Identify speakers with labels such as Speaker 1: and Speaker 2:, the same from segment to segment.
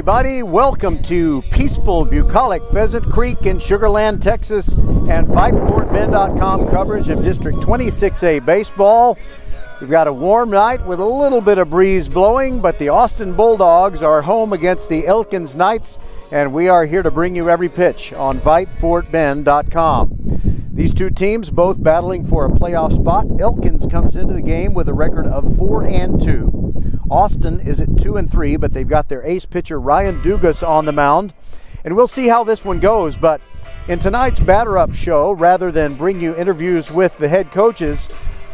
Speaker 1: everybody. Welcome to peaceful bucolic Pheasant Creek in Sugarland, Texas, and VypeFortBend.com coverage of District 26A baseball. We've got a warm night with a little bit of breeze blowing, but the Austin Bulldogs are home against the Elkins Knights, and we are here to bring you every pitch on VypeFortBend.com. These two teams both battling for a playoff spot. Elkins comes into the game with a record of 4-2. Austin is at 2-3, but they've got their ace pitcher Ryan Dugas on the mound. And we'll see how this one goes. But in tonight's batter-up show, rather than bring you interviews with the head coaches,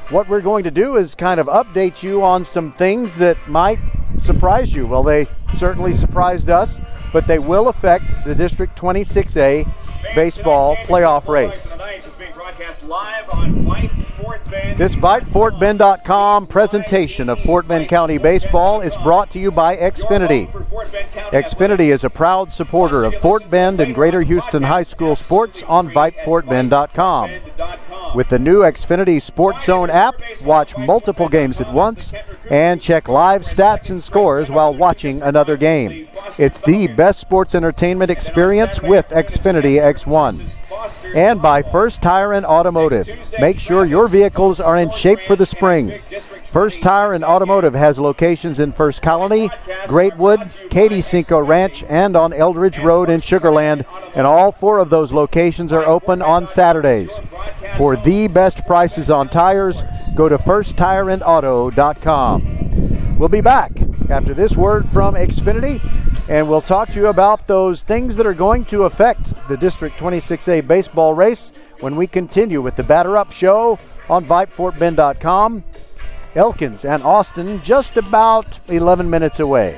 Speaker 1: what we're going to do is kind of update you on some things that might surprise you. Well, they certainly surprised us, but they will affect the District 26A baseball playoff race. This VypeFortBend.com presentation of Fort Bend County baseball is brought to you by Xfinity. Xfinity is a proud supporter of Fort Bend and Greater Houston High School sports on VypeFortBend.com. With the new Xfinity Sports Zone app, watch multiple games at once and check live stats and scores while watching another game. It's the best sports entertainment experience with Xfinity X1. And by First Tire and Automotive. Make sure your vehicles are in shape for the spring. First Tire and Automotive has locations in First Colony, Greatwood, Katy Cinco Ranch, and on Eldridge Road in Sugarland, and all four of those locations are open on Saturdays. For the best prices on tires, go to firsttireandauto.com. We'll be back after this word from Xfinity, and we'll talk to you about those things that are going to affect the District 26A baseball race when we continue with the Batter Up Show on VypeFortBend.com. Elkins and Austin just about 11 minutes away.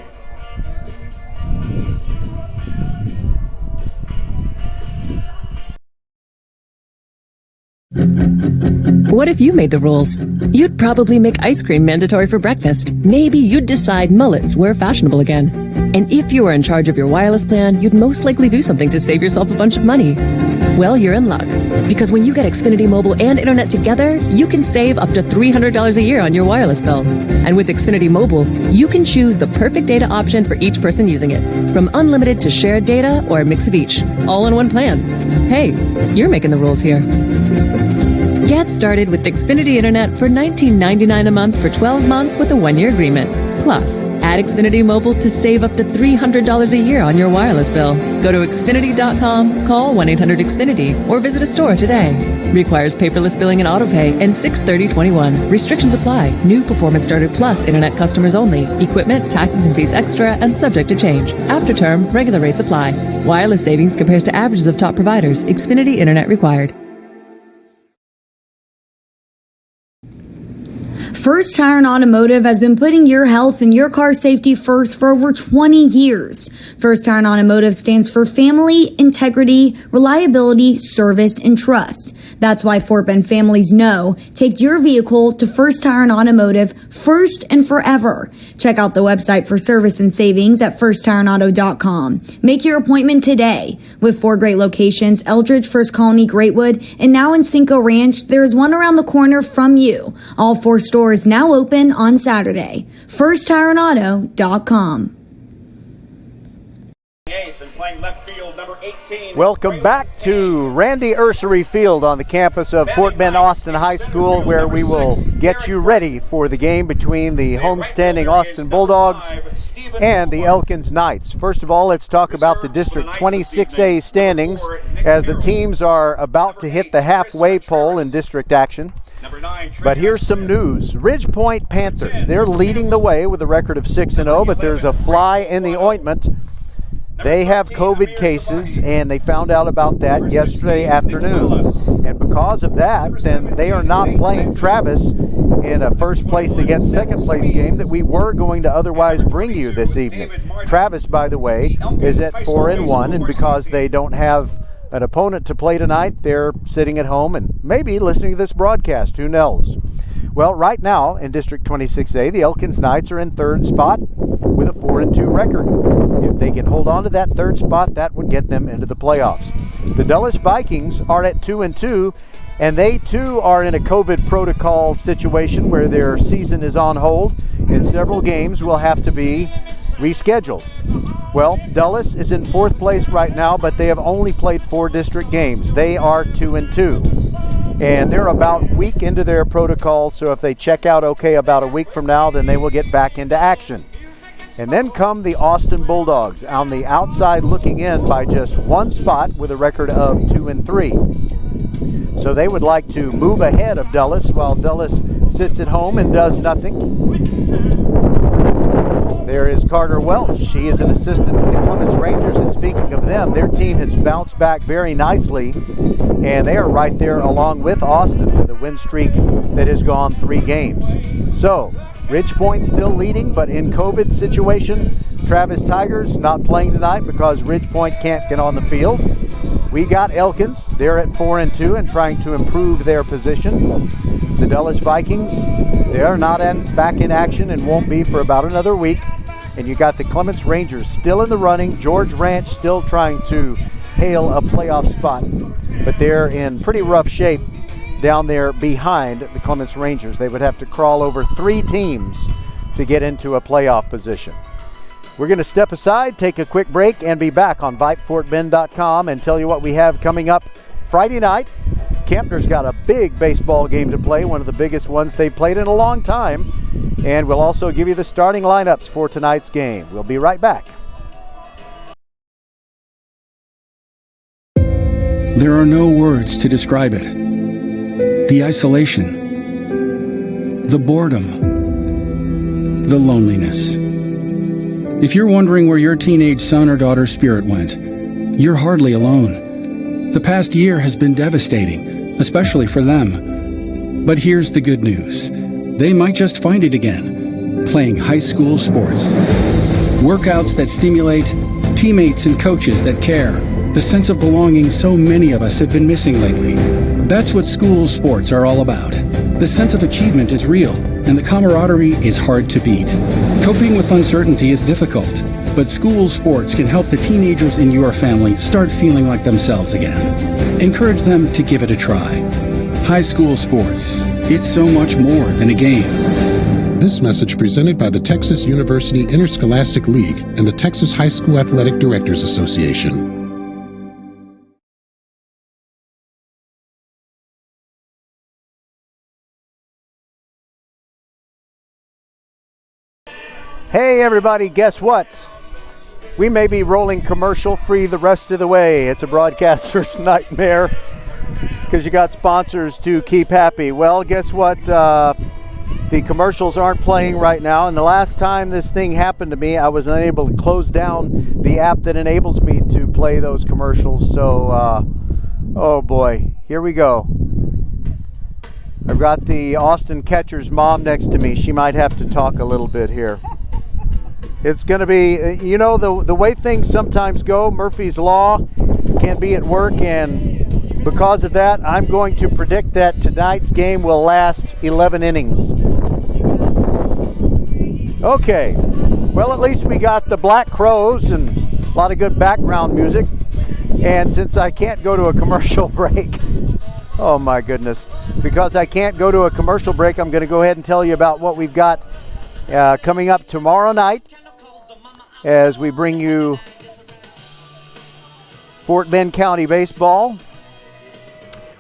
Speaker 2: What if you made the rules? You'd probably make ice cream mandatory for breakfast. Maybe you'd decide mullets were fashionable again. And if you were in charge of your wireless plan, you'd most likely do something to save yourself a bunch of money. Well, you're in luck. Because when you get Xfinity Mobile and Internet together, you can save up to $300 a year on your wireless bill. And with Xfinity Mobile, you can choose the perfect data option for each person using it. From unlimited to shared data or a mix of each. All in one plan. Hey, you're making the rules here. Get started with Xfinity Internet for $19.99 a month for 12 months with a 1-year agreement. Plus, add Xfinity Mobile to save up to $300 a year on your wireless bill. Go to Xfinity.com, call 1-800-XFINITY, or visit a store today. Requires paperless billing and autopay and 6/30/21. Restrictions apply. New Performance Starter Plus Internet customers only. Equipment, taxes and fees extra and subject to change. After term, regular rates apply. Wireless savings compares to averages of top providers. Xfinity Internet required.
Speaker 3: First Tire and Automotive has been putting your health and your car safety first for over 20 years. First Tire and Automotive stands for family, integrity, reliability, service, and trust. That's why Fort Bend families know take your vehicle to First Tire and Automotive first and forever. Check out the website for service and savings at firsttireandauto.com. Make your appointment today. With 4 great locations, Eldridge, First Colony, Greatwood, and now in Cinco Ranch, there's one around the corner from you. All 4 stores now open on Saturday. FirstTireandAuto.com.
Speaker 1: Welcome back to Randy Ursery Field on the campus of Fort Bend Austin High School, where we will get you ready for the game between the homestanding Austin Bulldogs and the Elkins Knights. First of all, let's talk about the District 26A standings as the teams are about to hit the halfway pole in district action. But here's some news. Ridgepoint Panthers, they're leading the way with a record of 6-0, but there's a fly in the ointment. They have COVID cases, and they found out about that yesterday afternoon. And because of that, then they are not playing Travis in a first place against second place game that we were going to otherwise bring you this evening. Travis, by the way, is at 4-1, and because they don't have an opponent to play tonight, they're sitting at home and maybe listening to this broadcast. Who knows? Well, right now in District 26A, the Elkins Knights are in third spot with a 4-2 record. If they can hold on to that third spot, that would get them into the playoffs. The Dulles Vikings are at 2-2, and they too are in a COVID protocol situation where their season is on hold, and several games will have to be rescheduled. Well, Dulles is in 4th place right now, but they have only played 4 district games. They are 2-2. And they're about a week into their protocol, so if they check out okay about a week from now, then they will get back into action. And then come the Austin Bulldogs on the outside looking in by just 1 spot with a record of 2-3. So they would like to move ahead of Dulles while Dulles sits at home and does nothing. There is Carter Welch. He is an assistant with the Clements Rangers, and speaking of them, their team has bounced back very nicely, and they are right there along with Austin with a win streak that has gone 3 games. So Ridge Point still leading, but in COVID situation, Travis Tigers not playing tonight because Ridge Point can't get on the field. We got Elkins. They're at 4-2 and trying to improve their position. The Dulles Vikings, they are not back in action and won't be for about another week. And you got the Clements Rangers still in the running. George Ranch still trying to hail a playoff spot, but they're in pretty rough shape down there behind the Clements Rangers. They would have to crawl over 3 teams to get into a playoff position. We're going to step aside, take a quick break, and be back on VypeFortBend.com and tell you what we have coming up Friday night. Kempner's got a big baseball game to play, one of the biggest ones they've played in a long time. And we'll also give you the starting lineups for tonight's game. We'll be right back.
Speaker 4: There are no words to describe it. The isolation, the boredom, the loneliness. If you're wondering where your teenage son or daughter's spirit went, you're hardly alone. The past year has been devastating, especially for them. But here's the good news. They might just find it again, playing high school sports. Workouts that stimulate, teammates and coaches that care. The sense of belonging so many of us have been missing lately. That's what school sports are all about. The sense of achievement is real, and the camaraderie is hard to beat. Coping with uncertainty is difficult, but school sports can help the teenagers in your family start feeling like themselves again. Encourage them to give it a try. High school sports, it's so much more than a game.
Speaker 5: This message presented by the Texas University Interscholastic League and the Texas High School Athletic Directors Association.
Speaker 1: Hey everybody, guess what? We may be rolling commercial free the rest of the way. It's a broadcaster's nightmare because you got sponsors to keep happy. Well, guess what? The commercials aren't playing right now, and the last time this thing happened to me, I was unable to close down the app that enables me to play those commercials. So, oh boy, here we go. I've got the Austin catcher's mom next to me. She might have to talk a little bit here. It's going to be, you know, the way things sometimes go, Murphy's Law can be at work, and because of that, I'm going to predict that tonight's game will last 11 innings. Okay, well, at least we got the Black Crows and a lot of good background music, and since I can't go to a commercial break, oh my goodness, because I can't go to a commercial break, I'm going to go ahead and tell you about what we've got coming up tomorrow night as we bring you Fort Bend County baseball.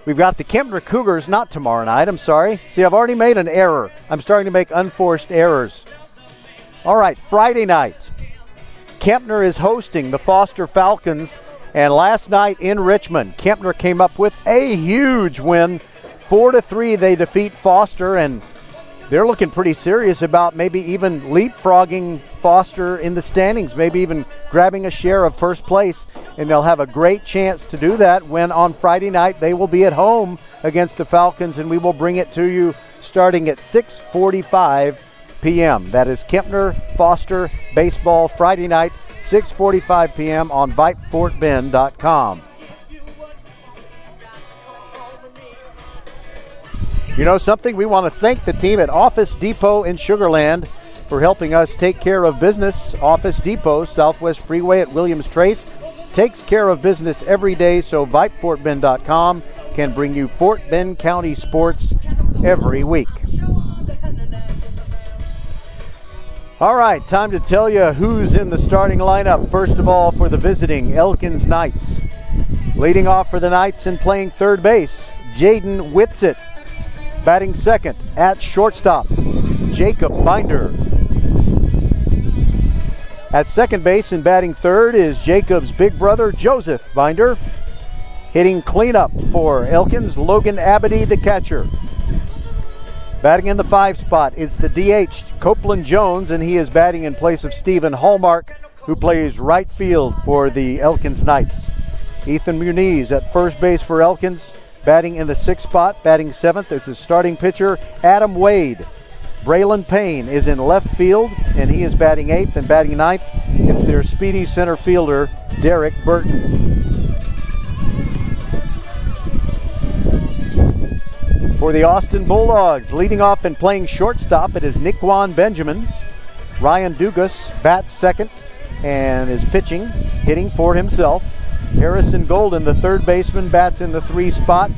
Speaker 1: We've got the Kempner Cougars, not tomorrow night, I'm sorry. See, I've already made an error. I'm starting to make unforced errors. All right, Friday night, Kempner is hosting the Foster Falcons, and last night in Richmond, Kempner came up with a huge win. 4-3, they defeat Foster, and they're looking pretty serious about maybe even leapfrogging Foster in the standings, maybe even grabbing a share of first place, and they'll have a great chance to do that when on Friday night they will be at home against the Falcons, and we will bring it to you starting at 6:45 p.m. That is Kempner Foster baseball Friday night, 6:45 p.m. on VypeFortBend.com. You know something? We want to thank the team at Office Depot in Sugar Land for helping us take care of business. Office Depot, Southwest Freeway at Williams Trace, takes care of business every day, so VypeFortBend.com can bring you Fort Bend County sports every week. All right, time to tell you who's in the starting lineup. First of all, for the visiting Elkins Knights. Leading off for the Knights and playing third base, Jaden Whitsitt. Batting second at shortstop, Jacob Binder. At second base and batting third is Jacob's big brother, Joseph Binder. Hitting cleanup for Elkins, Logan Abedy, the catcher. Batting in the 5 spot is the DH, Copeland Jones, and he is batting in place of Stephen Hallmark, who plays right field for the Elkins Knights. Ethan Muniz at first base for Elkins, batting in the 6th spot. Batting 7th is the starting pitcher, Adam Wade. Braylon Payne is in left field, and he is batting 8th, and batting 9th, it's their speedy center fielder, Derek Burton. For the Austin Bulldogs, leading off and playing shortstop, it is Nickwan Benjamin. Ryan Dugas bats second and is pitching, hitting for himself. Harrison Golden, the third baseman, bats in the 3 spot.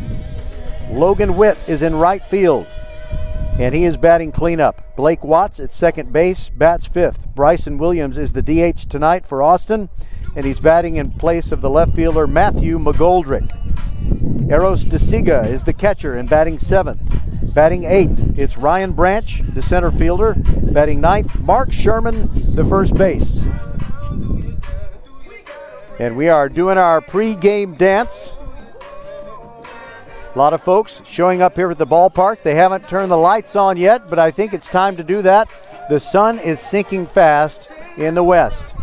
Speaker 1: Logan Witt is in right field, and he is batting cleanup. Blake Watts at second base, bats 5th. Bryson Williams is the DH tonight for Austin, and he's batting in place of the left fielder Matthew McGoldrick. Eros DeSiga is the catcher and batting 7th. Batting 8th, it's Ryan Branch, the center fielder. Batting 9th, Mark Sherman, the first base. And we are doing our pre-game dance. A lot of folks showing up here at the ballpark. They haven't turned the lights on yet, but I think it's time to do that. The sun is sinking fast in the west.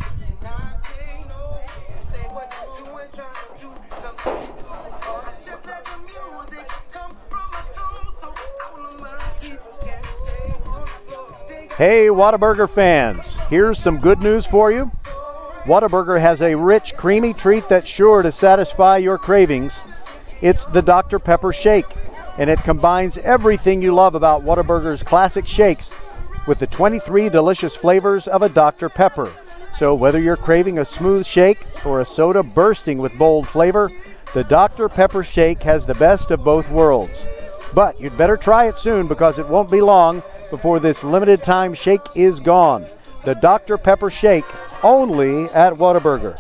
Speaker 1: Hey, Whataburger fans, here's some good news for you. Whataburger has a rich, creamy treat that's sure to satisfy your cravings. It's the Dr. Pepper Shake, and it combines everything you love about Whataburger's classic shakes with the 23 delicious flavors of a Dr. Pepper. So whether you're craving a smooth shake or a soda bursting with bold flavor, the Dr. Pepper Shake has the best of both worlds. But you'd better try it soon, because it won't be long before this limited time shake is gone. The Dr. Pepper Shake, only at Whataburger.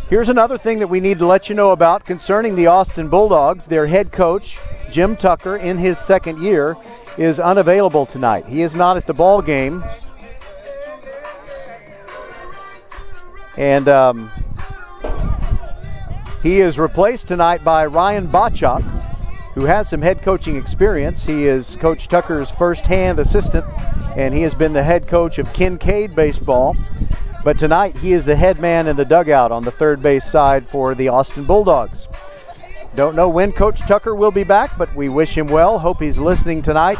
Speaker 1: Here's another thing that we need to let you know about concerning the Austin Bulldogs. Their head coach, Jim Tucker, in his 2nd year, is unavailable tonight. He is not at the ball game. And he is replaced tonight by Ryan Bachok, who has some head coaching experience. He is Coach Tucker's first-hand assistant, and he has been the head coach of Kincaid baseball. But tonight, he is the head man in the dugout on the third base side for the Austin Bulldogs. Don't know when Coach Tucker will be back, but we wish him well. Hope he's listening tonight,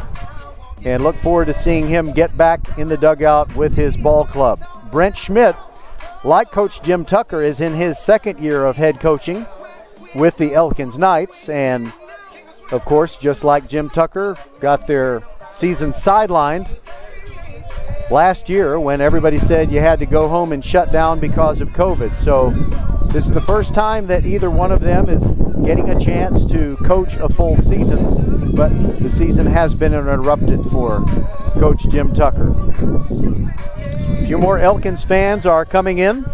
Speaker 1: and look forward to seeing him get back in the dugout with his ball club. Brent Schmidt, like Coach Jim Tucker, is in his 2nd year of head coaching with the Elkins Knights, and of course, just like Jim Tucker, got their season sidelined last year when everybody said you had to go home and shut down because of COVID. So this is the first time that either one of them is getting a chance to coach a full season, but the season has been interrupted for Coach Jim Tucker. A few more Elkins fans are coming in.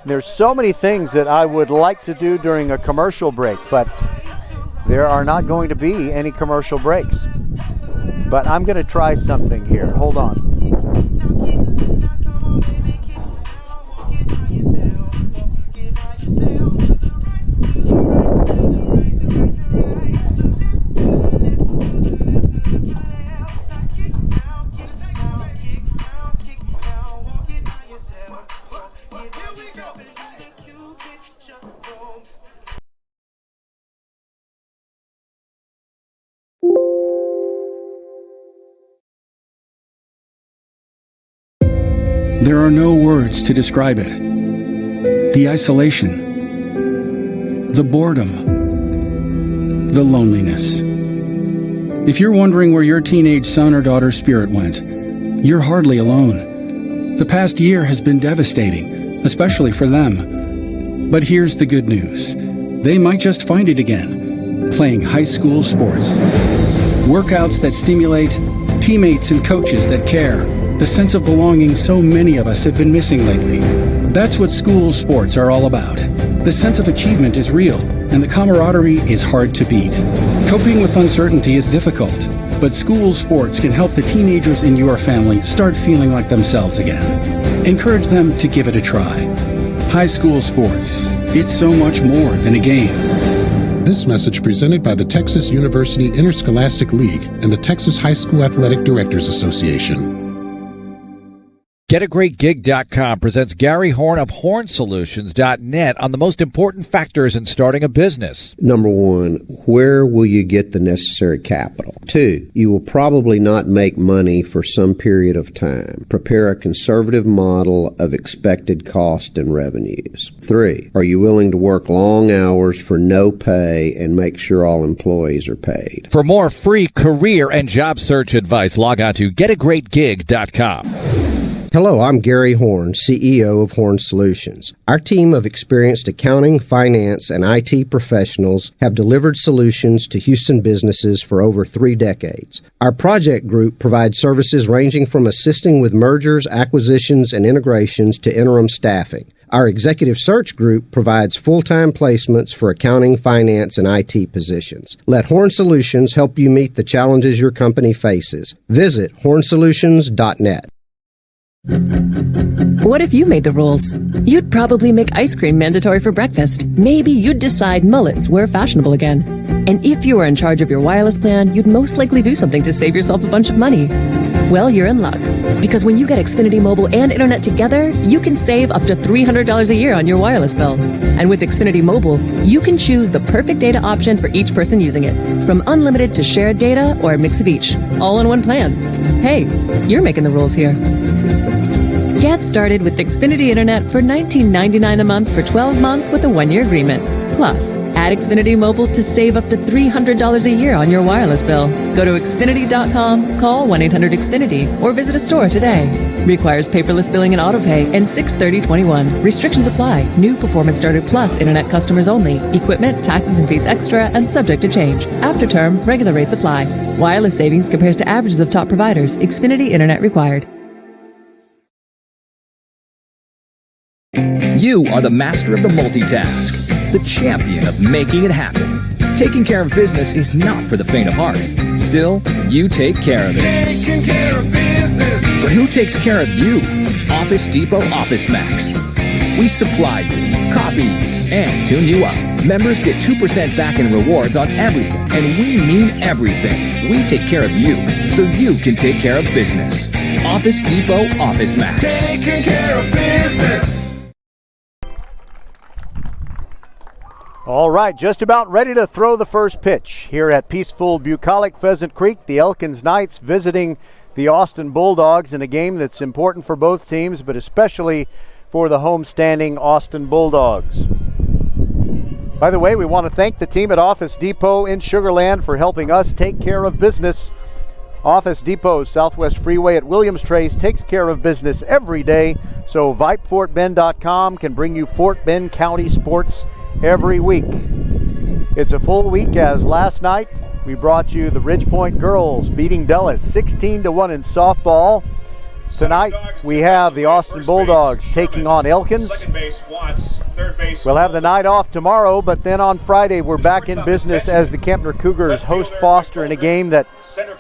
Speaker 1: There's so many things that I would like to do during a commercial break, but there are not going to be any commercial breaks. But I'm going to try something here. Hold on.
Speaker 4: There are no words to describe it. The isolation, the boredom, the loneliness. If you're wondering where your teenage son or daughter's spirit went, you're hardly alone. The past year has been devastating, especially for them. But here's the good news. They might just find it again. playing high school sports. Workouts that stimulate, teammates and coaches that care, the sense of belonging so many of us have been missing lately. That's what school sports are all about. The sense of achievement is real, and the camaraderie is hard to beat. Coping with uncertainty is difficult, but school sports can help the teenagers in your family start feeling like themselves again. Encourage them to give it a try. High school sports, it's so much more than a game.
Speaker 5: This message presented by the Texas University Interscholastic League and the Texas High School Athletic Directors Association.
Speaker 6: GetAGreatGig.com presents Gary Horn of HornSolutions.net on the most important factors in starting a business.
Speaker 7: Number one, where will you get the necessary capital? 2, you will probably not make money for some period of time. Prepare a conservative model of expected cost and revenues. 3, are you willing to work long hours for no pay and make sure all employees are paid?
Speaker 6: For more free career and job search advice, log on to GetAGreatGig.com.
Speaker 7: Hello, I'm Gary Horn, CEO of Horn Solutions. Our team of experienced accounting, finance, and IT professionals have delivered solutions to Houston businesses for over 3 decades. Our project group provides services ranging from assisting with mergers, acquisitions, and integrations to interim staffing. Our executive search group provides full-time placements for accounting, finance, and IT positions. Let Horn Solutions help you meet the challenges your company faces. Visit hornsolutions.net.
Speaker 2: What if you made the rules? You'd probably make ice cream mandatory for breakfast. Maybe you'd decide mullets were fashionable again. And if you were in charge of your wireless plan, you'd most likely do something to save yourself a bunch of money. Well, you're in luck. Because when you get Xfinity Mobile and Internet together, you can save up to $300 a year on your wireless bill. And with Xfinity Mobile, you can choose the perfect data option for each person using it. From unlimited to shared data or a mix of each. All in one plan. Hey, you're making the rules here. Get started with Xfinity Internet for $19.99 a month for 12 months with a 1-year agreement. Plus, add Xfinity Mobile to save up to $300 a year on your wireless bill. Go to Xfinity.com, call 1-800-XFINITY, or visit a store today. Requires paperless billing and autopay and 6/30/21. Restrictions apply. New Performance Starter Plus Internet customers only. Equipment, taxes and fees extra and subject to change. After term, regular rates apply. Wireless savings compares to averages of top providers. Xfinity Internet required.
Speaker 8: You are the master of the multitask, the champion of making it happen. Taking care of business is not for the faint of heart. Still, you take care of it.
Speaker 9: Taking care of business.
Speaker 8: But who takes care of you? Office Depot Office Max. We supply you, copy, and tune you up. Members get 2% back in rewards on everything, and we mean everything. We take care of you, so you can take care of business. Office Depot Office Max.
Speaker 9: Taking care of business.
Speaker 1: All right, just about ready to throw the first pitch here at peaceful bucolic Pheasant Creek. The Elkins Knights visiting the Austin Bulldogs in a game that's important for both teams, but especially for the homestanding Austin Bulldogs. By the way, we want to thank the team at Office Depot in Sugar Land for helping us take care of business. Office Depot, Southwest Freeway at Williams Trace, takes care of business every day, so VypeFortBend.com can bring you Fort Bend County sports every week. It's a full week, as last night we brought you the Ridgepoint girls beating Dulles 16-1 in softball. Tonight we have the Austin Bulldogs taking on Elkins. We'll have the night off tomorrow, but then on Friday we're back in business as the Kempner Cougars host Foster in a game that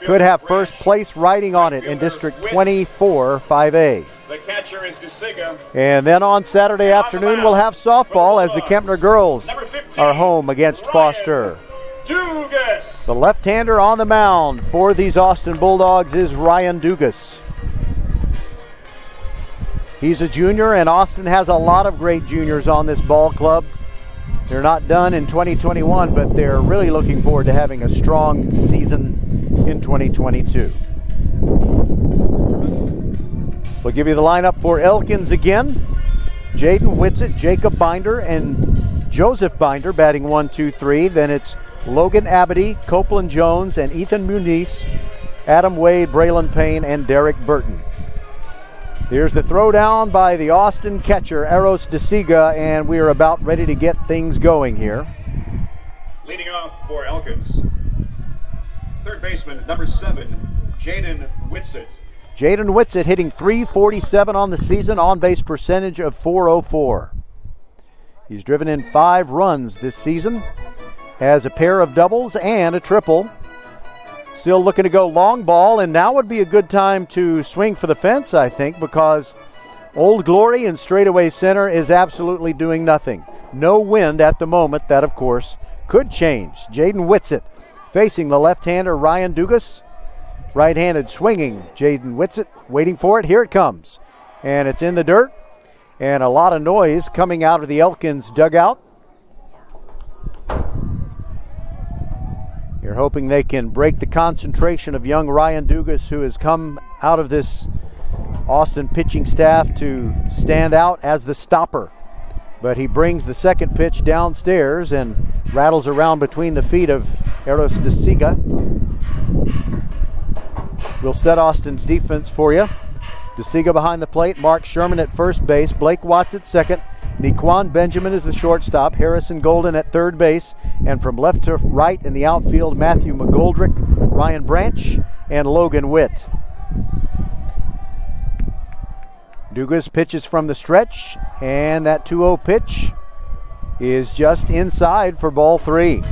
Speaker 1: could have first place riding on it in District 24 5A.
Speaker 9: The catcher is DeSiga.
Speaker 1: And then on Saturday afternoon we'll have softball as the Kempner girls are home against Foster.
Speaker 9: Dugas.
Speaker 1: The left-hander on the mound for these Austin Bulldogs is Ryan Dugas. He's a junior, and Austin has a lot of great juniors on this ball club. They're not done in 2021, but they're really looking forward to having a strong season in 2022. We'll give you the lineup for Elkins again. Jaden Whitsitt, Jacob Binder, and Joseph Binder batting 1, 2, 3. Then it's Logan Abity, Copeland Jones, and Ethan Muniz, Adam Wade, Braylon Payne, and Derek Burton. Here's the throwdown by the Austin catcher, Eros DeSiga, and we are about ready to get things going here.
Speaker 9: Leading off off for Elkins. Third baseman, number 7, Jaden Whitsitt.
Speaker 1: Jaden Whitsitt hitting .347 on the season, on-base percentage of .404. He's driven in 5 runs this season, has a pair of doubles and a triple. Still looking to go long ball, and now would be a good time to swing for the fence, I think, because Old Glory in straightaway center is absolutely doing nothing. No wind at the moment. That, of course, could change. Jaden Whitsitt facing the left-hander Ryan Dugas. Right-handed swinging Jaden Whitsitt, waiting for it. Here it comes. And it's in the dirt. And a lot of noise coming out of the Elkins dugout. You're hoping they can break the concentration of young Ryan Dugas, who has come out of this Austin pitching staff to stand out as the stopper. But he brings the second pitch downstairs and rattles around between the feet of Eros DeSiga. We'll set Austin's defense for you. DeSiga behind the plate, Mark Sherman at first base, Blake Watts at second, Nequan Benjamin is the shortstop, Harrison Golden at third base, and from left to right in the outfield, Matthew McGoldrick, Ryan Branch, and Logan Witt. Dugas pitches from the stretch, and that 2-0 pitch is just inside for ball 3.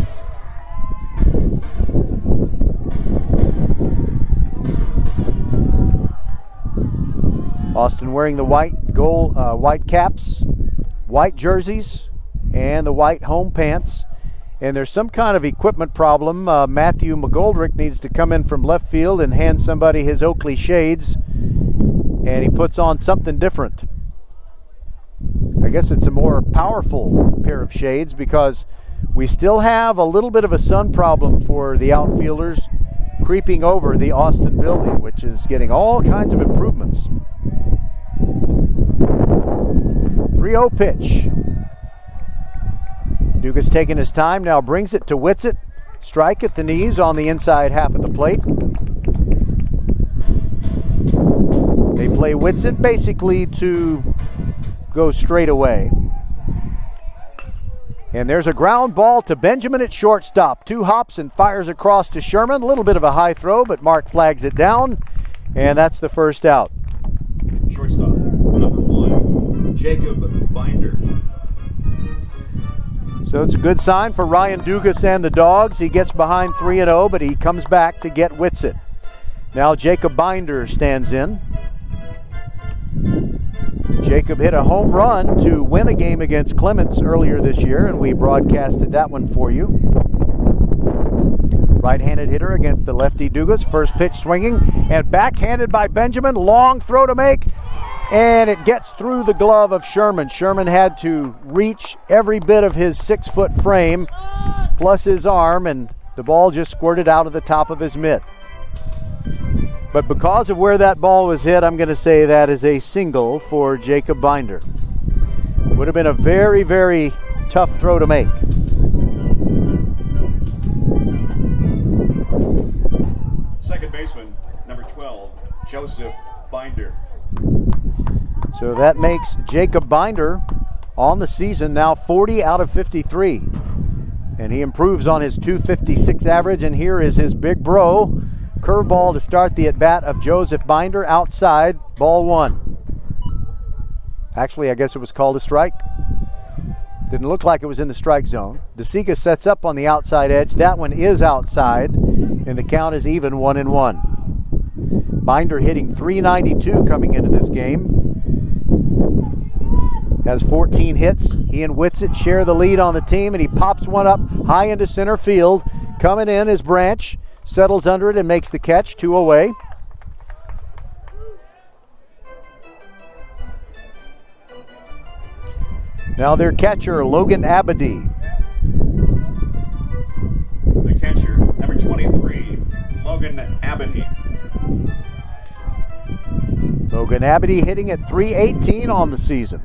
Speaker 1: Austin wearing the white caps, white jerseys, and the white home pants. And there's some kind of equipment problem. Matthew McGoldrick needs to come in from left field and hand somebody his Oakley shades, and he puts on something different. I guess it's a more powerful pair of shades because we still have a little bit of a sun problem for the outfielders creeping over the Austin building, which is getting all kinds of improvements. 3-0 pitch. Dugas taking his time, now brings it to Whitsitt. Strike at the knees on the inside half of the plate. They play Whitsitt basically to go straight away. And there's a ground ball to Benjamin at shortstop. 2 hops and fires across to Sherman. A little bit of a high throw, but Mark flags it down. And that's the first out.
Speaker 9: Shortstop, number 1, Jacob Binder.
Speaker 1: So it's a good sign for Ryan Dugas and the Dogs. He gets behind 3-0, but he comes back to get Whitsitt. Now Jacob Binder stands in. Jacob hit a home run to win a game against Clements earlier this year, and we broadcasted that one for you. Right-handed hitter against the lefty Dugas. First pitch swinging and backhanded by Benjamin. Long throw to make, and it gets through the glove of Sherman. Sherman had to reach every bit of his 6-foot frame plus his arm, and the ball just squirted out of the top of his mitt. But because of where that ball was hit, I'm going to say that is a single for Jacob Binder. Would have been a very, very tough throw to make.
Speaker 9: Second baseman, number 12, Joseph Binder.
Speaker 1: So that makes Jacob Binder on the season now 40 out of 53. And he improves on his .256 average, and here is his big bro. Curveball to start the at-bat of Joseph Binder outside, ball 1. Actually, I guess it was called a strike. Didn't look like it was in the strike zone. DeSiga sets up on the outside edge. That one is outside, and the count is even 1-1. Binder hitting .392 coming into this game. Has 14 hits. He and Whitsitt share the lead on the team, and he pops one up high into center field. Coming in is Branch. Settles under it and makes the catch, 2 away. Now their catcher, Logan Abedy.
Speaker 9: The catcher, number 23, Logan Abedy.
Speaker 1: Logan Abedy hitting at .318 on the season.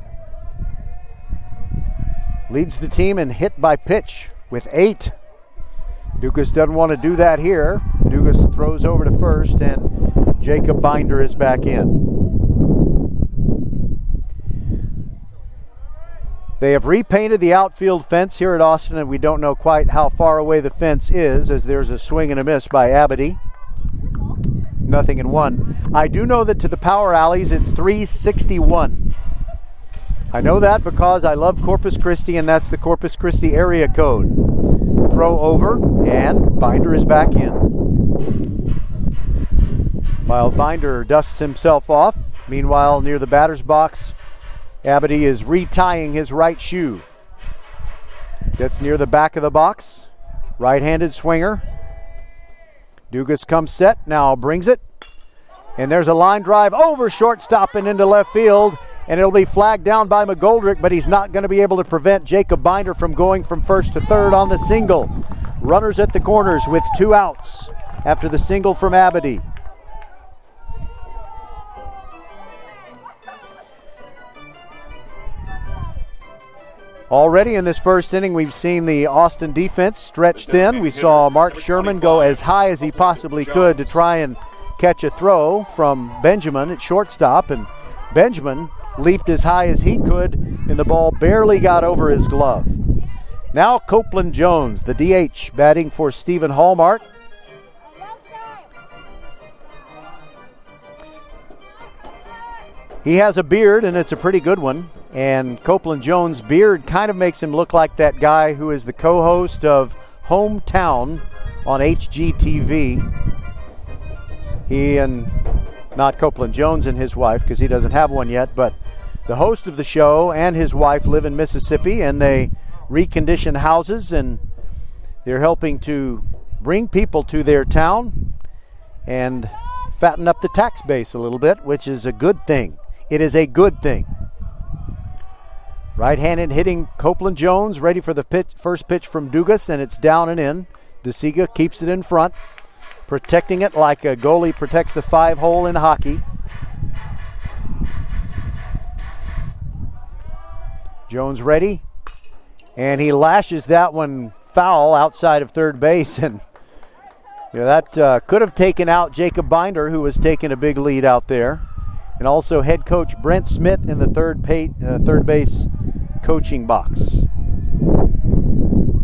Speaker 1: Leads the team in hit by pitch with 8. Dugas doesn't want to do that here. Dugas throws over to first, and Jacob Binder is back in. They have repainted the outfield fence here at Austin, and we don't know quite how far away the fence is, as there's a swing and a miss by Abity. 0-1. I do know that to the power alleys it's 361. I know that because I love Corpus Christi, and that's the Corpus Christi area code. Throw over, and Binder is back in. While Binder dusts himself off, meanwhile near the batter's box, Abity is retying his right shoe. Gets near the back of the box. Right-handed swinger. Dugas comes set, now brings it. And there's a line drive over shortstop and into left field. And it'll be flagged down by McGoldrick, but he's not going to be able to prevent Jacob Binder from going from first to third on the single. Runners at the corners with 2 outs after the single from Abity. Already in this first inning, we've seen the Austin defense stretch thin. We saw Mark Sherman go as high as he possibly could to try and catch a throw from Benjamin at shortstop, and Benjamin leaped as high as he could, and the ball barely got over his glove. Now Copeland Jones, the DH, batting for Stephen Hallmark. He has a beard, and it's a pretty good one. And Copeland Jones' beard kind of makes him look like that guy who is the co-host of Hometown on HGTV. He and, not Copeland Jones and his wife, because he doesn't have one yet, but the host of the show and his wife live in Mississippi, and they recondition houses, and they're helping to bring people to their town and fatten up the tax base a little bit, which is a good thing. It is a good thing. Right-handed hitting Copeland Jones, ready for the first pitch from Dugas, and it's down and in. DeSiga keeps it in front, protecting it like a goalie protects the 5-hole in hockey. Jones ready, and he lashes that one foul outside of third base, and that could have taken out Jacob Binder, who was taking a big lead out there, and also head coach Brent Smith in the third base coaching box.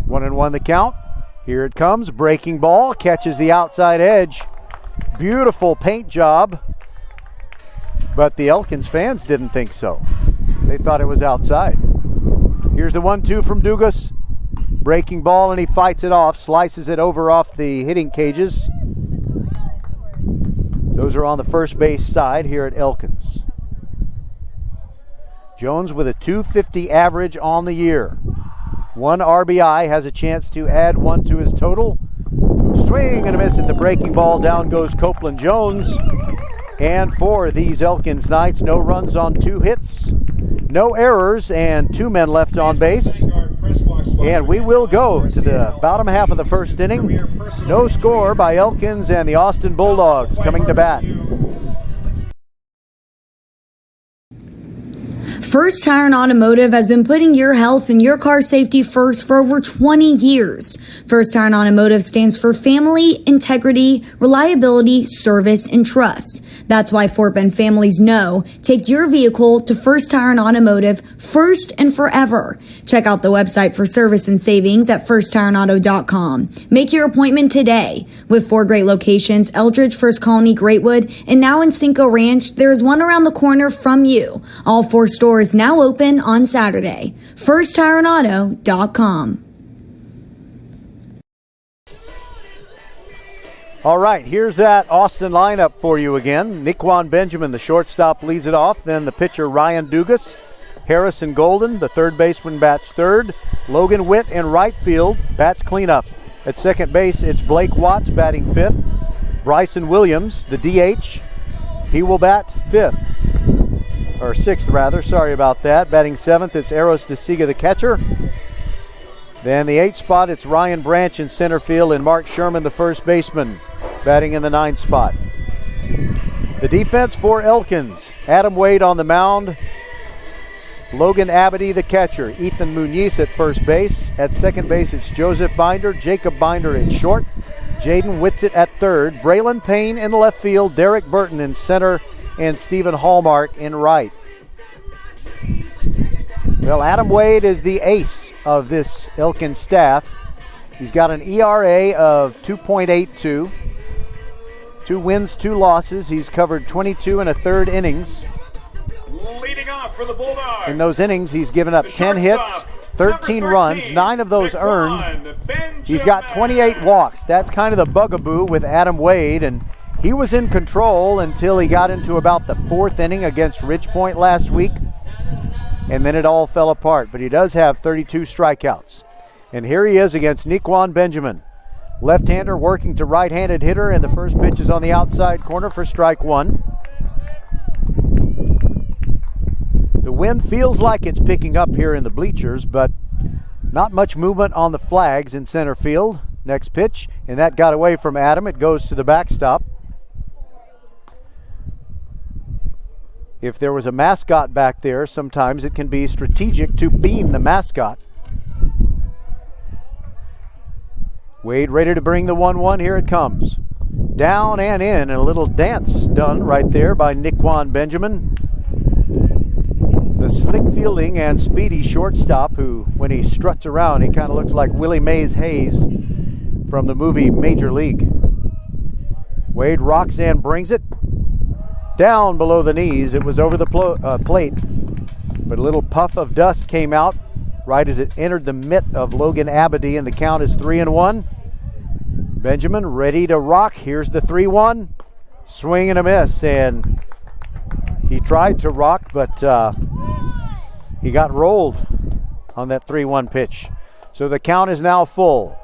Speaker 1: 1-1 the count. Here it comes, breaking ball, catches the outside edge. Beautiful paint job, but the Elkins fans didn't think so. They thought it was outside. Here's the 1-2 from Dugas. Breaking ball, and he fights it off, slices it over off the hitting cages. Those are on the first base side here at Elkins. Jones with a .250 average on the year. 1 RBI, has a chance to add 1 to his total. Swing and a miss at the breaking ball. Down goes Copeland Jones. And for these Elkins Knights, no runs on 2 hits, no errors, and 2 men left on base. And we will go to the bottom half of the first inning. No score by Elkins and the Austin Bulldogs coming to bat.
Speaker 3: First Tire and Automotive has been putting your health and your car safety first for over 20 years. First Tire and Automotive stands for family, integrity, reliability, service, and trust. That's why Fort Bend families know take your vehicle to First Tire and Automotive first and forever. Check out the website for service and savings at firsttireandauto.com. Make your appointment today. With 4 great locations, Eldridge, First Colony, Greatwood, and now in Cinco Ranch, there's one around the corner from you. All 4 stores now open on Saturday. FirstTireandAuto.com.
Speaker 1: All right, here's that Austin lineup for you again. Niquan Benjamin, the shortstop, leads it off. Then the pitcher, Ryan Dugas. Harrison Golden, the third baseman, bats third. Logan Witt in right field bats cleanup. At second base, it's Blake Watts batting fifth. Bryson Williams, the DH, he will bat fifth. Or sixth, rather. Sorry about that. Batting seventh, it's Eros DeSiga, the catcher. Then the 8th spot, it's Ryan Branch in center field and Mark Sherman, the first baseman, batting in the 9th spot. The defense for Elkins. Adam Wade on the mound. Logan Abity, the catcher. Ethan Muniz at first base. At second base, it's Joseph Binder. Jacob Binder at short. Jaden Whitsitt at third. Braylon Payne in left field. Derek Burton in center. And Stephen Hallmark in right. Well, Adam Wade is the ace of this Elkins staff. He's got an ERA of 2.82. 2 wins, 2 losses. He's covered 22 1/3 innings.
Speaker 9: Leading off for the Bulldogs.
Speaker 1: In those innings, he's given up 10 hits, 13 runs, 9 of those earned. He's got 28 walks. That's kind of the bugaboo with Adam Wade, and he was in control until he got into about the 4th inning against Ridgepoint last week, and then it all fell apart. But he does have 32 strikeouts. And here he is against Niquan Benjamin. Left-hander working to right-handed hitter, and the first pitch is on the outside corner for strike 1. The wind feels like it's picking up here in the bleachers, but not much movement on the flags in center field. Next pitch, and that got away from Adam. It goes to the backstop. If there was a mascot back there, sometimes it can be strategic to bean the mascot. Wade ready to bring the 1-1. Here it comes. Down and in, and a little dance done right there by Niquan Benjamin. The slick fielding and speedy shortstop who, when he struts around, he kind of looks like Willie Mays Hayes from the movie Major League. Wade rocks and brings it down below the knees. It was over the plate, but a little puff of dust came out right as it entered the mitt of Logan Abedy, and the count is 3-1. Benjamin ready to rock. Here's the 3-1. Swing and a miss, and he tried to rock, but he got rolled on that 3-1 pitch. So the count is now full.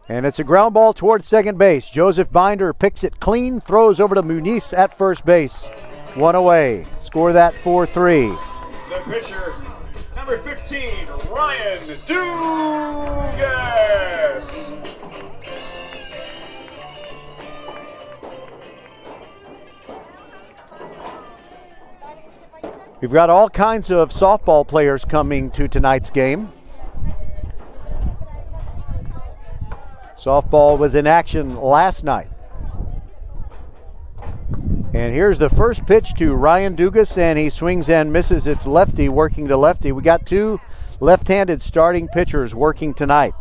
Speaker 1: And it's a ground ball towards second base. Joseph Binder picks it clean, throws over to Muniz at first base. 1 away. Score that 4-3.
Speaker 9: The pitcher, number 15, Ryan Dugas.
Speaker 1: We've got all kinds of softball players coming to tonight's game. Softball was in action last night. And here's the first pitch to Ryan Dugas, and he swings and misses. It's lefty working to lefty. We got 2 left-handed starting pitchers working tonight.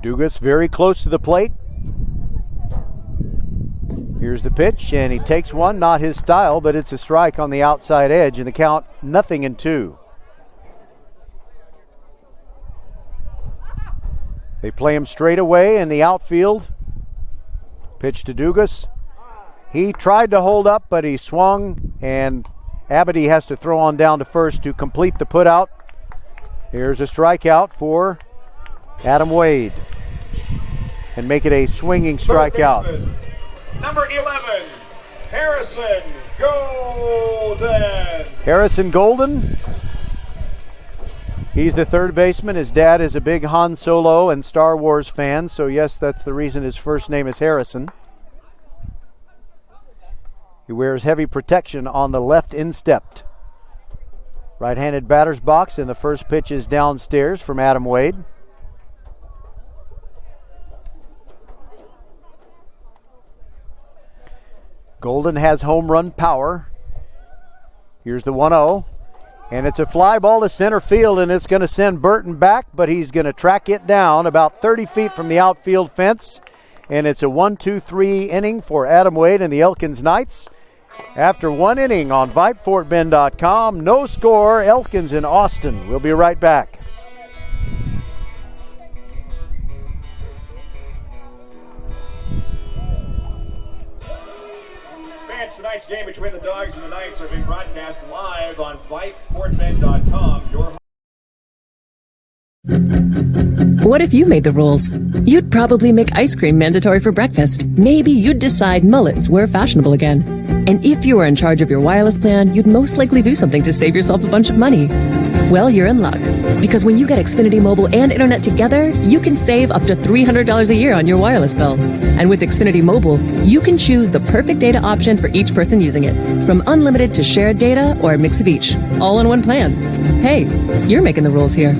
Speaker 1: Dugas very close to the plate. Here's the pitch, and he takes one. Not his style, but it's a strike on the outside edge, and the count 0-2. They play him straight away in the outfield. Pitch to Dugas. He tried to hold up, but he swung, and Abedy has to throw on down to first to complete the putout. Here's a strikeout for Adam Wade, and make it a swinging strikeout.
Speaker 9: Number 11, Harrison Golden.
Speaker 1: Harrison Golden. He's the third baseman. His dad is a big Han Solo and Star Wars fan, so yes, that's the reason his first name is Harrison. He wears heavy protection on the left instep. Right-handed batter's box, and the first pitch is downstairs from Adam Wade. Golden has home run power. Here's the 1-0. And it's a fly ball to center field, and it's going to send Burton back, but he's going to track it down about 30 feet from the outfield fence. And it's a 1-2-3 inning for Adam Wade and the Elkins Knights. After 1 inning on VypeFortBend.com, no score, Elkins in Austin. We'll be right back.
Speaker 9: Tonight's game between the Dogs and the Knights are being broadcast live on VypeFortBend.com.
Speaker 2: What if you made the rules? You'd probably make ice cream mandatory for breakfast. Maybe you'd decide mullets were fashionable again. And if you were in charge of your wireless plan, you'd most likely do something to save yourself a bunch of money. Well, you're in luck. Because when you get Xfinity Mobile and Internet together, you can save up to $300 a year on your wireless bill. And with Xfinity Mobile, you can choose the perfect data option for each person using it. From unlimited to shared data or a mix of each. All in one plan. Hey, you're making the rules here.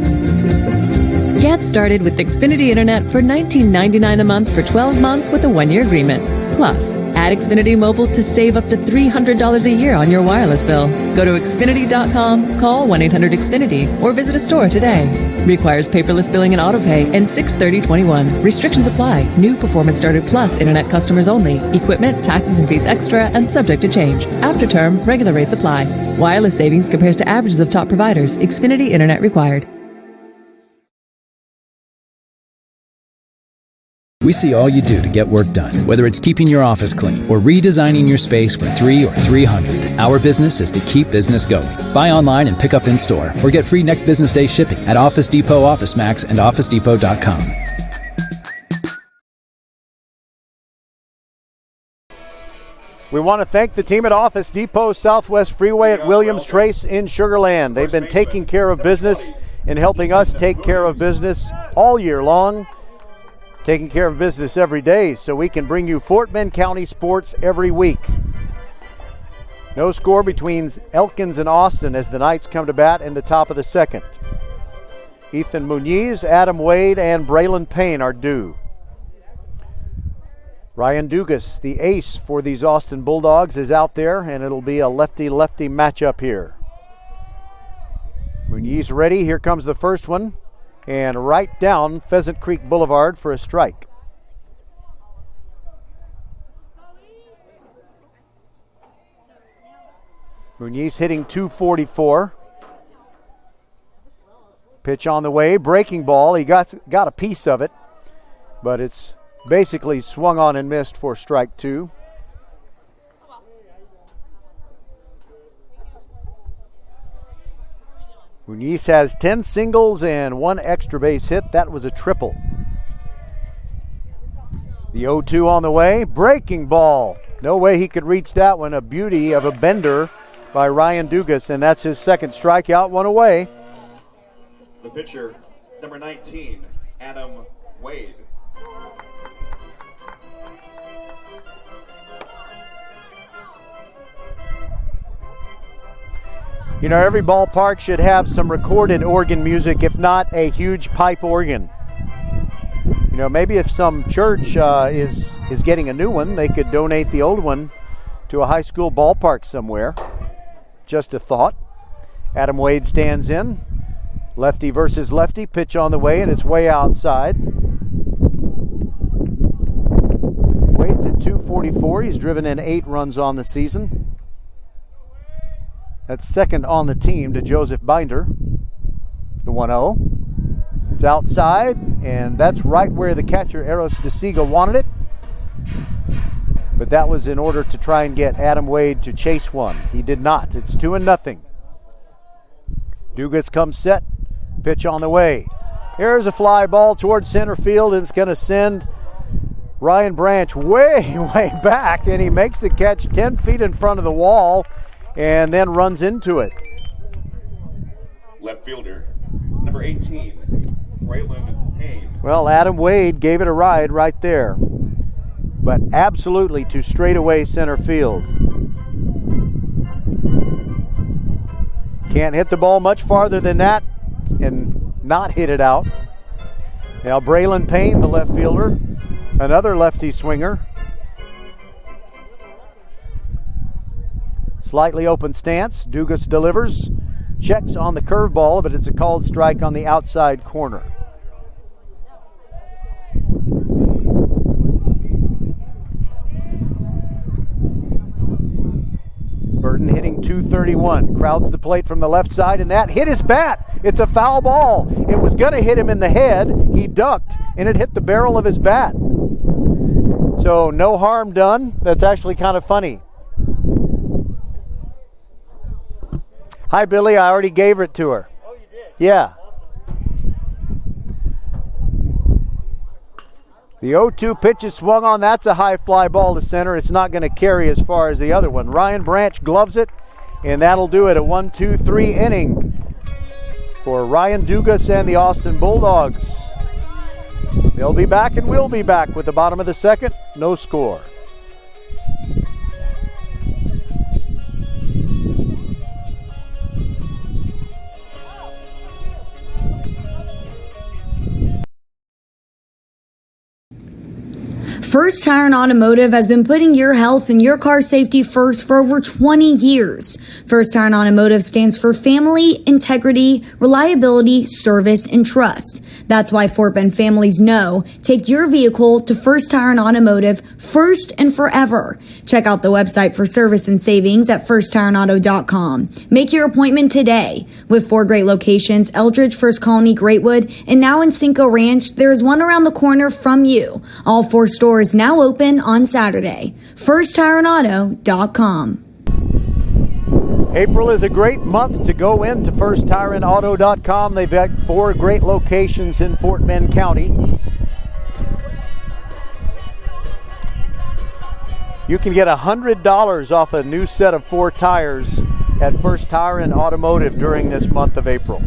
Speaker 2: Get started with Xfinity Internet for $19.99 a month for 12 months with a 1-year agreement. Plus, add Xfinity Mobile to save up to $300 a year on your wireless bill. Go to Xfinity.com, call 1-800-XFINITY, or visit a store today. Requires paperless billing and autopay and 6/30/21. Restrictions apply. New Performance Starter Plus Internet customers only. Equipment, taxes and fees extra and subject to change. After term, regular rates apply. Wireless savings compares to averages of top providers. Xfinity Internet required.
Speaker 8: We see all you do to get work done, whether it's keeping your office clean or redesigning your space for 3 or 300. Our business is to keep business going. Buy online and pick up in store, or get free next business day shipping at Office Depot, Office Max, and OfficeDepot.com.
Speaker 1: We want to thank the team at Office Depot Southwest Freeway at Williams Trace in Sugar Land. They've been taking care of business and helping us take care of business all year long. Taking care of business every day so we can bring you Fort Bend County sports every week. No score between Elkins and Austin as the Knights come to bat in the top of the second. Ethan Muniz, Adam Wade, and Braylon Payne are due. Ryan Dugas, the ace for these Austin Bulldogs, is out there, and it'll be a lefty-lefty matchup here. Muniz ready. Here comes the first one. And right down Pheasant Creek Boulevard for a strike. Muniz hitting .244. Pitch on the way, breaking ball. He got a piece of it, but it's basically swung on and missed for strike 2. Muniz has 10 singles and 1 extra base hit. That was a triple. The 0-2 on the way. Breaking ball. No way he could reach that one. A beauty of a bender by Ryan Dugas, and that's his second strikeout, 1 away.
Speaker 9: The pitcher, number 19, Adam Wade.
Speaker 1: You know, every ballpark should have some recorded organ music, if not a huge pipe organ. You know, maybe if some church is getting a new one, they could donate the old one to a high school ballpark somewhere. Just a thought. Adam Wade stands in. Lefty versus lefty. Pitch on the way, and it's way outside. Wade's at .244. He's driven in 8 runs on the season. That's second on the team to Joseph Binder. The 1-0. It's outside, and that's right where the catcher, Eros DeSiga, wanted it. But that was in order to try and get Adam Wade to chase one. He did not. It's 2-0. Dugas comes set. Pitch on the way. Here's a fly ball towards center field, and it's going to send Ryan Branch way, way back, and he makes the catch 10 feet in front of the wall and then runs into it.
Speaker 9: Left fielder, number 18, Braylon Payne.
Speaker 1: Well, Adam Wade gave it a ride right there, but absolutely to straightaway center field. Can't hit the ball much farther than that and not hit it out. Now Braylon Payne, the left fielder, another lefty swinger. Slightly open stance. Dugas delivers. Checks on the curveball, but it's a called strike on the outside corner. Burton hitting .231. Crowds the plate from the left side, and that hit his bat. It's a foul ball. It was going to hit him in the head. He ducked, and it hit the barrel of his bat. So no harm done. That's actually kind of funny. Hi, Billy. I already gave it to her. Oh, you did? Yeah. The 0-2 pitch is swung on. That's a high fly ball to center. It's not going to carry as far as the other one. Ryan Branch gloves it, and that'll do it. A 1-2-3 inning for Ryan Dugas and the Austin Bulldogs. They'll be back, and we'll be back with the bottom of the second. No score.
Speaker 3: First Tire and Automotive has been putting your health and your car safety first for over 20 years. First Tire and Automotive stands for family, integrity, reliability, service, and trust. That's why Fort Bend families know take your vehicle to First Tire and Automotive first and forever. Check out the website for service and savings at firsttireandauto.com. Make your appointment today. With 4 great locations, Eldridge, First Colony, Greatwood, and now in Cinco Ranch, there is one around the corner from you. All 4 stores now open on Saturday. FirstTireandAuto.com.
Speaker 1: April is a great month to go into FirstTireandAuto.com. They've got 4 great locations in Fort Bend County. You can get $100 off a new set of 4 tires at First Tire and Automotive during this month of April.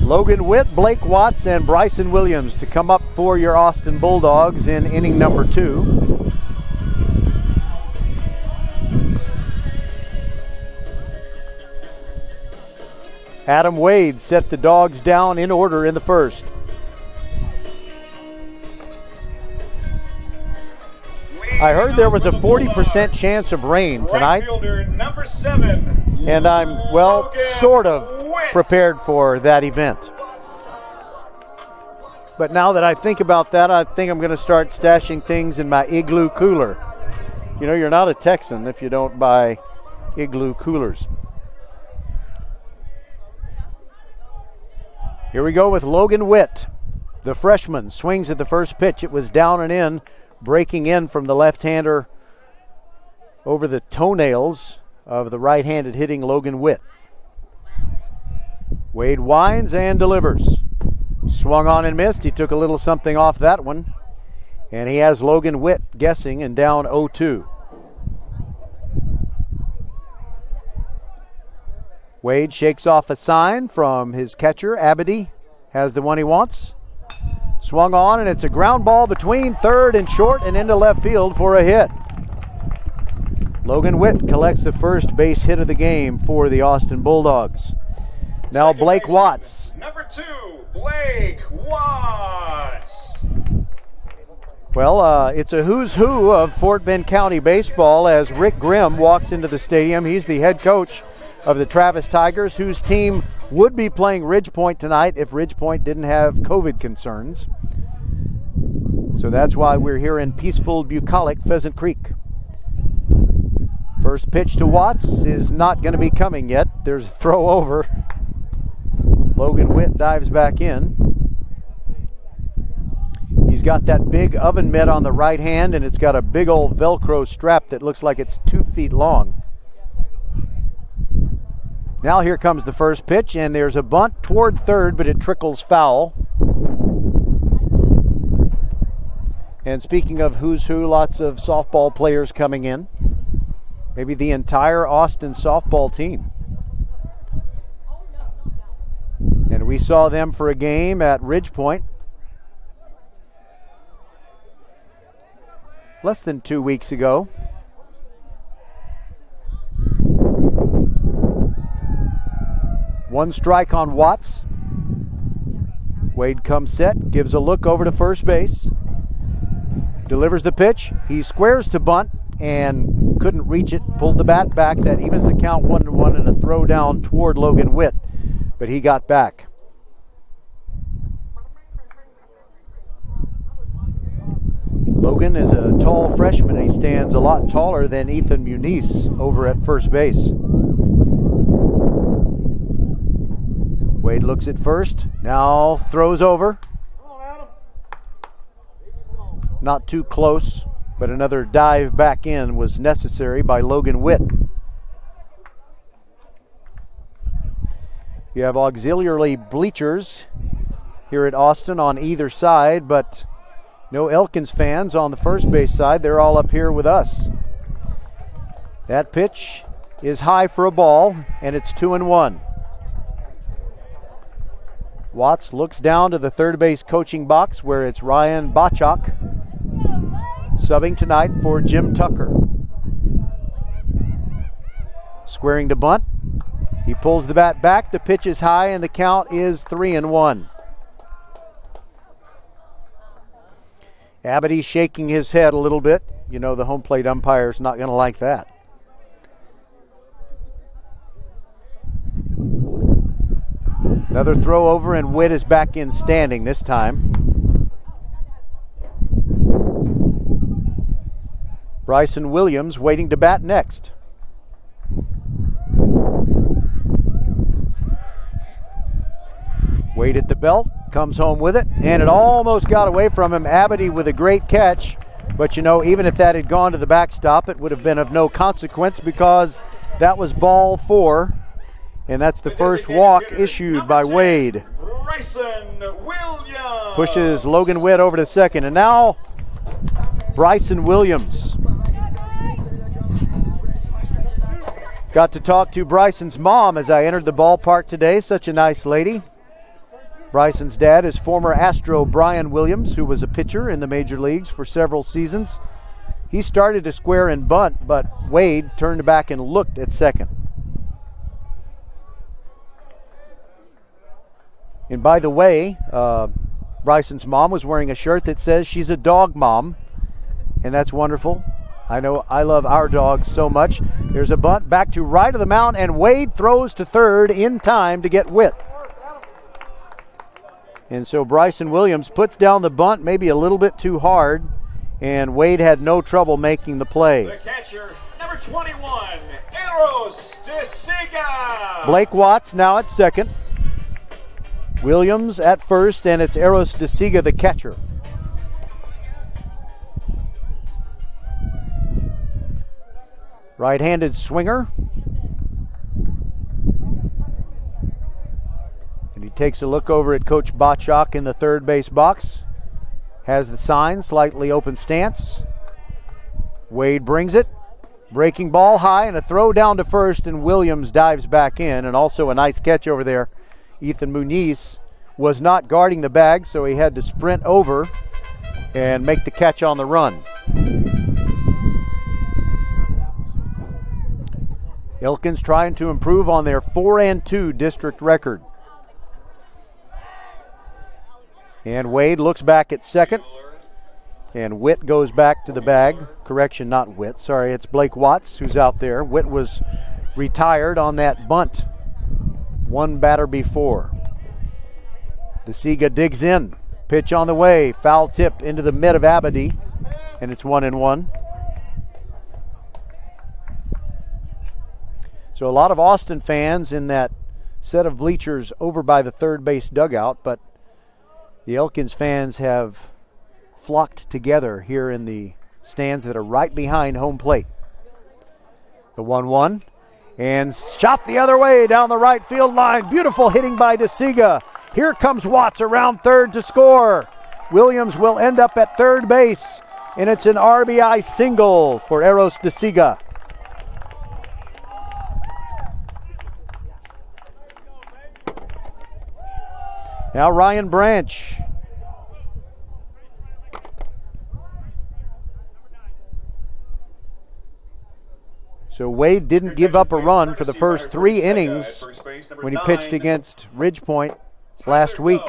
Speaker 1: Logan Witt, Blake Watts, and Bryson Williams to come up for your Austin Bulldogs in inning number 2. Adam Wade set the Dogs down in order in the first. I heard there was a 40% chance of rain tonight.
Speaker 9: Number 7.
Speaker 1: And I'm, well, sort of prepared for that event. But now that I think about that, I think I'm going to start stashing things in my Igloo cooler. You know, you're not a Texan if you don't buy Igloo coolers. Here we go with Logan Witt. The freshman swings at the first pitch. It was down and in, breaking in from the left-hander over the toenails of the right-handed hitting Logan Witt. Wade winds and delivers. Swung on and missed. He took a little something off that one. And he has Logan Witt guessing and down 0-2. Wade shakes off a sign from his catcher. Abedy has the one he wants. Swung on, and it's a ground ball between third and short and into left field for a hit. Logan Witt collects the first base hit of the game for the Austin Bulldogs. Now Blake Watts.
Speaker 9: Number 2, Blake Watts.
Speaker 1: Well, it's a who's who of Fort Bend County baseball as Rick Grimm walks into the stadium. He's the head coach of the Travis Tigers, whose team would be playing Ridgepoint tonight if Ridgepoint didn't have COVID concerns. So that's why we're here in peaceful, bucolic Pheasant Creek. First pitch to Watts is not going to be coming yet. There's a throw over. Logan Witt dives back in. He's got that big oven mitt on the right hand, and it's got a big old Velcro strap that looks like it's 2 feet long. Now here comes the first pitch, and there's a bunt toward third, but it trickles foul. And speaking of who's who, lots of softball players coming in. Maybe the entire Austin softball team. And we saw them for a game at Ridgepoint less than 2 weeks ago. One strike on Watts. Wade comes set, gives a look over to first base. Delivers the pitch. He squares to bunt and couldn't reach it. Pulled the bat back. That evens the count 1-1 and a throw down toward Logan Witt. But he got back. Logan is a tall freshman. He stands a lot taller than Ethan Muniz over at first base. Wade looks at first, now throws over. Not too close, but another dive back in was necessary by Logan Witt. You have auxiliary bleachers here at Austin on either side, but no Elkins fans on the first base side. They're all up here with us. That pitch is high for a ball, and it's 2-1. Watts looks down to the third base coaching box where it's Ryan Bachok subbing tonight for Jim Tucker. Squaring to bunt. He pulls the bat back. The pitch is high and the count is 3-1. Abity shaking his head a little bit. You know the home plate umpire's not going to like that. Another throw over, and Witt is back in standing this time. Bryson Williams waiting to bat next. Wade at the belt, comes home with it, and it almost got away from him. Abity with a great catch, but you know, even if that had gone to the backstop, it would have been of no consequence because that was ball 4, and that's the first walk issued by Wade.
Speaker 9: Bryson Williams
Speaker 1: pushes Logan Witt over to second, and now Bryson Williams. Got to talk to Bryson's mom as I entered the ballpark today. Such a nice lady. Bryson's dad is former Astro Brian Williams, who was a pitcher in the major leagues for several seasons. He started to square and bunt, but Wade turned back and looked at second. And by the way, Bryson's mom was wearing a shirt that says she's a dog mom, and that's wonderful. I know I love our dogs so much. There's a bunt back to right of the mound, and Wade throws to third in time to get Witt. And so Bryson Williams puts down the bunt maybe a little bit too hard, and Wade had no trouble making the play.
Speaker 9: The catcher, number 21, Eros DeSiga.
Speaker 1: Blake Watts now at second. Williams at first, and it's Eros DeSiga, the catcher. Right-handed swinger. And he takes a look over at Coach Bachok in the third base box. Has the sign, slightly open stance. Wade brings it. Breaking ball high and a throw down to first, and Williams dives back in. And also a nice catch over there. Ethan Muniz was not guarding the bag, so he had to sprint over and make the catch on the run. Elkins trying to improve on their 4-2 district record. And Wade looks back at second. And Witt goes back to the bag. Correction, not Witt. Sorry, it's Blake Watts who's out there. Witt was retired on that bunt one batter before. DeSiga digs in. Pitch on the way. Foul tip into the mid of Abity. And it's 1-1. So a lot of Austin fans in that set of bleachers over by the third base dugout, but the Elkins fans have flocked together here in the stands that are right behind home plate. The 1-1, and shot the other way down the right field line. Beautiful hitting by DeSiga. Here comes Watts around third to score. Williams will end up at third base, and it's an RBI single for Eros DeSiga. Now Ryan Branch. So Wade didn't give up a run for the first 3 innings when he pitched against Ridgepoint last week.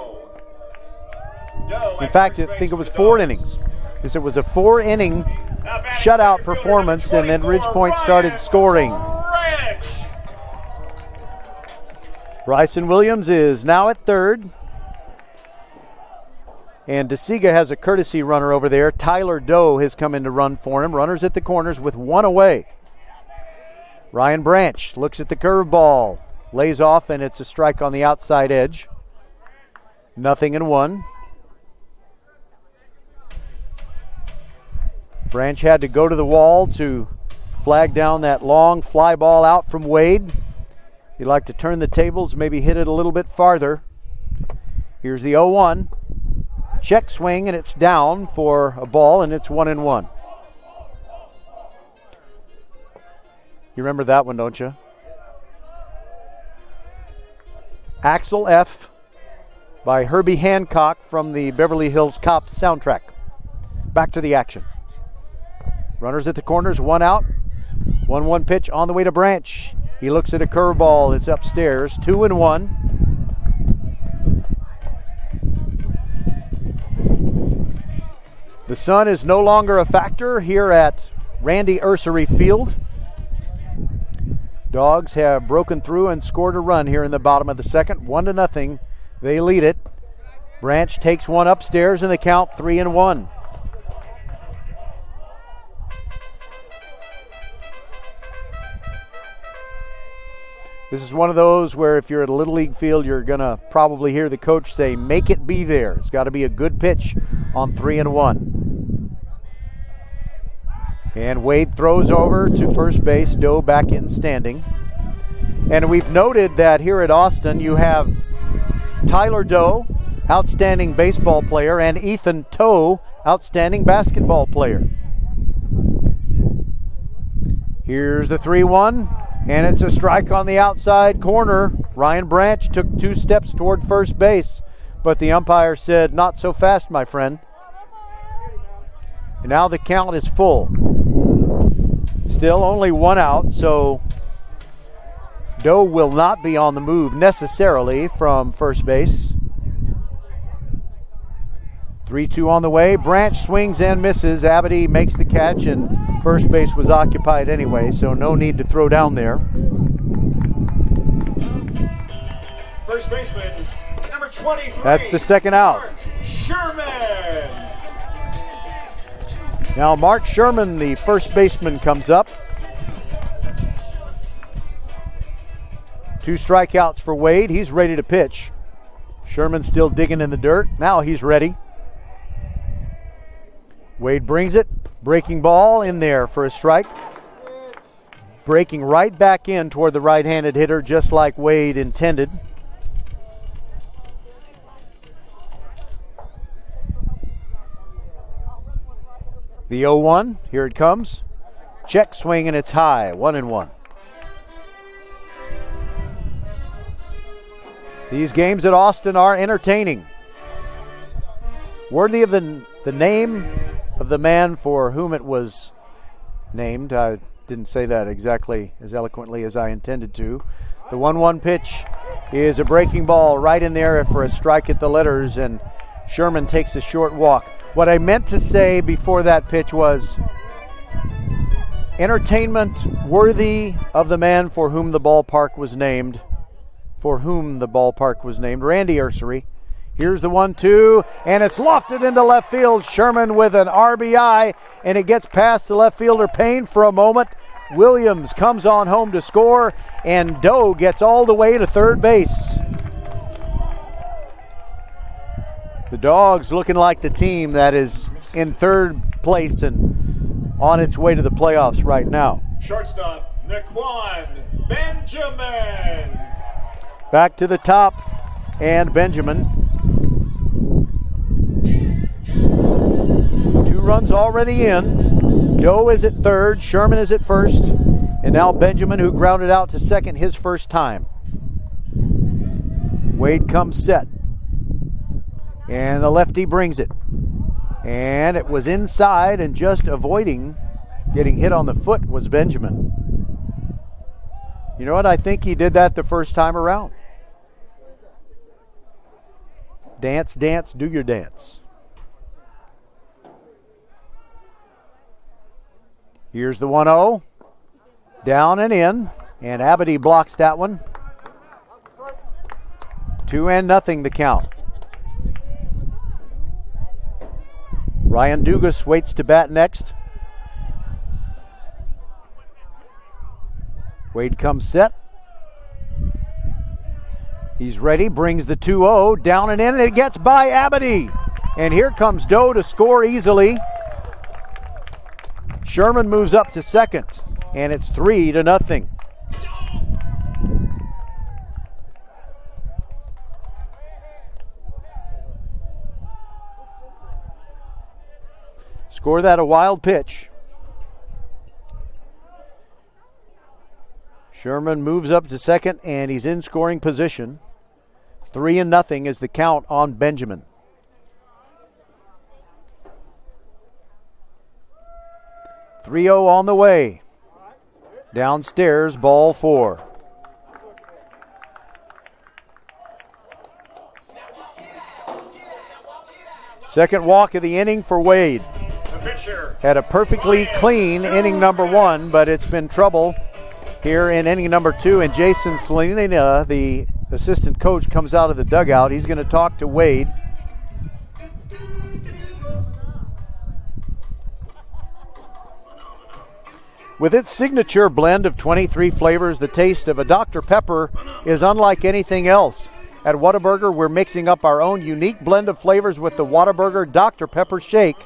Speaker 1: In fact, I think it was 4 innings. Because it was a 4-inning shutout performance, and then Ridgepoint started scoring. Bryson Williams is now at third. And DeSiga has a courtesy runner over there. Tyler Doe has come in to run for him. Runners at the corners with 1 away. Ryan Branch looks at the curveball. Lays off, and it's a strike on the outside edge. 0-1. Branch had to go to the wall to flag down that long fly ball out from Wade. He'd like to turn the tables, maybe hit it a little bit farther. Here's the 0-1. Check swing, and it's down for a ball, and it's 1-1. You remember that one, don't you? Axel F. by Herbie Hancock from the Beverly Hills Cop soundtrack. Back to the action. Runners at the corners, 1 out. 1-1 pitch on the way to Branch. He looks at a curveball. It's upstairs. 2-1. The sun is no longer a factor here at Randy Ursery Field. Dogs have broken through and scored a run here in the bottom of the second. 1-0. They lead it. Branch takes one upstairs and the count 3-1. This is one of those where if you're at a Little League field, you're going to probably hear the coach say, make it be there. It's got to be a good pitch on 3-1. And Wade throws over to first base. Doe back in standing. And we've noted that here at Austin, you have Tyler Doe, outstanding baseball player, and Ethan Toe, outstanding basketball player. Here's the 3-1. And it's a strike on the outside corner. Ryan Branch took 2 steps toward first base, but the umpire said, not so fast, my friend. And now the count is full. Still only 1 out, so Doe will not be on the move necessarily from first base. 3-2 on the way. Branch swings and misses. Abity makes the catch, and first base was occupied anyway, so no need to throw down there.
Speaker 9: First baseman, number 23.
Speaker 1: That's the second out.
Speaker 9: Mark Sherman.
Speaker 1: Now Mark Sherman, the first baseman, comes up. 2 strikeouts for Wade. He's ready to pitch. Sherman still digging in the dirt. Now he's ready. Wade brings it. Breaking ball in there for a strike. Breaking right back in toward the right-handed hitter, just like Wade intended. The 0-1, here it comes. Check swing and it's high, 1-1. These games at Austin are entertaining. Worthy of the name of the man for whom it was named. I didn't say that exactly as eloquently as I intended to. The 1-1 pitch is a breaking ball right in there for a strike at the letters, and Sherman takes a short walk. What I meant to say before that pitch was entertainment worthy of the man for whom the ballpark was named. For whom the ballpark was named, Randy Ursery. Here's the 1-2, and it's lofted into left field. Sherman with an RBI, and it gets past the left fielder Payne for a moment. Williams comes on home to score, and Doe gets all the way to third base. The Dogs looking like the team that is in third place and on its way to the playoffs right now.
Speaker 9: Shortstop, Naquan Benjamin.
Speaker 1: Back to the top, and Benjamin. 2 runs already in. Doe is at third, Sherman is at first, and now Benjamin, who grounded out to second his first time. Wade comes set, and the lefty brings it. And it was inside, and just avoiding getting hit on the foot was Benjamin. You know what? I think he did that the first time around. Dance, dance, do your dance. Here's the 1-0. Down and in. And Abity blocks that one. 2-0 the count. Ryan Dugas waits to bat next. Wade comes set. He's ready, brings the 2-0, down and in, and it gets by Abity. And here comes Doe to score easily. Sherman moves up to second, and it's 3-0. Score that a wild pitch. Sherman moves up to second, and he's in scoring position. 3-0 is the count on Benjamin. .30 on the way. Downstairs, ball 4. Second walk of the inning for Wade. Had a perfectly clean inning number 1, but it's been trouble here in inning number 2. And Jason Selena, the assistant coach, comes out of the dugout. He's going to talk to Wade. With its signature blend of 23 flavors, the taste of a Dr. Pepper is unlike anything else. At Whataburger, we're mixing up our own unique blend of flavors with the Whataburger Dr. Pepper Shake.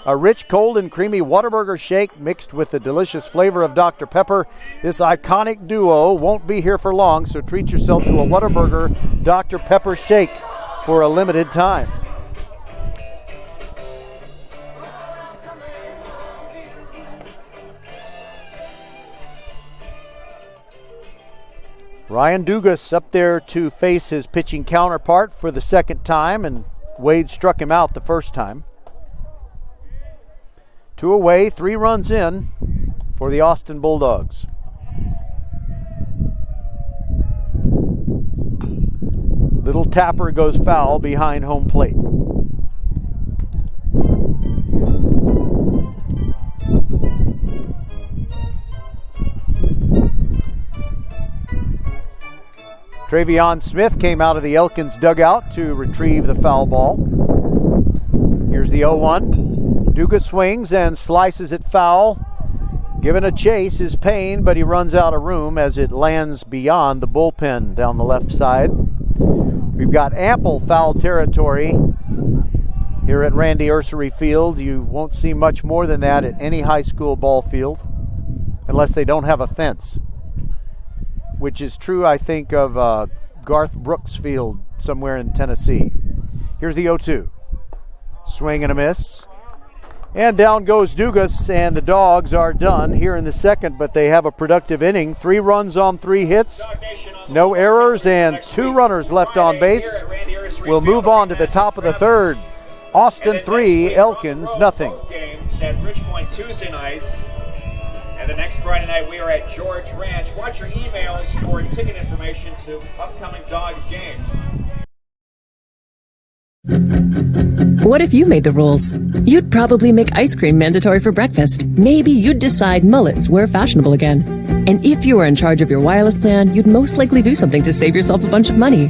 Speaker 1: A rich, cold, and creamy Whataburger shake mixed with the delicious flavor of Dr. Pepper. This iconic duo won't be here for long, so treat yourself to a Whataburger Dr. Pepper Shake for a limited time. Ryan Dugas up there to face his pitching counterpart for the second time, and Wade struck him out the first time. 2 away, 3 runs in for the Austin Bulldogs. Little tapper goes foul behind home plate. Travion Smith came out of the Elkins dugout to retrieve the foul ball. Here's the 0-1. Dugas swings and slices it foul. Given a chase is Payne, but he runs out of room as it lands beyond the bullpen down the left side. We've got ample foul territory here at Randy Ursery Field. You won't see much more than that at any high school ball field unless they don't have a fence, which is true, I think, of Garth Brooks Field somewhere in Tennessee. Here's the 0-2. Swing and a miss. And down goes Dugas, and the Dogs are done here in the second, but they have a productive inning. 3 runs on 3 hits, no errors, and 2 runners left on base. We'll move on to the top of the third. Austin 3, Elkins nothing.
Speaker 9: Games at Ridgepoint Tuesday nights. And the next Friday night, we are at George Ranch. Watch your emails for ticket information to upcoming Dogs games.
Speaker 2: What if you made the rules? You'd probably make ice cream mandatory for breakfast. Maybe you'd decide mullets were fashionable again. And if you were in charge of your wireless plan, you'd most likely do something to save yourself a bunch of money.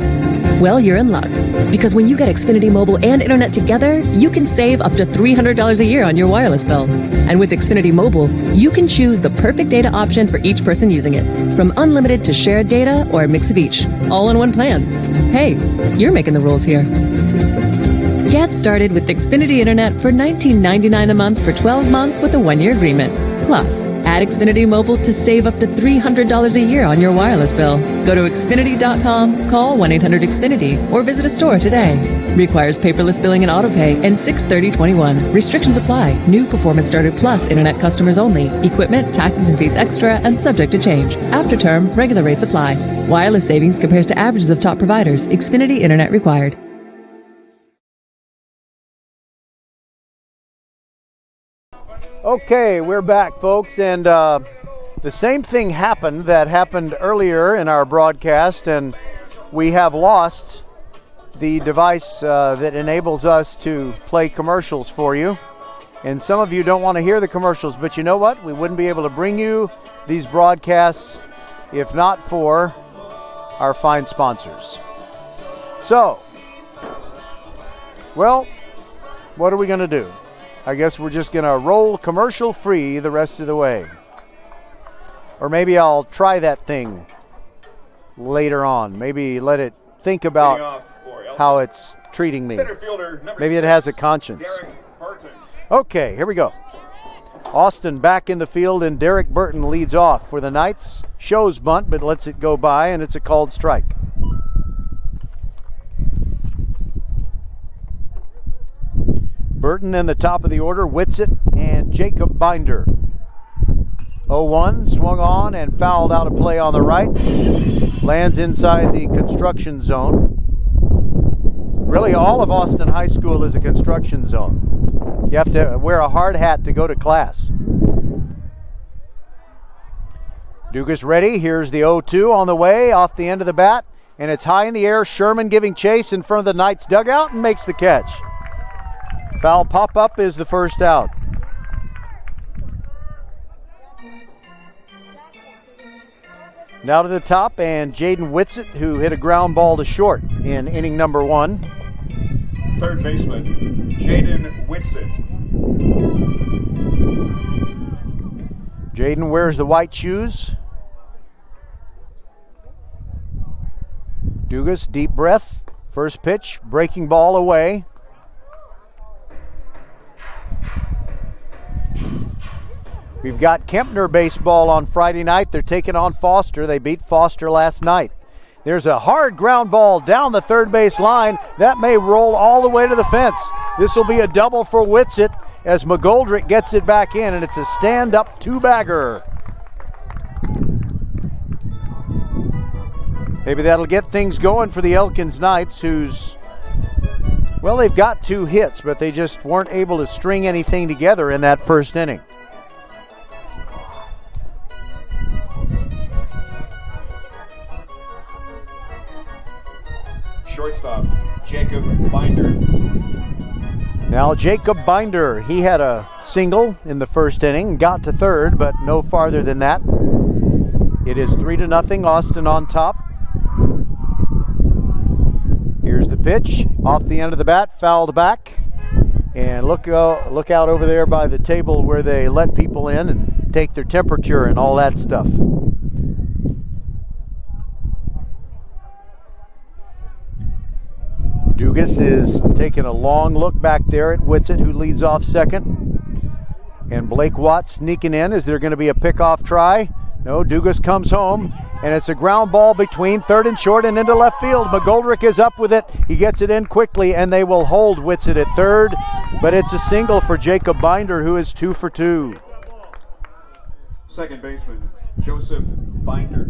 Speaker 2: Well, you're in luck. Because when you get Xfinity Mobile and Internet together, you can save up to $300 a year on your wireless bill. And with Xfinity Mobile, you can choose the perfect data option for each person using it. From unlimited to shared data or a mix of each. All in one plan. Hey, you're making the rules here. Get started with Xfinity Internet for $19.99 a month for 12 months with a 1-year agreement. Plus, add Xfinity Mobile to save up to $300 a year on your wireless bill. Go to Xfinity.com, call 1-800-XFINITY, or visit a store today. Requires paperless billing and autopay and 6/30/21. Restrictions apply. New Performance Starter Plus Internet customers only. Equipment, taxes and fees extra and subject to change. After term, regular rates apply. Wireless savings compares to averages of top providers. Xfinity Internet required.
Speaker 1: Okay, we're back, folks, and the same thing happened that happened earlier in our broadcast, and we have lost the device that enables us to play commercials for you. And some of you don't want to hear the commercials, but you know what? We wouldn't be able to bring you these broadcasts if not for our fine sponsors. So, well, what are we going to do? I guess we're just going to roll commercial free the rest of the way. Or maybe I'll try that thing later on. Maybe let it think about how it's treating me. Maybe it has a conscience. Okay, here we go. Austin back in the field, and Derek Burton leads off for the Knights. Shows bunt, but lets it go by, and it's a called strike. Burton in the top of the order, Whitsitt and Jacob Binder. 0-1, swung on and fouled out of play on the right. Lands inside the construction zone. Really, all of Austin High School is a construction zone. You have to wear a hard hat to go to class. Dugas ready. Here's the 0-2 on the way, off the end of the bat, and it's high in the air. Sherman giving chase in front of the Knights dugout and makes the catch. Foul pop-up is the first out. Now to the top, and Jaden Whitsitt, who hit a ground ball to short in inning number 1.
Speaker 9: Third baseman, Jaden Whitsitt.
Speaker 1: Jaden wears the white shoes. Dugas, deep breath. First pitch, breaking ball away. We've got Kempner baseball on Friday night. They're taking on Foster. They beat Foster last night. There's a hard ground ball down the third base line. That may roll all the way to the fence. This will be a double for Whitsitt as McGoldrick gets it back in, and it's a stand-up two-bagger. Maybe that'll get things going for the Elkins Knights, well, they've got 2 hits, but they just weren't able to string anything together in that first inning.
Speaker 9: Shortstop, Jacob Binder.
Speaker 1: Now Jacob Binder, he had a single in the first inning, got to third, but no farther than that. It is 3-0, Austin on top. Here's the pitch, off the end of the bat, fouled back. And look out over there by the table where they let people in and take their temperature and all that stuff. Dugas is taking a long look back there at Whitsitt, who leads off second. And Blake Watt sneaking in. Is there going to be a pickoff try? No, Dugas comes home, and it's a ground ball between third and short and into left field. McGoldrick is up with it. He gets it in quickly, and they will hold Whitsitt at third. But it's a single for Jacob Binder, who is 2 for 2.
Speaker 9: Second baseman, Joseph Binder.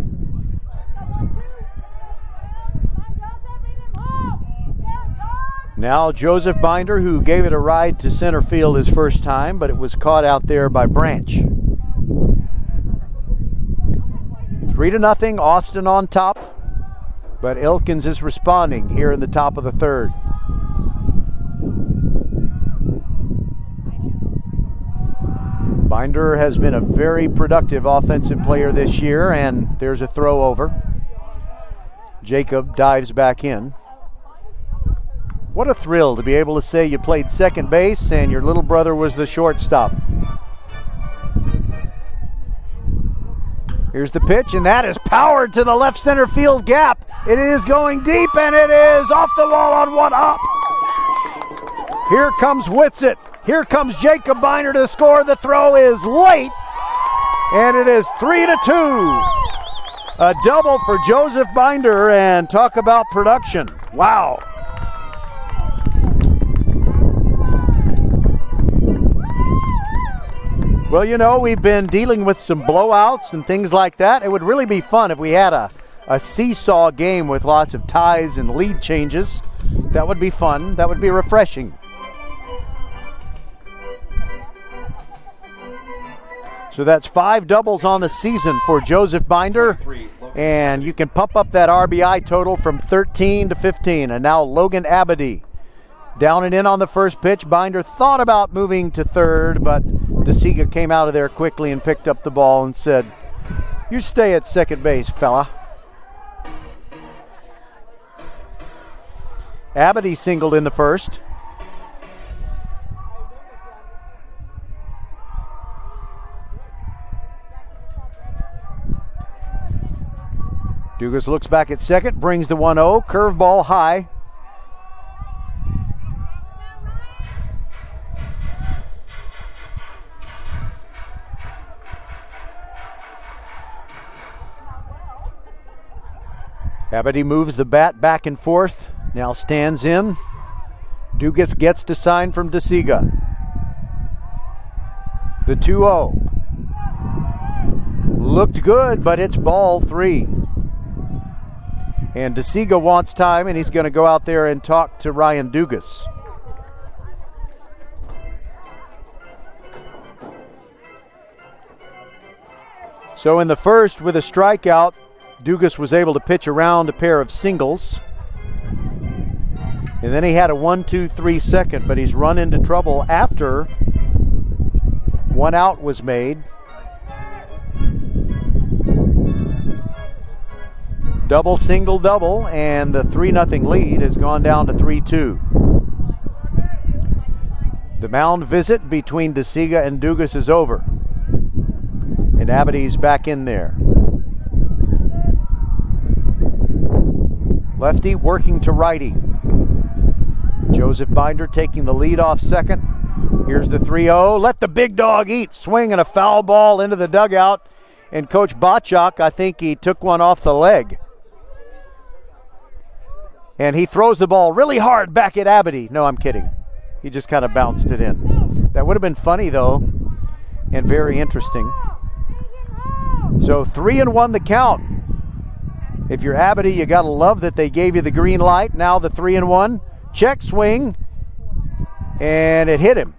Speaker 1: Now Joseph Binder, who gave it a ride to center field his first time, but it was caught out there by Branch. 3-0, Austin on top, but Elkins is responding here in the top of the third. Binder has been a very productive offensive player this year, and there's a throw over. Jacob dives back in. What a thrill to be able to say you played second base and your little brother was the shortstop. Here's the pitch, and that is powered to the left center field gap. It is going deep, and it is off the wall on one up. Here comes Whitsitt. Here comes Jacob Binder to score. The throw is late, and it is 3-2. A double for Joseph Binder, and talk about production. Wow. Well, you know, we've been dealing with some blowouts and things like that. It would really be fun if we had a seesaw game with lots of ties and lead changes. That would be fun. That would be refreshing. So that's 5 doubles on the season for Joseph Binder. And you can pump up that RBI total from 13 to 15. And now Logan Abadi down and in on the first pitch. Binder thought about moving to third, but DeSiga came out of there quickly and picked up the ball and said, "You stay at second base, fella." Abadi singled in the first. Dugas looks back at second, brings the 1-0, curveball high. Abadi moves the bat back and forth, now stands in. Dugas gets the sign from DeSiga. The 2-0. Looked good, but it's ball 3. And DeSiga wants time, and he's going to go out there and talk to Ryan Dugas. So in the first, with a strikeout, Dugas was able to pitch around a pair of singles. And then he had a 1-2-3 second, but he's run into trouble after one out was made. Double, single, double, and the 3-0 lead has gone down to 3-2. The mound visit between DeSiga and Dugas is over. And Abady's back in there. Lefty working to righty. Joseph Binder taking the lead off second. Here's the 3-0. Let the big dog eat. Swing and a foul ball into the dugout. And Coach Bachok, I think he took one off the leg. And he throws the ball really hard back at Abady. No, I'm kidding. He just kind of bounced it in. That would have been funny, though, and very interesting. So 3-1 the count. If you're Abady, you got to love that they gave you the green light. Now the 3-1. Check swing. And it hit him.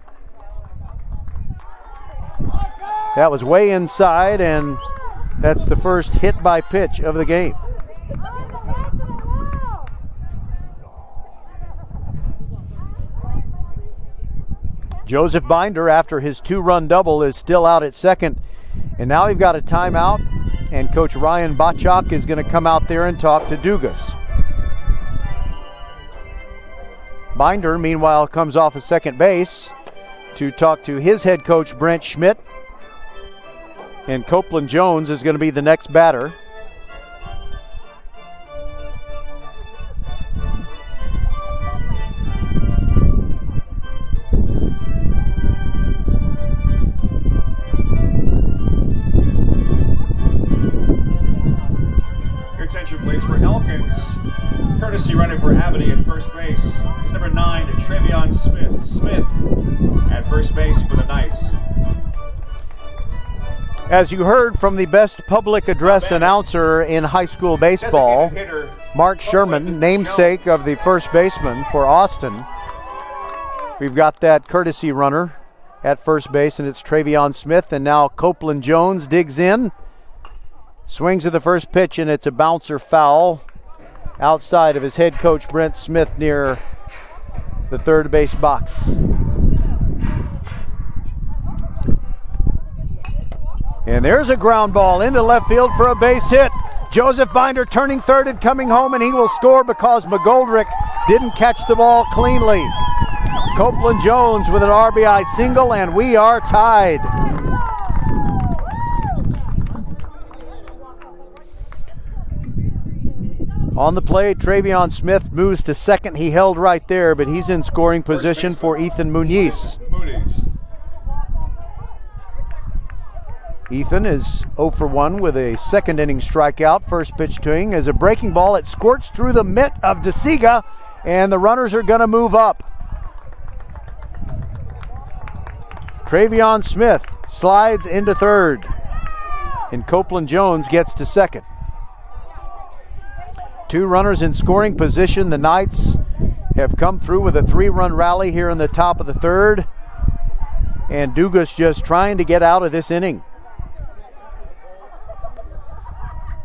Speaker 1: That was way inside, and that's the first hit by pitch of the game. Joseph Binder, after his 2-run double, is still out at second. And now we've got a timeout, and Coach Ryan Bachok is going to come out there and talk to Dugas. Binder, meanwhile, comes off of second base to talk to his head coach, Brent Schmidt. And Copeland Jones is going to be the next batter.
Speaker 9: Your attention, please, for Elkins. Courtesy runner for Abady at first base is number 9, Travion Smith. Smith at first base for the Knights.
Speaker 1: As you heard from the best public address announcer in high school baseball, Mark Sherman, namesake of the first baseman for Austin, we've got that courtesy runner at first base, and it's Travion Smith. And now Copeland Jones digs in, swings at the first pitch, and it's a bouncer foul outside of his head coach, Brent Smith, near the third base box. And there's a ground ball into left field for a base hit. Joseph Binder turning third and coming home, and he will score because McGoldrick didn't catch the ball cleanly. Copeland Jones with an RBI single, and we are tied. On the play, Travion Smith moves to second. He held right there, but he's in scoring position for Ethan Muniz. Ethan is 0 for 1 with a second inning strikeout. First pitch to him is a breaking ball. It squirts through the mitt of DeSiga, and the runners are going to move up. Travion Smith slides into third, and Copeland Jones gets to second. 2 runners in scoring position. The Knights have come through with a 3-run rally here in the top of the third, and Dugas just trying to get out of this inning.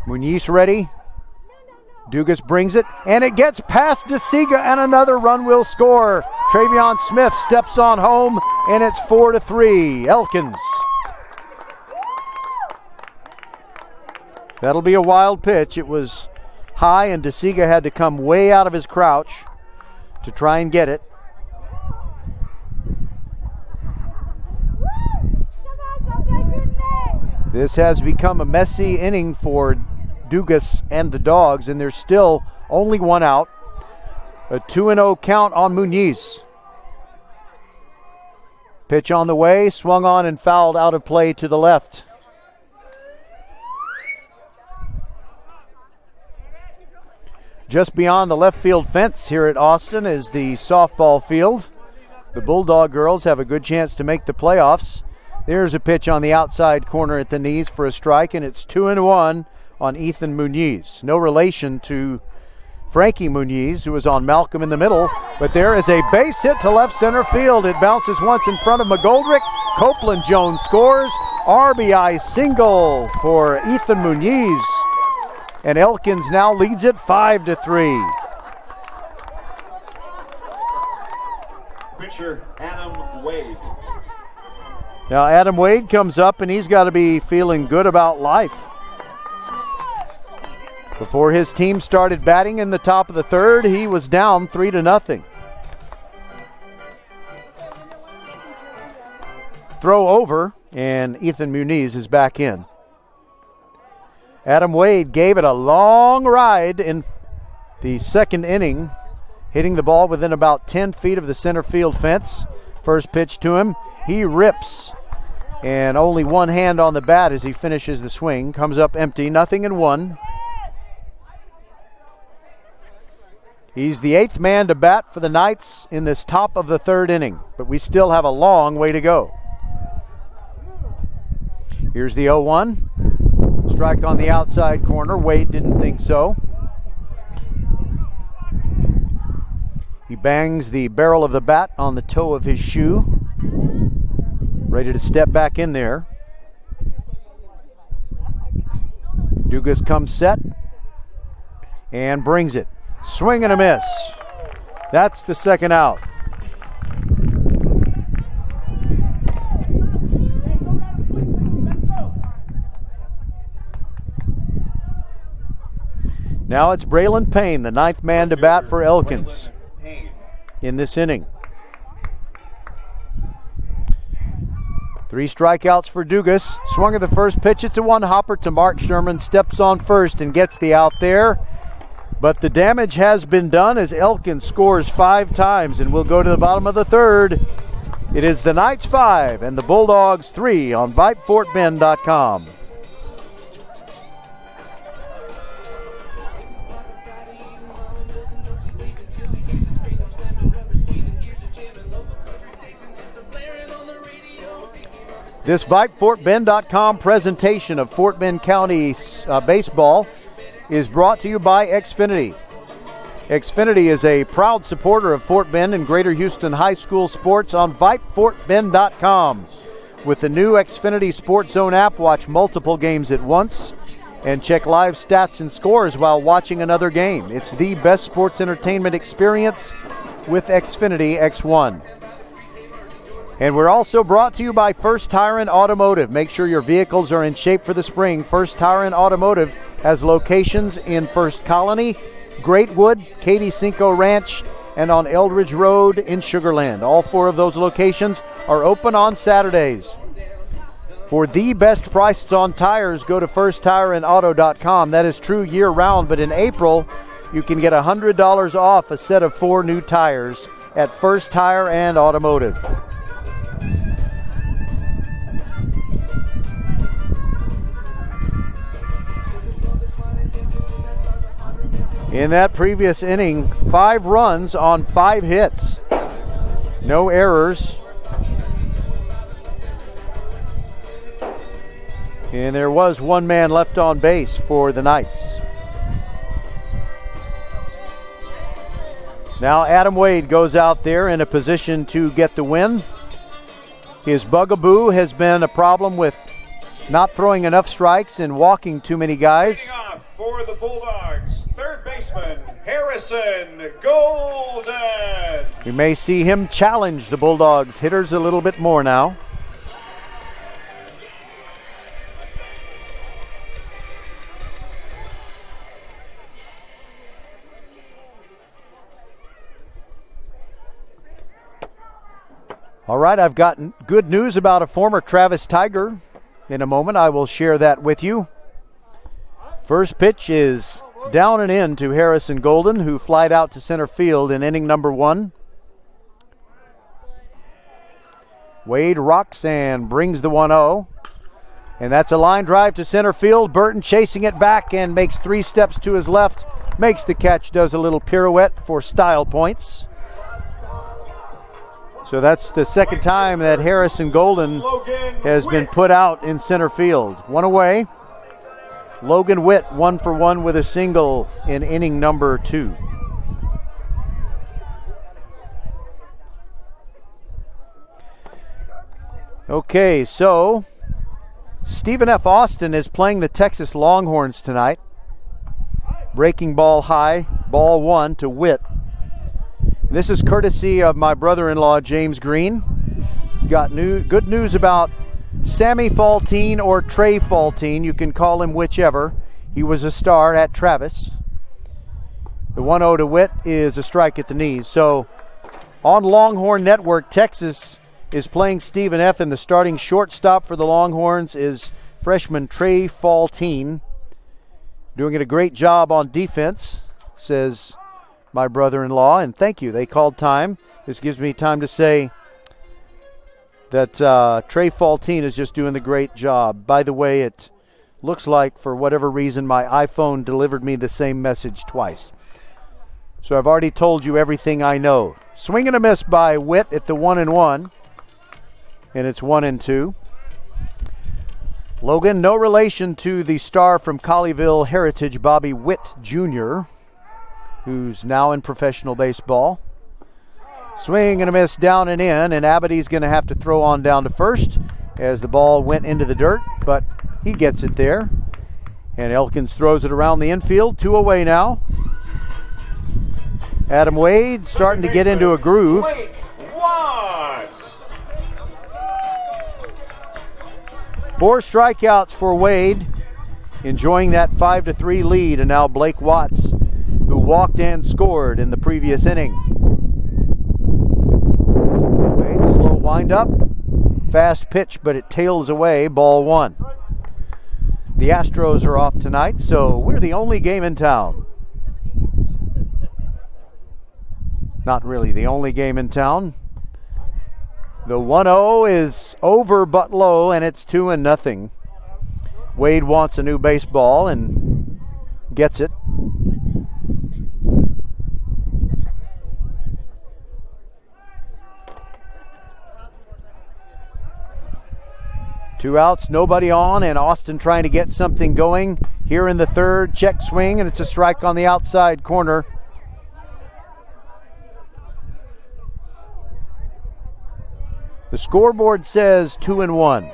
Speaker 1: Muniz ready. Dugas brings it, and it gets past DeSiga, and another run will score. Travion Smith steps on home, and it's 4-3. Elkins. That'll be a wild pitch. It was high, and DeSiga had to come way out of his crouch to try and get it. This has become a messy inning for Dugas and the Dogs, and there's still only one out. A 2-0 count on Muniz. Pitch on the way, swung on and fouled out of play to the left. Just beyond the left field fence here at Austin is the softball field. The Bulldog girls have a good chance to make the playoffs. There's a pitch on the outside corner at the knees for a strike, and it's 2-1 on Ethan Muniz. No relation to Frankie Muniz, who was on Malcolm in the middle, but there is a base hit to left center field. It bounces once in front of McGoldrick. Copeland Jones scores. RBI single for Ethan Muniz. And Elkins now leads it 5-3.
Speaker 9: Pitcher Adam Wade.
Speaker 1: Now Adam Wade comes up, and he's got to be feeling good about life. Before his team started batting in the top of the third, he was down 3-0. Throw over, and Ethan Muniz is back in. Adam Wade gave it a long ride in the second inning, hitting the ball within about 10 feet of the center field fence. First pitch to him, he rips, and only one hand on the bat as he finishes the swing. Comes up empty, 0-1. He's the 8th man to bat for the Knights in this top of the third inning, but we still have a long way to go. Here's the 0-1. Strike on the outside corner. Wade didn't think so. He bangs the barrel of the bat on the toe of his shoe. Ready to step back in there. Dugas comes set and brings it. Swing and a miss. That's the second out. Now it's Braylon Payne, the 9th man to bat for Elkins in this inning. 3 strikeouts for Dugas. Swung at the first pitch. It's a one-hopper to Mark Sherman. Steps on first and gets the out there. But the damage has been done as Elkins scores 5 times, and we'll go to the bottom of the third. It is the Knights 5 and the Bulldogs 3 on VypeFortBend.com. This VypeFortBend.com presentation of Fort Bend County baseball is brought to you by Xfinity. Xfinity is a proud supporter of Fort Bend and Greater Houston High School sports on VypeFortBend.com. With the new Xfinity Sports Zone app, watch multiple games at once and check live stats and scores while watching another game. It's the best sports entertainment experience with Xfinity X1. And we're also brought to you by First Tire and Automotive. Make sure your vehicles are in shape for the spring. First Tire and Automotive has locations in First Colony, Greatwood, Katy Cinco Ranch, and on Eldridge Road in Sugar Land. All 4 of those locations are open on Saturdays. For the best prices on tires, go to firsttireandauto.com. That is true year-round, but in April, you can get $100 off a set of 4 new tires at First Tire and Automotive. In that previous inning, 5 runs on 5 hits. No errors. And there was 1 man left on base for the Knights. Now Adam Wade goes out there in a position to get the win. His bugaboo has been a problem with not throwing enough strikes and walking too many guys.
Speaker 9: Leading off for the Bulldogs, third baseman Harrison Golden.
Speaker 1: We may see him challenge the Bulldogs hitters a little bit more now. All right, I've got good news about a former Travis Tiger. In a moment, I will share that with you. First pitch is down and in to Harrison Golden, who flied out to center field in inning number 1. Wade rocks and brings the 1-0. And that's a line drive to center field. Burton chasing it back and makes 3 steps to his left. Makes the catch, does a little pirouette for style points. So that's the second time that Harrison Golden has been put out in center field. 1 away. Logan Witt 1 for 1 with a single in inning number 2. Okay, so Stephen F. Austin is playing the Texas Longhorns tonight. Breaking ball high, ball 1 to Witt. This is courtesy of my brother-in-law, James Green. He's got good news about Sammy Faltine or Trey Faltine. You can call him whichever. He was a star at Travis. The 1-0 to Witt is a strike at the knees. So on Longhorn Network, Texas is playing Stephen F. And the starting shortstop for the Longhorns is freshman Trey Faltine. Doing a great job on defense, says my brother-in-law. And thank you. They called time. This gives me time to say that Trey Faltine is just doing the great job. By the way, it looks like for whatever reason my iPhone delivered me the same message twice. So I've already told you everything I know. Swing and a miss by Witt at the 1-1. And it's 1-2. Logan, no relation to the star from Colleyville Heritage, Bobby Witt Jr., who's now in professional baseball. Swing and a miss down and in, and Abady's going to have to throw on down to first as the ball went into the dirt, but he gets it there. And Elkins throws it around the infield, 2 away now. Adam Wade starting to get into a groove. 4 strikeouts for Wade, enjoying that 5-3 lead, and now Blake Watts, who walked and scored in the previous inning. Wade, slow windup, fast pitch, but it tails away, ball 1. The Astros are off tonight, so we're the only game in town. Not really the only game in town. The 1-0 is over but low, and it's 2-0. Wade wants a new baseball and gets it. Two outs, nobody on, and Austin trying to get something going here in the third. Check swing, and it's a strike on the outside corner. The scoreboard says 2-1.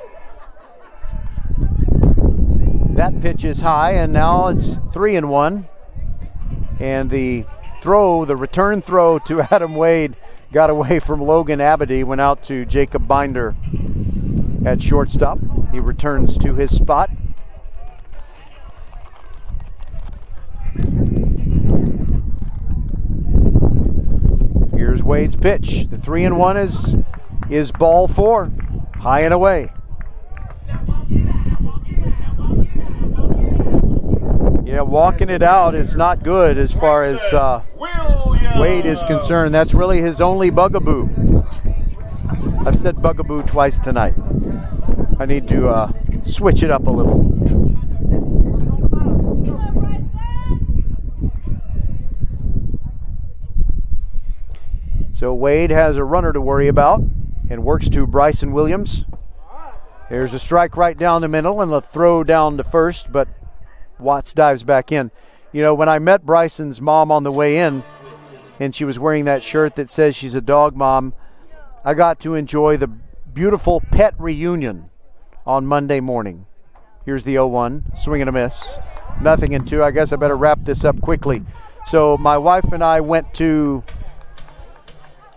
Speaker 1: That pitch is high, and now it's 3-1. And the return throw to Adam Wade got away from Logan Abady, went out to Jacob Binder at shortstop. He returns to his spot. Here's Wade's pitch. The 3-1 is ball 4, high and away. Yeah, walking it out is not good as far as Wade is concerned. That's really his only bugaboo. I've said bugaboo twice tonight. I need to switch it up a little. So Wade has a runner to worry about and works to Bryson Williams. There's a strike right down the middle and a throw down to first, but Watts dives back in. You know, when I met Bryson's mom on the way in, and she was wearing that shirt that says she's a dog mom, I got to enjoy the beautiful pet reunion on Monday morning. Here's the 0-1, swing and a miss. 0-2. I guess I better wrap this up quickly. So my wife and I went to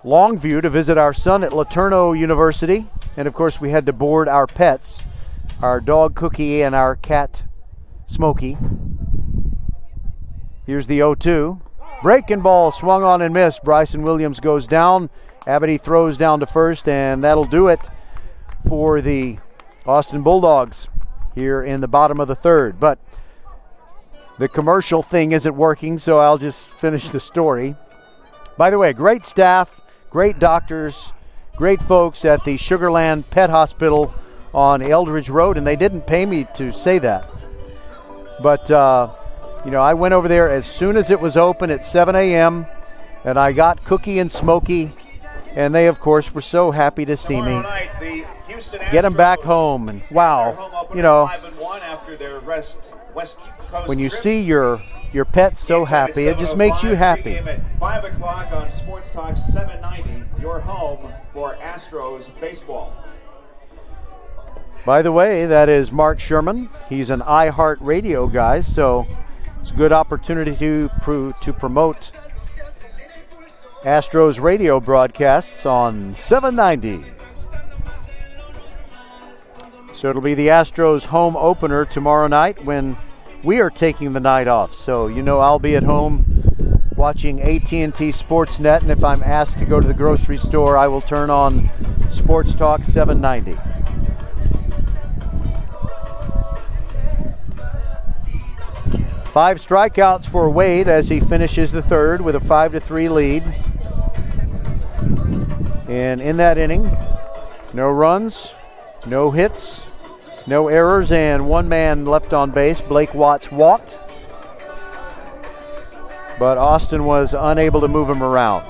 Speaker 1: Longview to visit our son at LeTourneau University. And of course we had to board our pets, our dog Cookie and our cat Smokey. Here's the 0-2. Breaking ball swung on and missed. Bryson Williams goes down. Abady throws down to first, and that'll do it for the Austin Bulldogs here in the bottom of the third. But the commercial thing isn't working, so I'll just finish the story. By the way, great staff, great doctors, great folks at the Sugarland Pet Hospital on Eldridge Road, and they didn't pay me to say that. But, you know, I went over there as soon as it was open at 7 a.m., and I got Cookie and Smokey, and they, of course, were so happy to see me. Get them back home, and wow, you know, when you see your pet so happy, it just makes you happy.
Speaker 9: At 5 o'clock on Sports Talk 790, your home for Astros baseball.
Speaker 1: By the way, that is Mark Sherman. He's an iHeartRadio guy, so it's a good opportunity to promote Astros radio broadcasts on 790. So it'll be the Astros home opener tomorrow night when we are taking the night off. So, I'll be at home watching AT&T Sportsnet, and if I'm asked to go to the grocery store, I will turn on Sports Talk 790. Five strikeouts for Wade as he finishes the third with a 5-3 lead. And in that inning, no runs, no hits, no errors, and one man left on base. Blake Watts walked, but Austin was unable to move him around.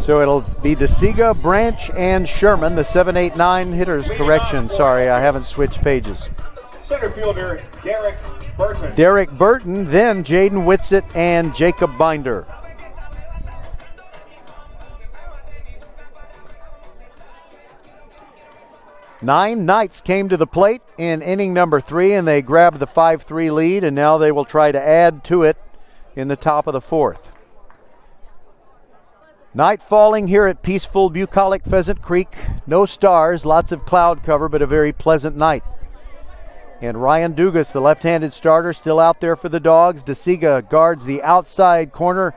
Speaker 1: So it'll be DeSiga, Branch, and Sherman, the 7, 8, 9 hitters. Correction, sorry, I haven't switched pages.
Speaker 9: Center fielder Derek Burton.
Speaker 1: Derek Burton, then Jaden Whitsitt and Jacob Binder. Nine Knights came to the plate in inning number 3, and they grabbed the 5-3 lead, and now they will try to add to it in the top of the 4th. Night falling here at peaceful bucolic Pheasant Creek. No stars, lots of cloud cover, but a very pleasant night. And Ryan Dugas, the left-handed starter, still out there for the Dogs. DeSiga guards the outside corner,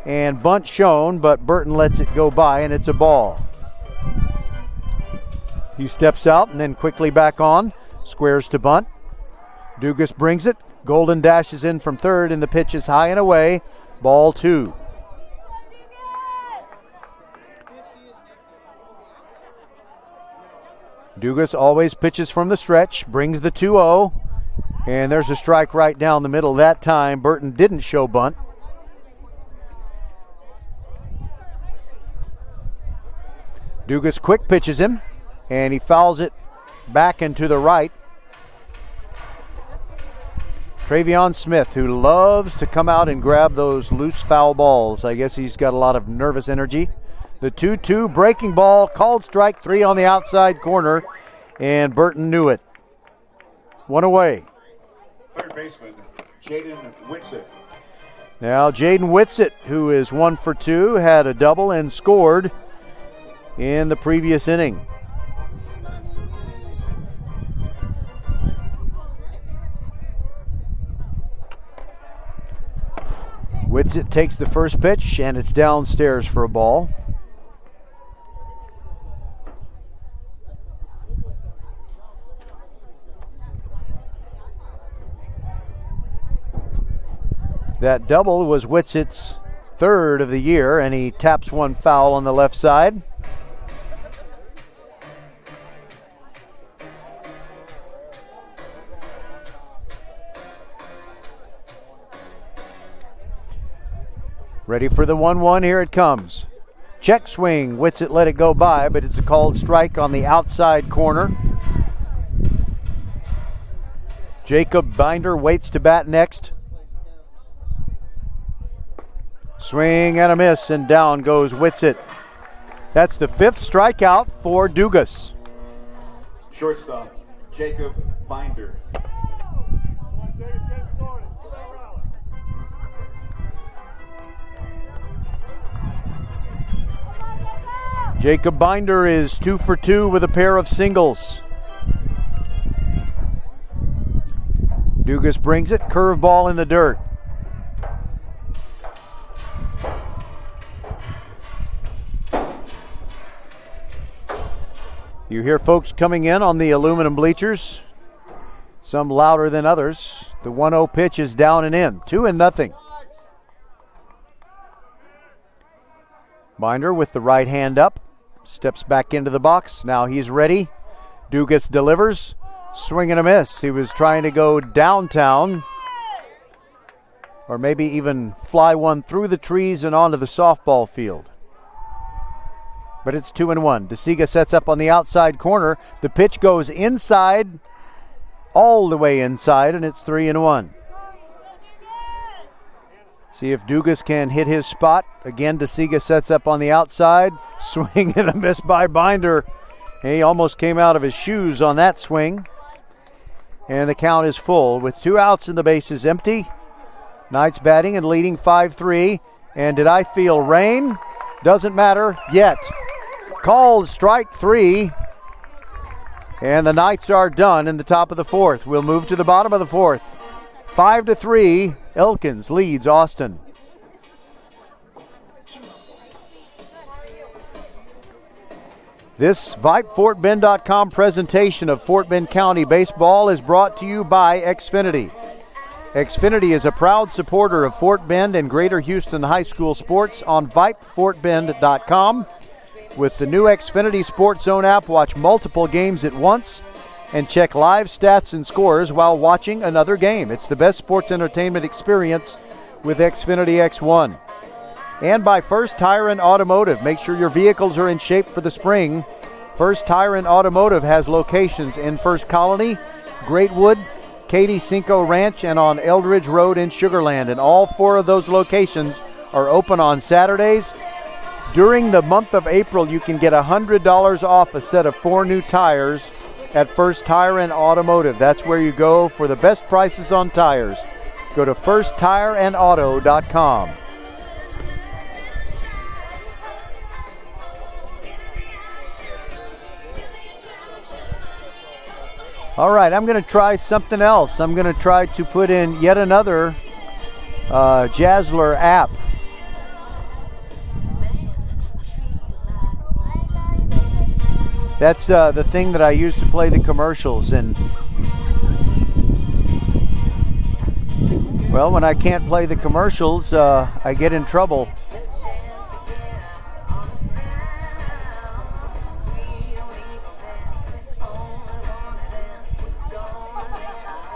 Speaker 1: and bunt shown, but Burton lets it go by, and it's a ball. He steps out and then quickly back on. Squares to bunt. Dugas brings it. Golden dashes in from third, and the pitch is high and away. Ball 2. Dugas always pitches from the stretch, brings the 2-0, and there's a strike right down the middle. That time, Burton didn't show bunt. Dugas quick pitches him, and he fouls it back into the right. Travion Smith, who loves to come out and grab those loose foul balls. I guess he's got a lot of nervous energy. The 2-2 breaking ball, called strike 3 on the outside corner, and Burton knew it. One away.
Speaker 9: Third baseman, Jaden Whitsitt.
Speaker 1: Now Jaden Whitsitt, who is 1 for 2, had a double and scored in the previous inning. Whitsitt takes the first pitch, and it's downstairs for a ball. That double was Whitsitt's third of the year, and he taps one foul on the left side. Ready for the 1-1, here it comes. Check swing, Whitsitt let it go by, but it's a called strike on the outside corner. Jacob Binder waits to bat next. Swing and a miss, and down goes Whitsitt. That's the 5th strikeout for Dugas.
Speaker 9: Shortstop, Jacob Binder.
Speaker 1: Jacob Binder is 2 for 2 with a pair of singles. Dugas brings it, curveball in the dirt. You hear folks coming in on the aluminum bleachers, some louder than others. The 1-0 pitch is down and in, 2-0. Binder with the right hand up, steps back into the box. Now he's ready. Dugas delivers, swing and a miss. He was trying to go downtown, or maybe even fly one through the trees and onto the softball field. But it's 2-1. DeSiga sets up on the outside corner. The pitch goes inside, all the way inside, and it's 3-1. See if Dugas can hit his spot. Again, DeSiga sets up on the outside. Swing and a miss by Binder. He almost came out of his shoes on that swing. And the count is full with 2 outs and the bases empty. Knights batting and leading 5-3. And did I feel rain? Doesn't matter yet. called strike 3. And the Knights are done in the top of the 4th. We'll move to the bottom of the 4th. 5-3, Elkins leads Austin. This VypeFortBend.com presentation of Fort Bend County Baseball is brought to you by Xfinity. Xfinity is a proud supporter of Fort Bend and Greater Houston High School sports on VypeFortBend.com. With the new Xfinity Sports Zone app, watch multiple games at once and check live stats and scores while watching another game. It's the best sports entertainment experience with Xfinity X1. And by First Tire and Automotive. Make sure your vehicles are in shape for the spring. First Tire and Automotive has locations in First Colony, Greatwood, Katy Cinco Ranch, and on Eldridge Road in Sugar Land. And all 4 of those locations are open on Saturdays. During the month of April, you can get $100 off a set of 4 new tires at First Tire and Automotive. That's where you go for the best prices on tires. Go to firsttireandauto.com. All right, I'm going to try something else. I'm going to try to put in yet another Jazzler app. That's the thing that I use to play the commercials. And, well, when I can't play the commercials, I get in trouble.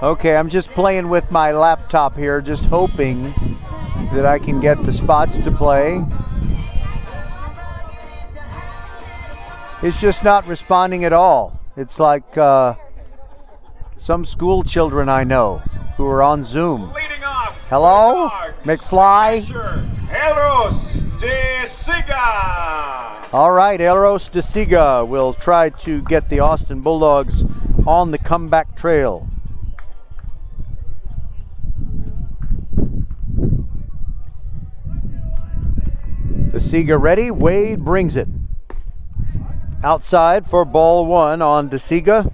Speaker 1: Okay, I'm just playing with my laptop here, just hoping that I can get the spots to play. It's just not responding at all. It's like some school children I know who are on Zoom.
Speaker 9: Leading off.
Speaker 1: Hello, McFly.
Speaker 9: Elros de Siga.
Speaker 1: All right, Elros de Siga will try to get the Austin Bulldogs on the comeback trail. De Siga ready. Wade brings it. Outside for ball 1 on De Siga,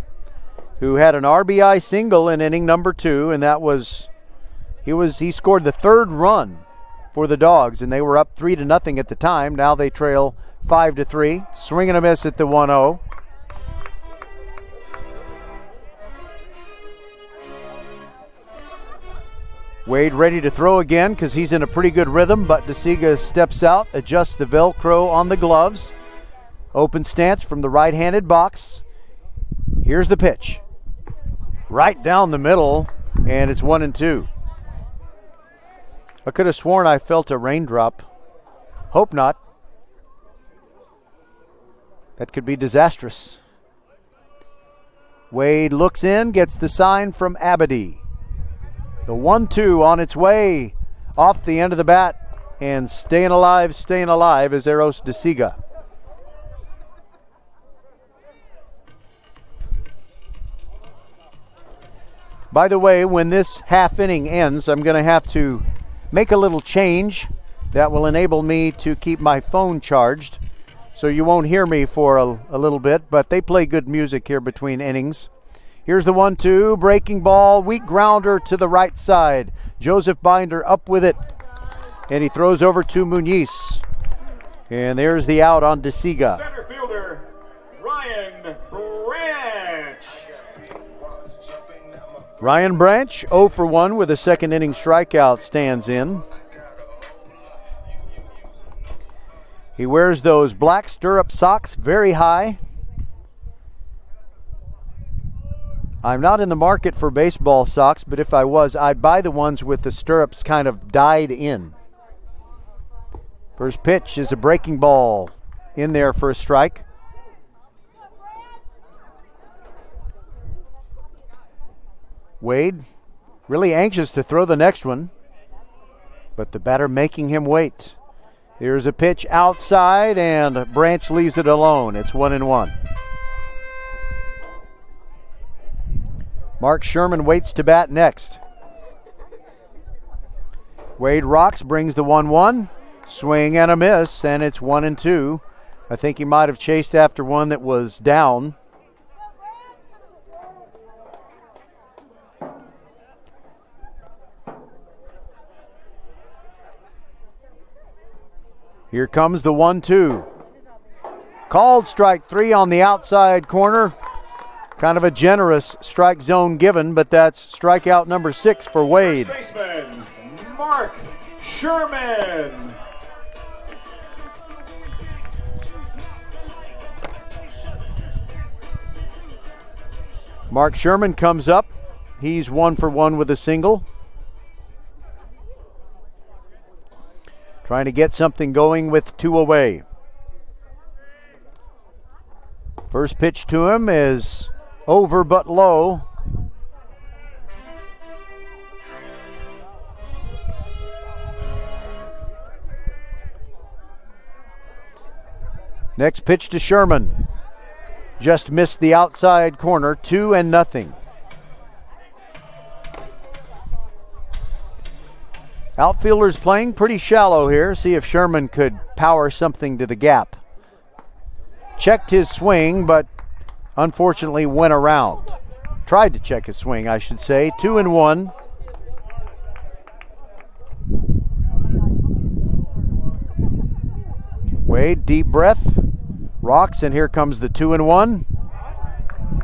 Speaker 1: who had an RBI single in inning number 2, and that was he scored the 3rd run for the Dogs, and they were up 3-0 at the time. Now they trail 5-3. Swing and a miss at the 1-0. Wade ready to throw again because he's in a pretty good rhythm, but De Siga steps out, adjusts the Velcro on the gloves. Open stance from the right-handed box. Here's the pitch. Right down the middle, and it's 1-2. I could have sworn I felt a raindrop. Hope not. That could be disastrous. Wade looks in, gets the sign from Abadi. The 1-2 on its way off the end of the bat, and staying alive is Elros de Siga. By the way, when this half inning ends, I'm going to have to make a little change that will enable me to keep my phone charged. So you won't hear me for a little bit, but they play good music here between innings. Here's the 1-2, breaking ball, weak grounder to the right side. Joseph Binder up with it, and he throws over to Muniz. And there's the out on De Siga.
Speaker 9: Center fielder, Ryan Branch.
Speaker 1: Ryan Branch, 0 for 1 with a second inning strikeout, stands in. He wears those black stirrup socks very high. I'm not in the market for baseball socks, but if I was, I'd buy the ones with the stirrups kind of dyed in. First pitch is a breaking ball in there for a strike. Wade really anxious to throw the next one, but the batter making him wait. Here's a pitch outside, and Branch leaves it alone. It's 1-1. Mark Sherman waits to bat next. Wade rocks, brings the 1-1. Swing and a miss, and it's 1-2. I think he might have chased after one that was down. Here comes the 1-2. Called strike 3 on the outside corner. Kind of a generous strike zone given, but that's strikeout number 6 for Wade.
Speaker 9: First baseman, Mark Sherman.
Speaker 1: Mark Sherman comes up. He's 1 for 1 with a single. Trying to get something going with 2 away. First pitch to him is over but low. Next pitch to Sherman. Just missed the outside corner, 2-0. Outfielders playing pretty shallow here. See if Sherman could power something to the gap. Checked his swing, but unfortunately went around. Tried to check his swing, I should say. 2-1. Wade, deep breath. Rocks, and here comes the 2-1.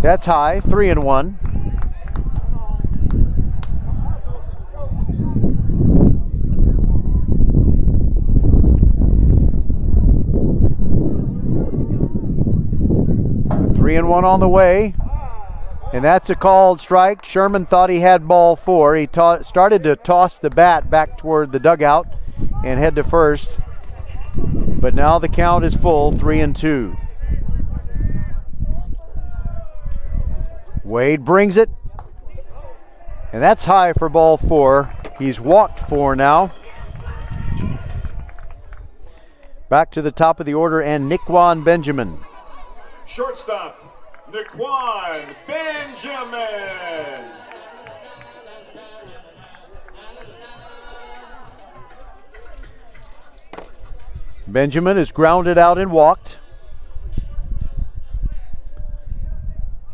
Speaker 1: That's high, 3-1. Three and one on the way, and that's a called strike. Sherman thought he had ball 4. He started to toss the bat back toward the dugout and head to first, but now the count is full, 3-2. Wade brings it, and that's high for ball 4. He's walked 4 now. Back to the top of the order, and Nickwan Benjamin.
Speaker 9: Shortstop, Nickwan Benjamin.
Speaker 1: Benjamin is grounded out and walked.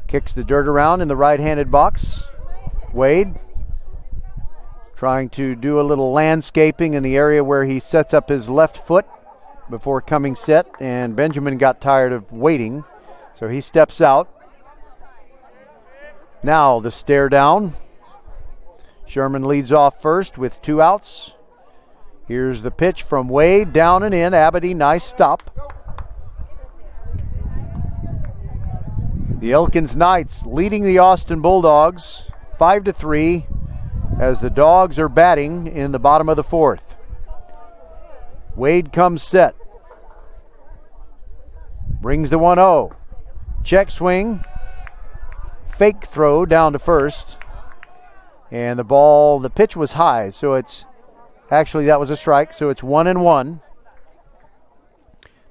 Speaker 1: Kicks the dirt around in the right-handed box. Wade trying to do a little landscaping in the area where he sets up his left foot before coming set, and Benjamin got tired of waiting. So he steps out. Now the stare down. Sherman leads off first with 2 outs. Here's the pitch from Wade, down and in. Abity, nice stop. The Elkins Knights leading the Austin Bulldogs 5-3 as the Dogs are batting in the bottom of the 4th. Wade comes set. Brings the 1-0. Check swing, fake throw down to first, and the pitch was high, so that was a strike, so it's 1-1.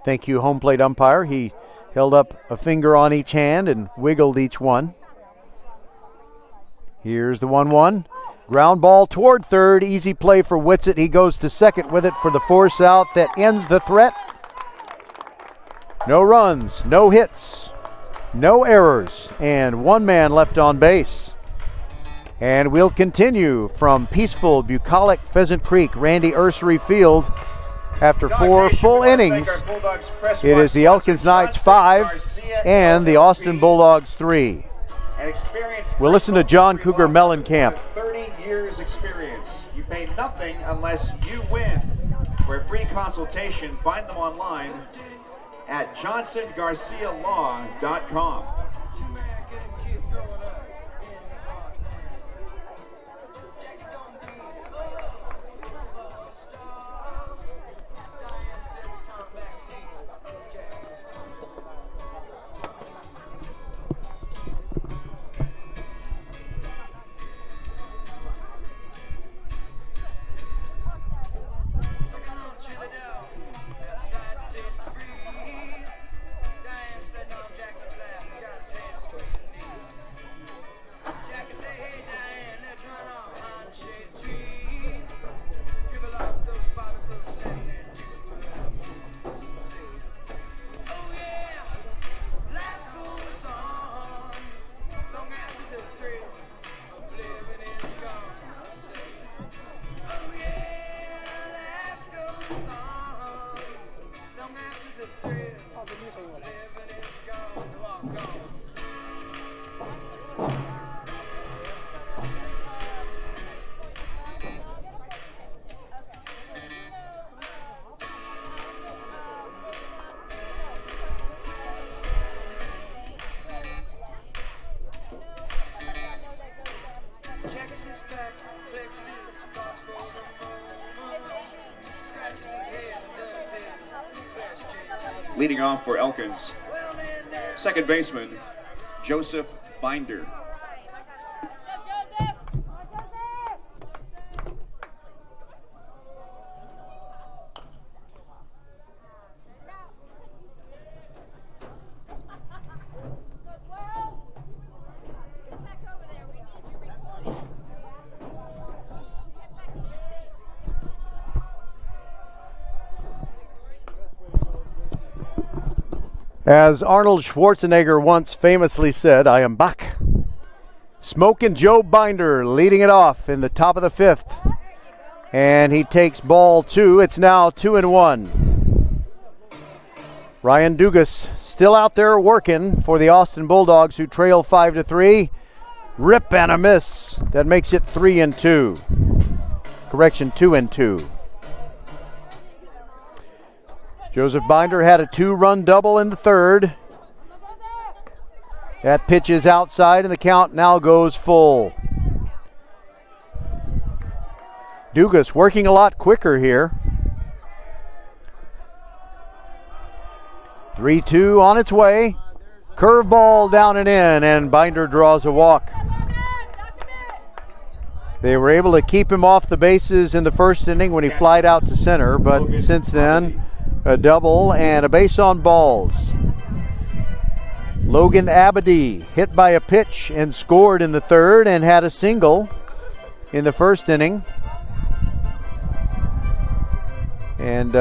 Speaker 1: Thank you, home plate umpire. He held up a finger on each hand and wiggled each one. Here's the 1-1. Ground ball toward third, easy play for Whitsitt. He goes to second with it for the force out that ends the threat. No runs, no hits. No errors, and 1 man left on base. And we'll continue from peaceful, bucolic Pheasant Creek, Randy Ursery Field. After 4 full innings, it is the Elkins Knights 5 and the Austin Bulldogs 3. We'll listen to John Cougar Mellencamp.
Speaker 9: 30 years experience. You pay nothing unless you win. For a free consultation, find them online at johnsongarcialaw.com. Leading off for Elkins, second baseman, Joseph Binder.
Speaker 1: As Arnold Schwarzenegger once famously said, I am back. Smokin' Joe Binder leading it off in the top of the fifth. And he takes ball 2. It's now 2-1. Ryan Dugas still out there working for the Austin Bulldogs, who trail 5-3. Rip and a miss. That makes it 3-2. Correction, 2-2. Joseph Binder had a 2-run double in the third. That pitch is outside, and the count now goes full. Dugas working a lot quicker here. 3-2 on its way. Curveball down and in, and Binder draws a walk. They were able to keep him off the bases in the first inning when he flied out to center, but since then, a double and a base on balls. Logan Abedy hit by a pitch and scored in the third and had a single in the first inning. And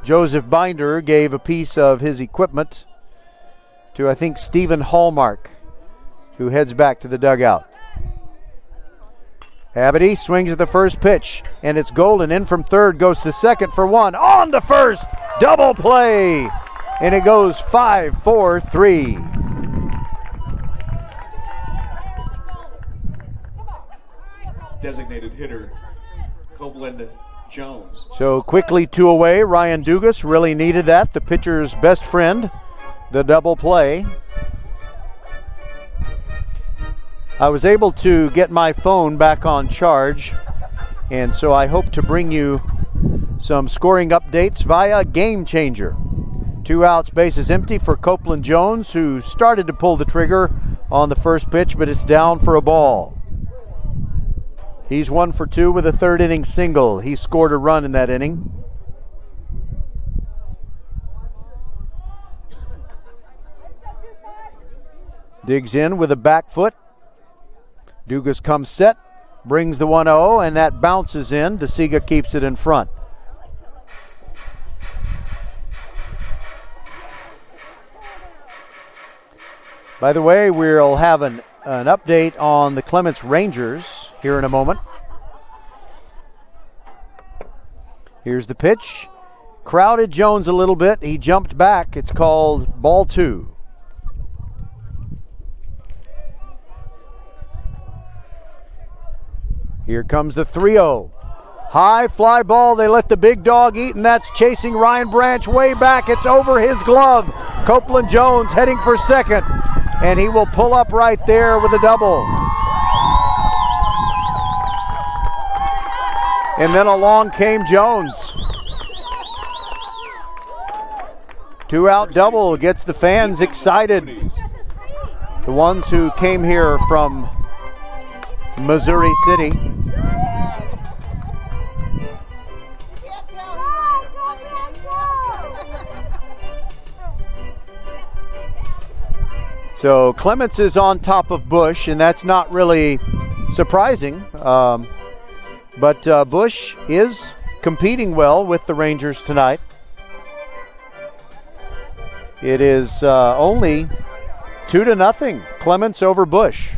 Speaker 1: Joseph Binder gave a piece of his equipment to, I think, Stephen Hallmark, who heads back to the dugout. Abedy swings at the first pitch, and it's Golden in from third, goes to second for one, on to first, double play, and it goes 5-4-3.
Speaker 9: Designated hitter, Copeland Jones.
Speaker 1: So quickly 2 away, Ryan Dugas really needed that, the pitcher's best friend, the double play. I was able to get my phone back on charge, and so I hope to bring you some scoring updates via Game Changer. 2 outs, bases empty for Copeland Jones, who started to pull the trigger on the first pitch, but it's down for a ball. He's 1 for 2 with a third inning single. He scored a run in that inning. Digs in with a back foot. Dugas comes set, brings the 1-0, and that bounces in. DeSiga keeps it in front. By the way, we'll have an update on the Clements Rangers here in a moment. Here's the pitch. Crowded Jones a little bit. He jumped back. It's called ball 2. Here comes the 3-0. High fly ball. They let the big dog eat, and that's chasing Ryan Branch way back. It's over his glove. Copeland Jones heading for second, and he will pull up right there with a double. And then along came Jones. 2-out double gets the fans excited. The ones who came here from Missouri City. So Clements is on top of Bush, and that's not really surprising. But Bush is competing well with the Rangers tonight. It is only 2-0, Clements over Bush.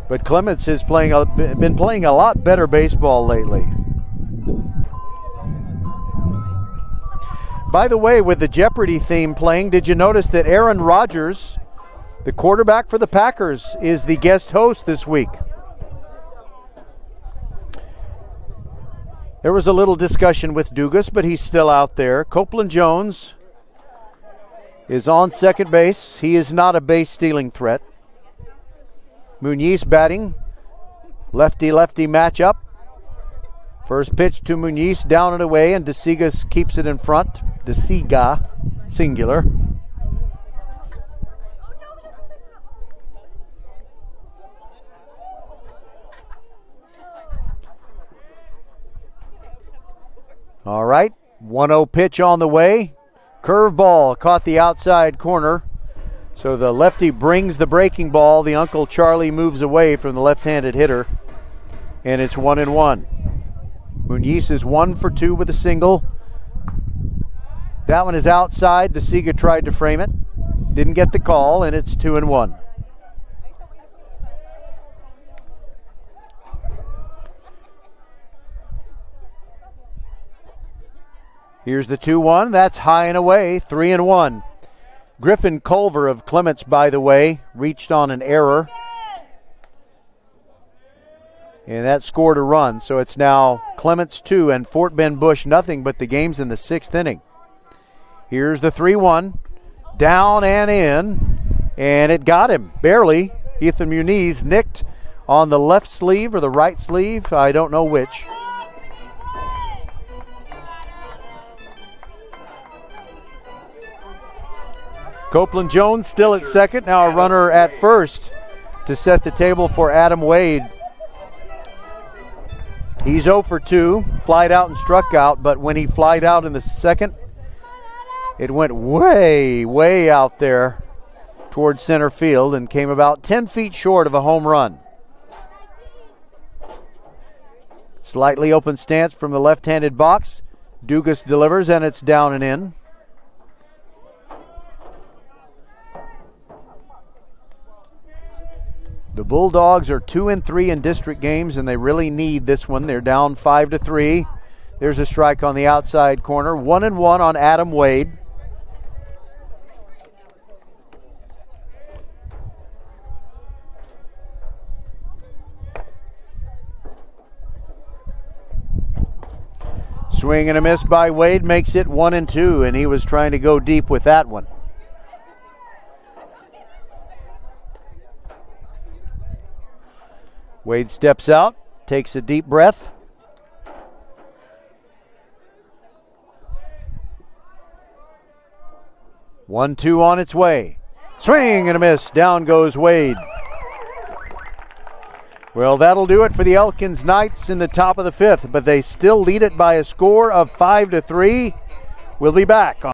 Speaker 1: But Clements has been playing a lot better baseball lately. By the way, with the Jeopardy theme playing, did you notice that Aaron Rodgers, the quarterback for the Packers, is the guest host this week? There was a little discussion with Dugas, but he's still out there. Copeland Jones is on second base. He is not a base stealing threat. Muniz batting. Lefty-lefty matchup. First pitch to Muniz, down and away, and DeSiga keeps it in front. DeSiga, singular. All right, 1-0 pitch on the way. Curveball caught the outside corner. So the lefty brings the breaking ball. The Uncle Charlie moves away from the left-handed hitter. And it's 1-1. Muniz is 1 for 2 with a single. That one is outside. DeSiga tried to frame it. Didn't get the call, and it's 2-1. Here's the 2-1. That's high and away. 3-1. Griffin Culver of Clements, by the way, reached on an error. And that scored a run. So it's now Clements 2 and Fort Bend Bush nothing, but the game's in the 6th inning. Here's the 3-1. Down and in. And it got him, barely. Ethan Muniz nicked on the left sleeve or the right sleeve. I don't know which. Copeland Jones still at second. Now a runner at first to set the table for Adam Wade. He's 0 for 2, flied out and struck out, but when he flied out in the second, it went way, way out there towards center field and came about 10 feet short of a home run. Slightly open stance from the left-handed box. Dugas delivers, and it's down and in. The Bulldogs are 2-3 in district games, and they really need this one. They're down 5-3. There's a strike on the outside corner. 1-1 on Adam Wade. Swing and a miss by Wade makes it 1-2, and he was trying to go deep with that one. Wade steps out, takes a deep breath. One-two on its way. Swing and a miss. Down goes Wade. Well, that'll do it for the Elkins Knights in the top of the 5th, but they still lead it by a score of 5-3. We'll be back on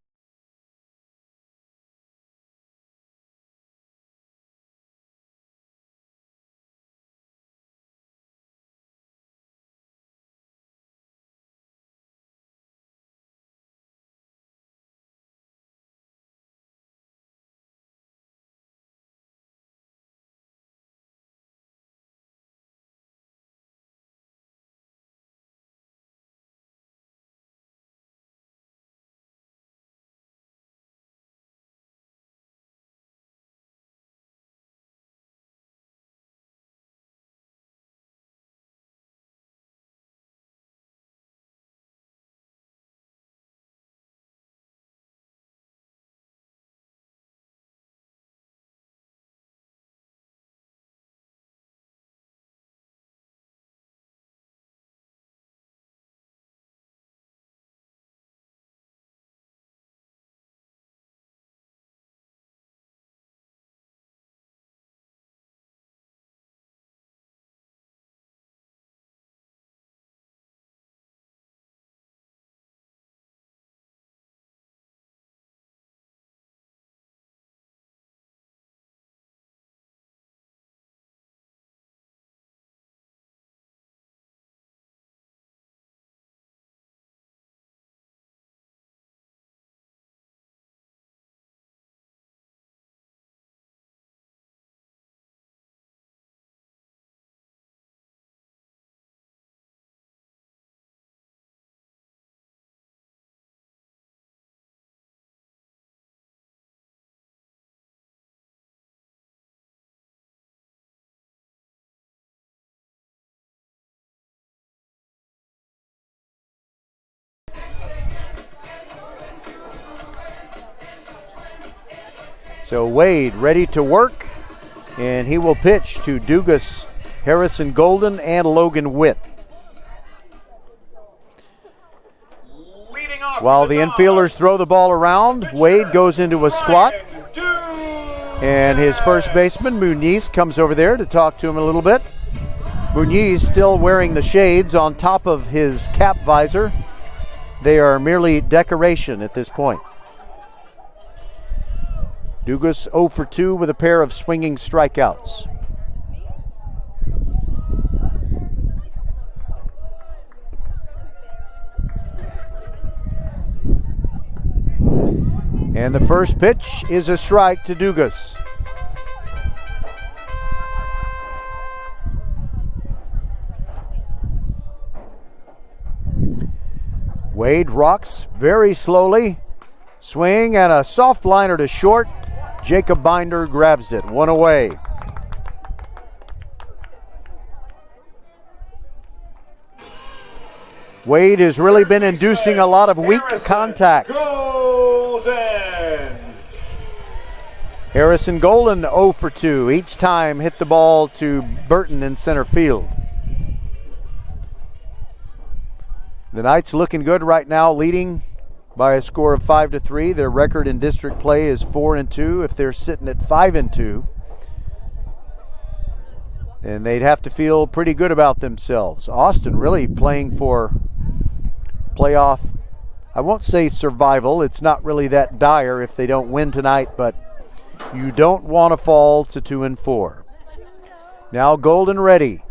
Speaker 1: So Wade ready to work, and he will pitch to Dugas, Harrison Golden, and Logan Witt. While the infielders throw the ball around, Wade goes into a squat. And his first baseman, Muniz, comes over there to talk to him a little bit. Muniz still wearing the shades on top of his cap visor. They are merely decoration at this point. Dugas 0 for 2 with a pair of swinging strikeouts. And the first pitch is a strike to Dugas. Wade rocks very slowly. Swing and a soft liner to short. Jacob Binder grabs it. One away. Wade has really been inducing a lot of weak contact. Harrison Golden 0 for 2. Each time hit the ball to Burton in center field. The Knights looking good right now, leading by a score of 5-3. Their record in district play is 4-2. If they're sitting at 5-2, then they'd have to feel pretty good about themselves. Austin really playing for playoff, I won't say survival. It's not really that dire if they don't win tonight, but you don't want to fall to 2-4. Now Golden ready.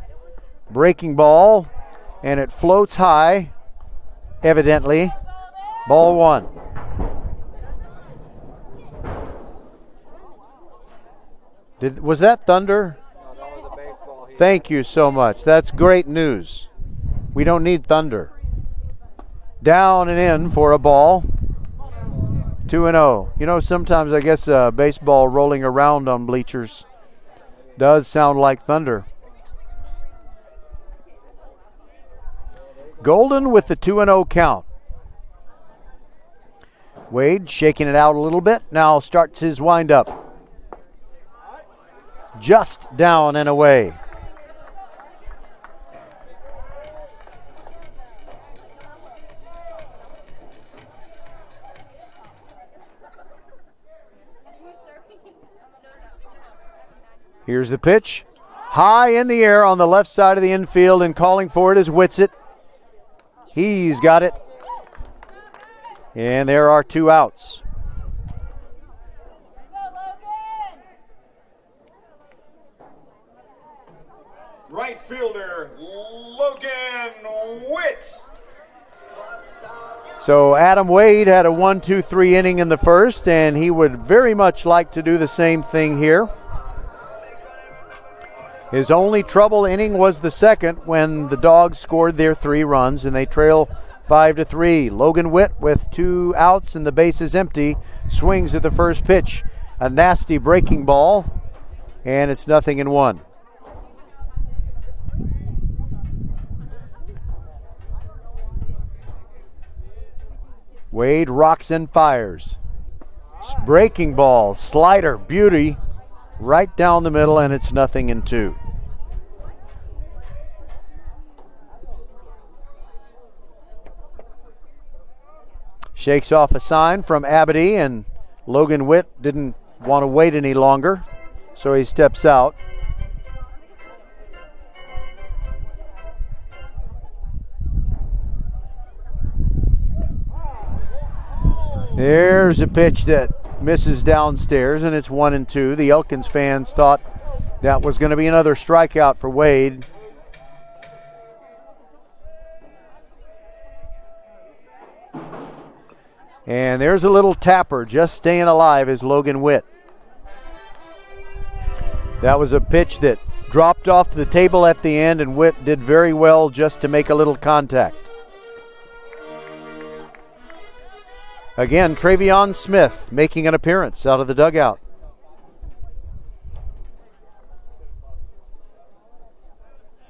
Speaker 1: Breaking ball, and it floats high, evidently. Ball one. Was that thunder?
Speaker 10: No, that was a baseball.
Speaker 1: Thank you so much. That's great news. We don't need thunder. Down and in for a ball. 2-0. You know, sometimes I guess baseball rolling around on bleachers does sound like thunder. Golden with the 2-0 count. Wade shaking it out a little bit. Now starts his windup. Just down and away. Here's the pitch. High in the air on the left side of the infield, and calling for it is Whitsitt. He's got it. And there are 2 outs.
Speaker 9: Right fielder, Logan Witt.
Speaker 1: So Adam Wade had a 1-2-3 inning in the first, and he would very much like to do the same thing here. His only trouble inning was the second when the Dogs scored their 3 runs, and they trail 5-3. Logan Witt with 2 outs and the bases empty swings at the first pitch. A nasty breaking ball, and it's 0-1. Wade rocks and fires. Breaking ball, slider, beauty, right down the middle, and it's 0-2. Shakes off a sign from Abity, and Logan Witt didn't want to wait any longer, so he steps out. There's a pitch that misses downstairs, and it's 1-2. The Elkins fans thought that was going to be another strikeout for Wade. And there's a little tapper just staying alive is Logan Witt. That was a pitch that dropped off the table at the end, and Witt did very well just to make a little contact. Again, Travion Smith making an appearance out of the dugout.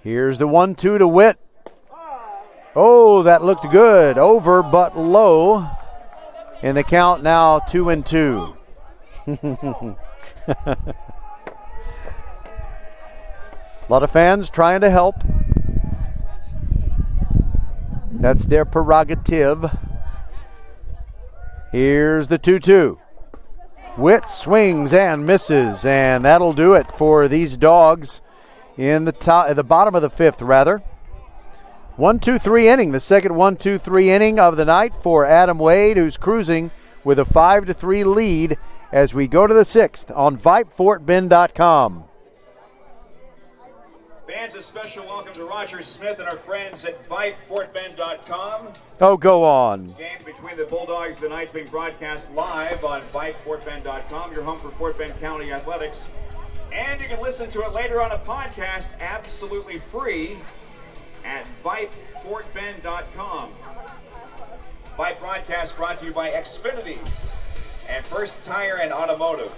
Speaker 1: Here's the 1-2 to Witt. Oh, that looked good. Over but low. And the count now 2-2. A lot of fans trying to help. That's their prerogative. Here's the 2-2. Witt swings and misses, and that'll do it for these Dogs in the bottom of the fifth, rather. 1-2-3 inning, the second 1-2-3 inning of the night for Adam Wade, who's cruising with a 5-3 lead as we go to the sixth on VypeFortBend.com.
Speaker 9: Fans, a special welcome to Roger Smith and our friends at VypeFortBend.com.
Speaker 1: Oh, go on.
Speaker 9: This game between the Bulldogs tonight's being broadcast live on VypeFortBend.com, your home for Fort Bend County Athletics. And you can listen to it later on a podcast absolutely free at VypeFortBend.com. Vype broadcast brought to you by Xfinity and First Tire and Automotive.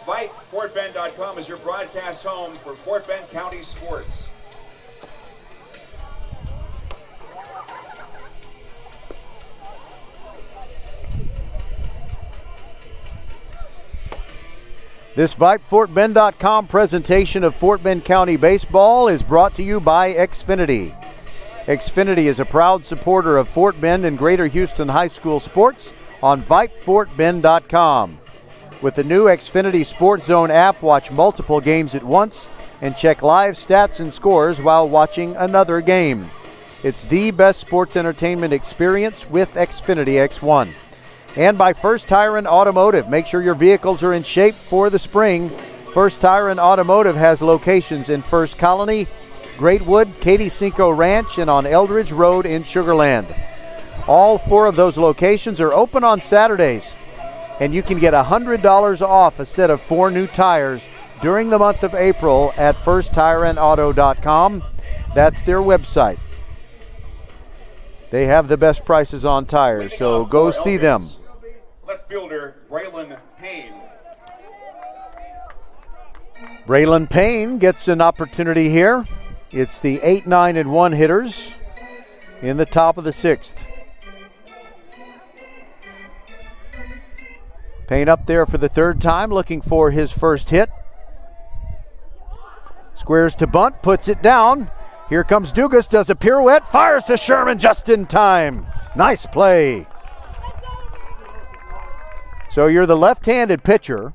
Speaker 9: VypeFortBend.com is your broadcast home for Fort Bend County sports.
Speaker 1: This VypeFortBend.com presentation of Fort Bend County baseball is brought to you by Xfinity. Xfinity is a proud supporter of Fort Bend and Greater Houston High School sports on VypeFortBend.com. With the new Xfinity Sports Zone app, watch multiple games at once and check live stats and scores while watching another game. It's the best sports entertainment experience with Xfinity X1. And by First Tire and Automotive. Make sure your vehicles are in shape for the spring. First Tire and Automotive has locations in First Colony, Greatwood, Katy Cinco Ranch, and on Eldridge Road in Sugar Land. All four of those locations are open on Saturdays, and you can get $100 off a set of 4 new tires during the month of April at firsttireandauto.com. That's their website. They have the best prices on tires, so go see them.
Speaker 9: Left fielder Braylon Payne.
Speaker 1: Braylon Payne gets an opportunity here. It's the 8, 9, and 1 hitters in the top of the sixth. Payne up there for the third time, looking for his first hit. Squares to bunt, puts it down. Here comes Dugas, does a pirouette, fires to Sherman just in time. Nice play. So you're the left-handed pitcher,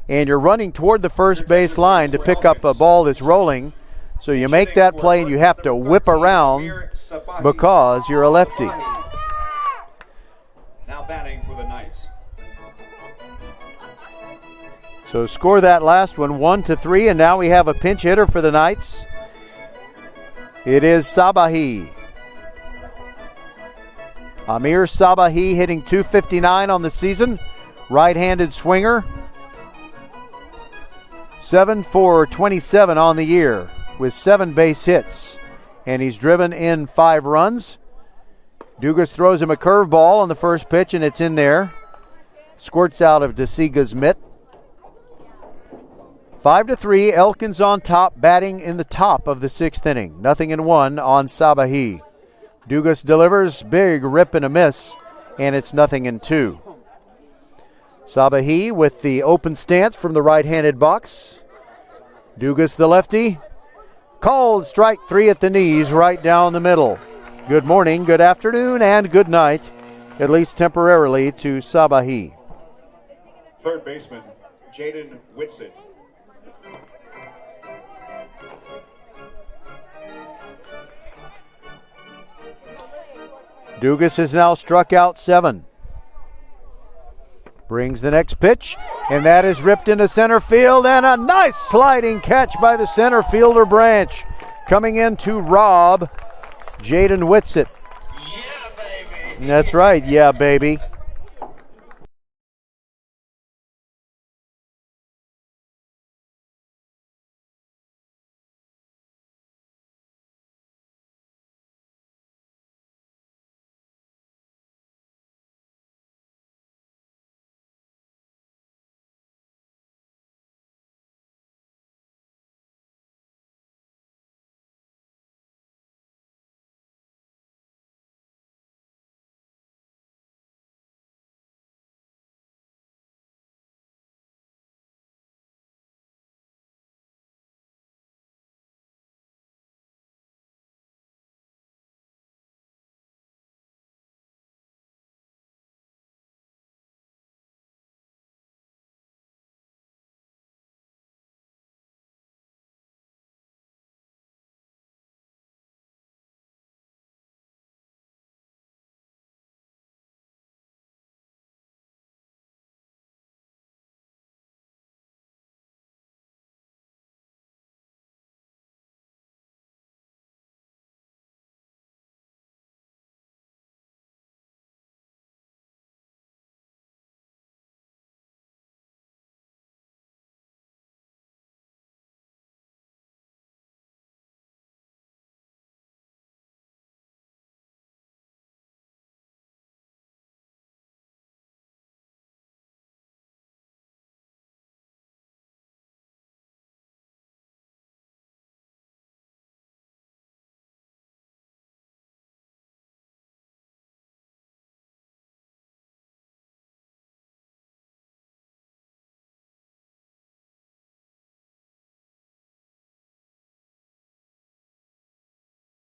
Speaker 1: and you're running toward the first base line to pick up a ball that's rolling. So you make that play, and you have to whip around because you're a lefty.
Speaker 9: Now batting for the Knights.
Speaker 1: So score that last one, 1-3, and now we have a pinch hitter for the Knights. It is Sabahi. Amir Sabahi hitting .259 on the season. Right-handed swinger. 7 for 27 on the year with 7 base hits. And he's driven in 5 runs. Dugas throws him a curveball on the first pitch, and it's in there. Squirts out of DeSiga's mitt. 5-3, Elkins on top, batting in the top of the 6th inning. 0-1 on Sabahi. Dugas delivers, big rip and a miss, and it's 0-2. Sabahi with the open stance from the right-handed box. Dugas, the lefty, called strike 3 at the knees, right down the middle. Good morning, good afternoon, and good night, at least temporarily, to Sabahi.
Speaker 9: Third baseman, Jaden Whitsitt.
Speaker 1: Dugas has now struck out 7. Brings the next pitch, and that is ripped into center field, and a nice sliding catch by the center fielder Branch. Coming in to rob Jaden Whitsitt. Yeah, baby. That's right, yeah, baby.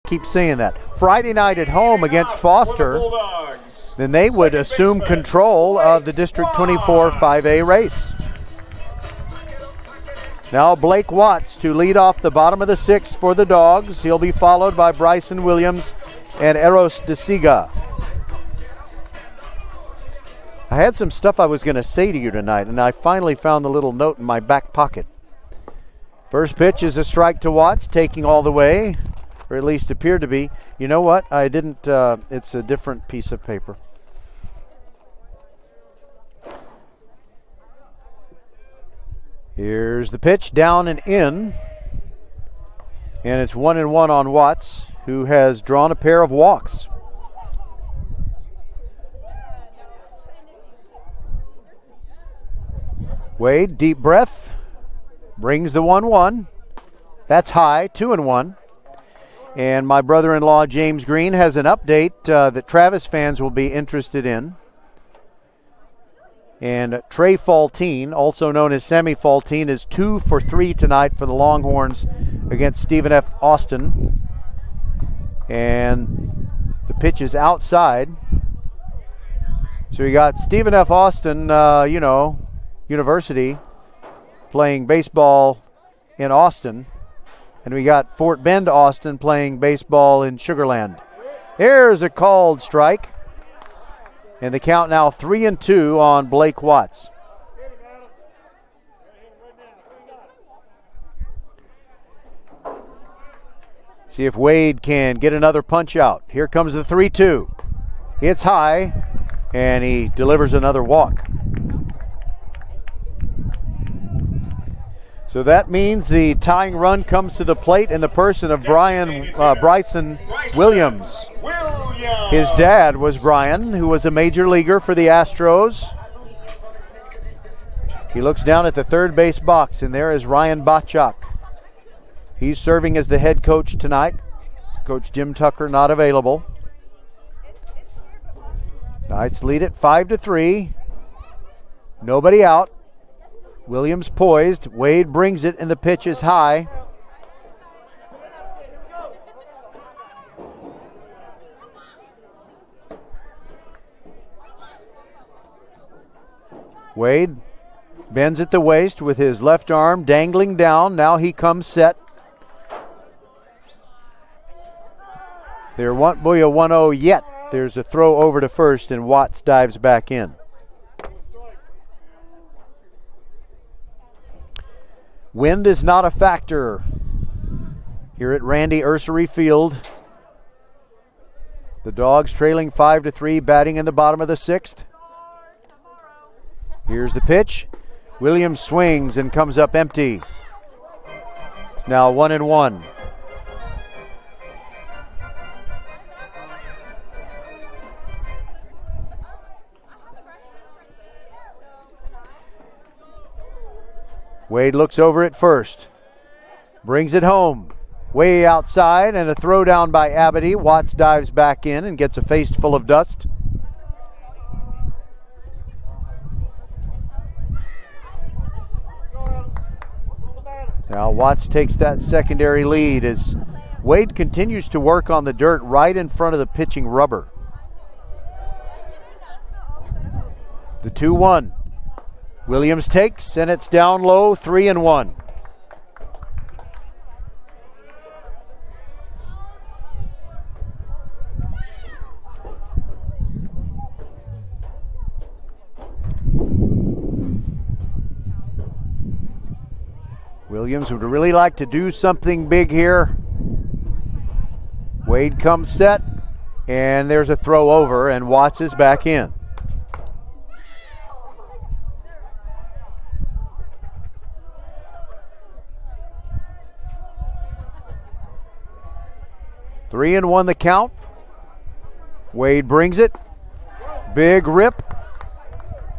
Speaker 1: keep saying that. Friday night at home against Foster, then they would assume control of the District 24 5A race. Now Blake Watts to lead off the bottom of the 6th for the Dogs. He'll be followed by Bryson Williams and Eros De Siga. I had some stuff I was going to say to you tonight, and I finally found the little note in my back pocket. First pitch is a strike to Watts, taking all the way, or at least appeared to be. You know what? I didn't, it's a different piece of paper. Here's the pitch, down and in. And it's 1-1 on Watts, who has drawn a pair of walks. Wade, deep breath, brings the 1-1. That's high, 2-1. And my brother-in-law, James Green, has an update that Travis fans will be interested in. And Trey Faltine, also known as Sammy Faltine, is 2 for 3 tonight for the Longhorns against Stephen F. Austin. And the pitch is outside. So we got Stephen F. Austin, University, playing baseball in Austin. And we got Fort Bend, Austin, playing baseball in Sugar Land. There's a called strike. And the count now 3-2 on Blake Watts. See if Wade can get another punch out. Here comes the 3-2. It's high, and he delivers another walk. So that means the tying run comes to the plate in the person of Bryson Williams. His dad was Brian, who was a major leaguer for the Astros. He looks down at the third base box, and there is Ryan Bachak. He's serving as the head coach tonight. Coach Jim Tucker not available. Knights lead it 5-3. Nobody out. Williams poised. Wade brings it, and the pitch is high. Wade bends at the waist with his left arm dangling down. Now he comes set. There won't be a 1-0 yet. There's a throw over to first, and Watts dives back in. Wind is not a factor here at Randy Ursery Field. The Dogs trailing 5-3, batting in the bottom of the 6th. Here's the pitch. Williams swings and comes up empty. It's now 1-1. Wade looks over at first. Brings it home. Way outside, and a throw down by Abity. Watts dives back in and gets a face full of dust. Now Watts takes that secondary lead as Wade continues to work on the dirt right in front of the pitching rubber. The 2-1. Williams takes, and it's down low, 3-1. Williams would really like to do something big here. Wade comes set, and there's a throw over, and Watts is back in. Three and one the count. Wade brings it. Big rip.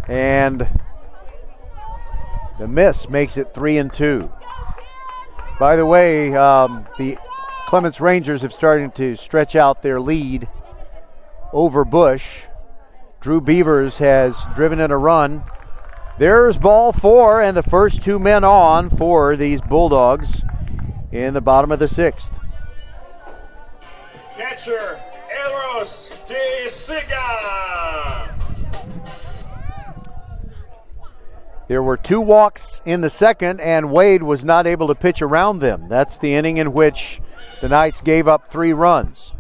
Speaker 1: And the miss makes it 3-2. By the way, the Clements Rangers have started to stretch out their lead over Bush. Drew Beavers has driven in a run. There's ball 4, and the first 2 men on for these Bulldogs in the bottom of the 6th.
Speaker 9: catcher, Eros de Siga.
Speaker 1: There were 2 walks in the second, and Wade was not able to pitch around them. That's the inning in which the Knights gave up 3 runs.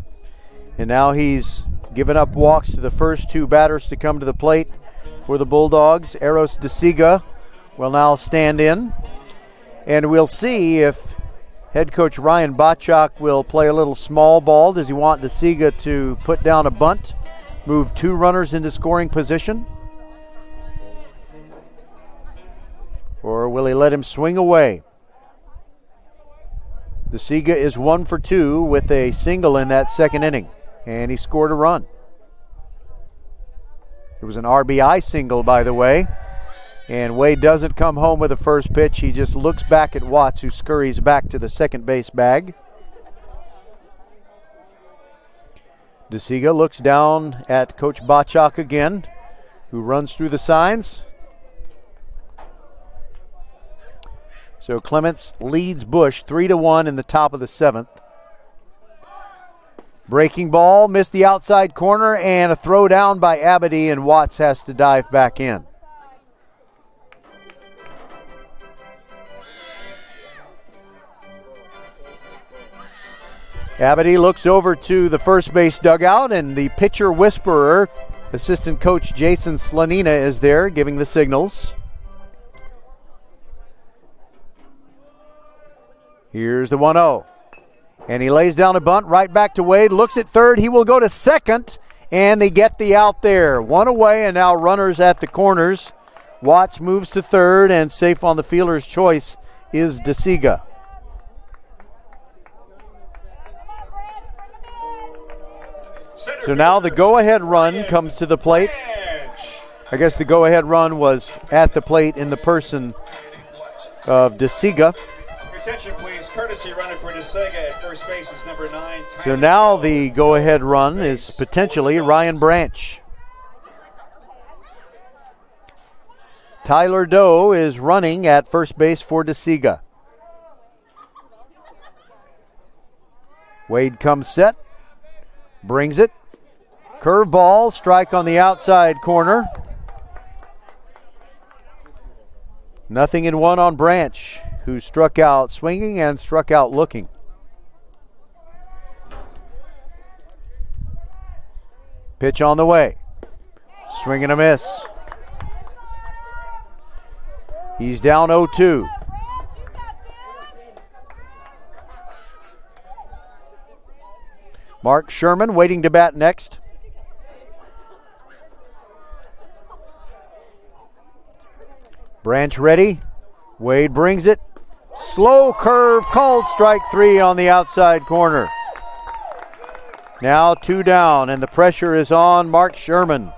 Speaker 1: And now he's given up walks to the first 2 batters to come to the plate for the Bulldogs. Eros de Siga will now stand in. And we'll see if head coach Ryan Botchak will play a little small ball. Does he want de Siga to put down a bunt, move 2 runners into scoring position? Or will he let him swing away? De Siga is 1 for 2 with a single in that second inning, and he scored a run. It was an RBI single, by the way, and Wade doesn't come home with the first pitch. He just looks back at Watts, who scurries back to the second base bag. De Siga looks down at Coach Botchak again, who runs through the signs. So Clements leads Bush 3-1 in the top of the 7th. Breaking ball, missed the outside corner, and a throw down by Abedy, and Watts has to dive back in. Abedy looks over to the first base dugout, and the pitcher whisperer, assistant coach Jason Slanina, is there giving the signals. Here's the 1-0. And he lays down a bunt right back to Wade. Looks at third. He will go to second. And they get the out there. 1 away, and now runners at the corners. Watts moves to third, and safe on the fielder's choice is de Siga. So now the go-ahead run comes to the plate. I guess the go-ahead run was at the plate in the person of de Siga.
Speaker 9: Attention, please. Courtesy runner for de Siga at first base is number 9.
Speaker 1: So now the go-ahead run is potentially Ryan Branch. Tyler Doe is running at first base for de Siga. Wade comes set, brings it. Curveball, strike on the outside corner. 0-1 on Branch, who struck out swinging and struck out looking. Pitch on the way. Swing and a miss. He's down 0-2. Mark Sherman waiting to bat next. Branch ready. Wade brings it. Slow curve, called strike 3 on the outside corner. Now 2 down, and the pressure is on Mark Sherman.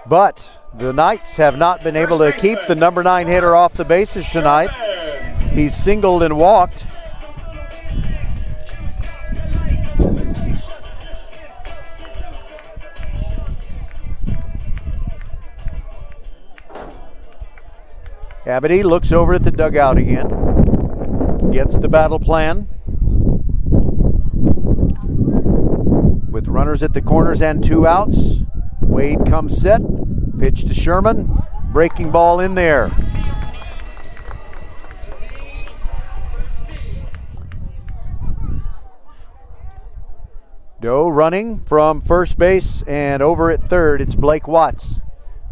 Speaker 1: But the Knights have not been able to keep the number 9 hitter off the bases tonight. He's singled and walked. Abedy looks over at the dugout again. Gets the battle plan. With runners at the corners and 2 outs. Wade comes set. Pitch to Sherman. Breaking ball in there. Doe running from first base, and over at third, it's Blake Watts.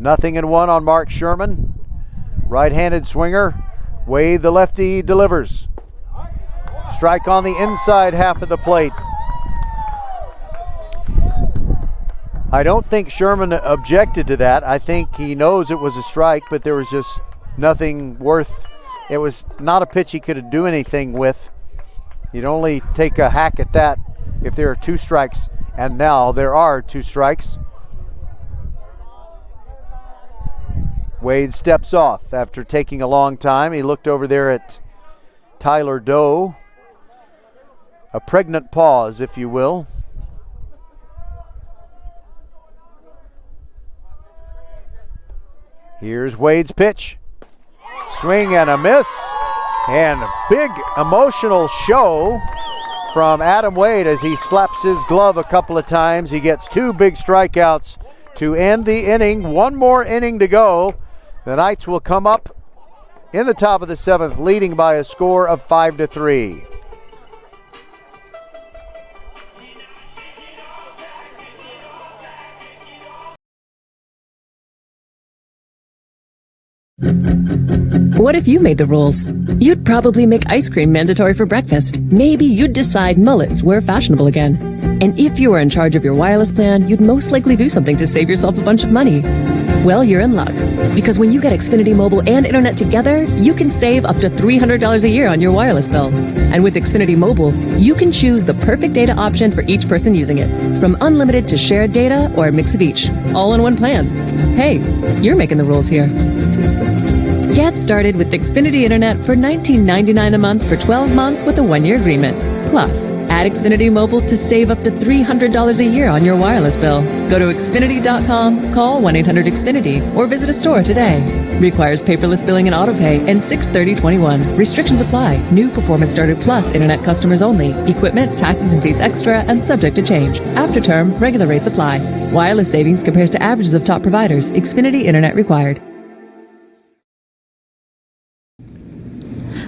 Speaker 1: 0-1 on Mark Sherman. Right-handed swinger. Wade, the lefty, delivers. Strike on the inside half of the plate. I don't think Sherman objected to that. I think he knows it was a strike, but there was just nothing worth. It was not a pitch he could do anything with. You'd only take a hack at that if there are 2 strikes, and now there are 2 strikes. Wade steps off after taking a long time. He looked over there at Tyler Doe. A pregnant pause, if you will. Here's Wade's pitch. Swing and a miss. And a big emotional show from Adam Wade as he slaps his glove a couple of times. He gets 2 big strikeouts to end the inning. 1 more inning to go. The Knights will come up in the top of the 7th, leading by a score of 5-3.
Speaker 2: What if you made the rules? You'd probably make ice cream mandatory for breakfast. Maybe you'd decide mullets were fashionable again. And if you were in charge of your wireless plan, you'd most likely do something to save yourself a bunch of money. Well, you're in luck. Because when you get Xfinity Mobile and Internet together, you can save up to $300 a year on your wireless bill. And with Xfinity Mobile, you can choose the perfect data option for each person using it. From unlimited to shared data or a mix of each. All in one plan. Hey, you're making the rules here. Get started with Xfinity Internet for $19.99 a month for 12 months with a 1-year agreement. Plus, add Xfinity Mobile to save up to $300 a year on your wireless bill. Go to Xfinity.com, call 1-800-XFINITY, or visit a store today. Requires paperless billing and autopay and 6/30/21. Restrictions apply. New Performance Starter Plus Internet customers only. Equipment, taxes and fees extra and subject to change. After term, regular rates apply. Wireless savings compares to averages of top providers. Xfinity Internet required.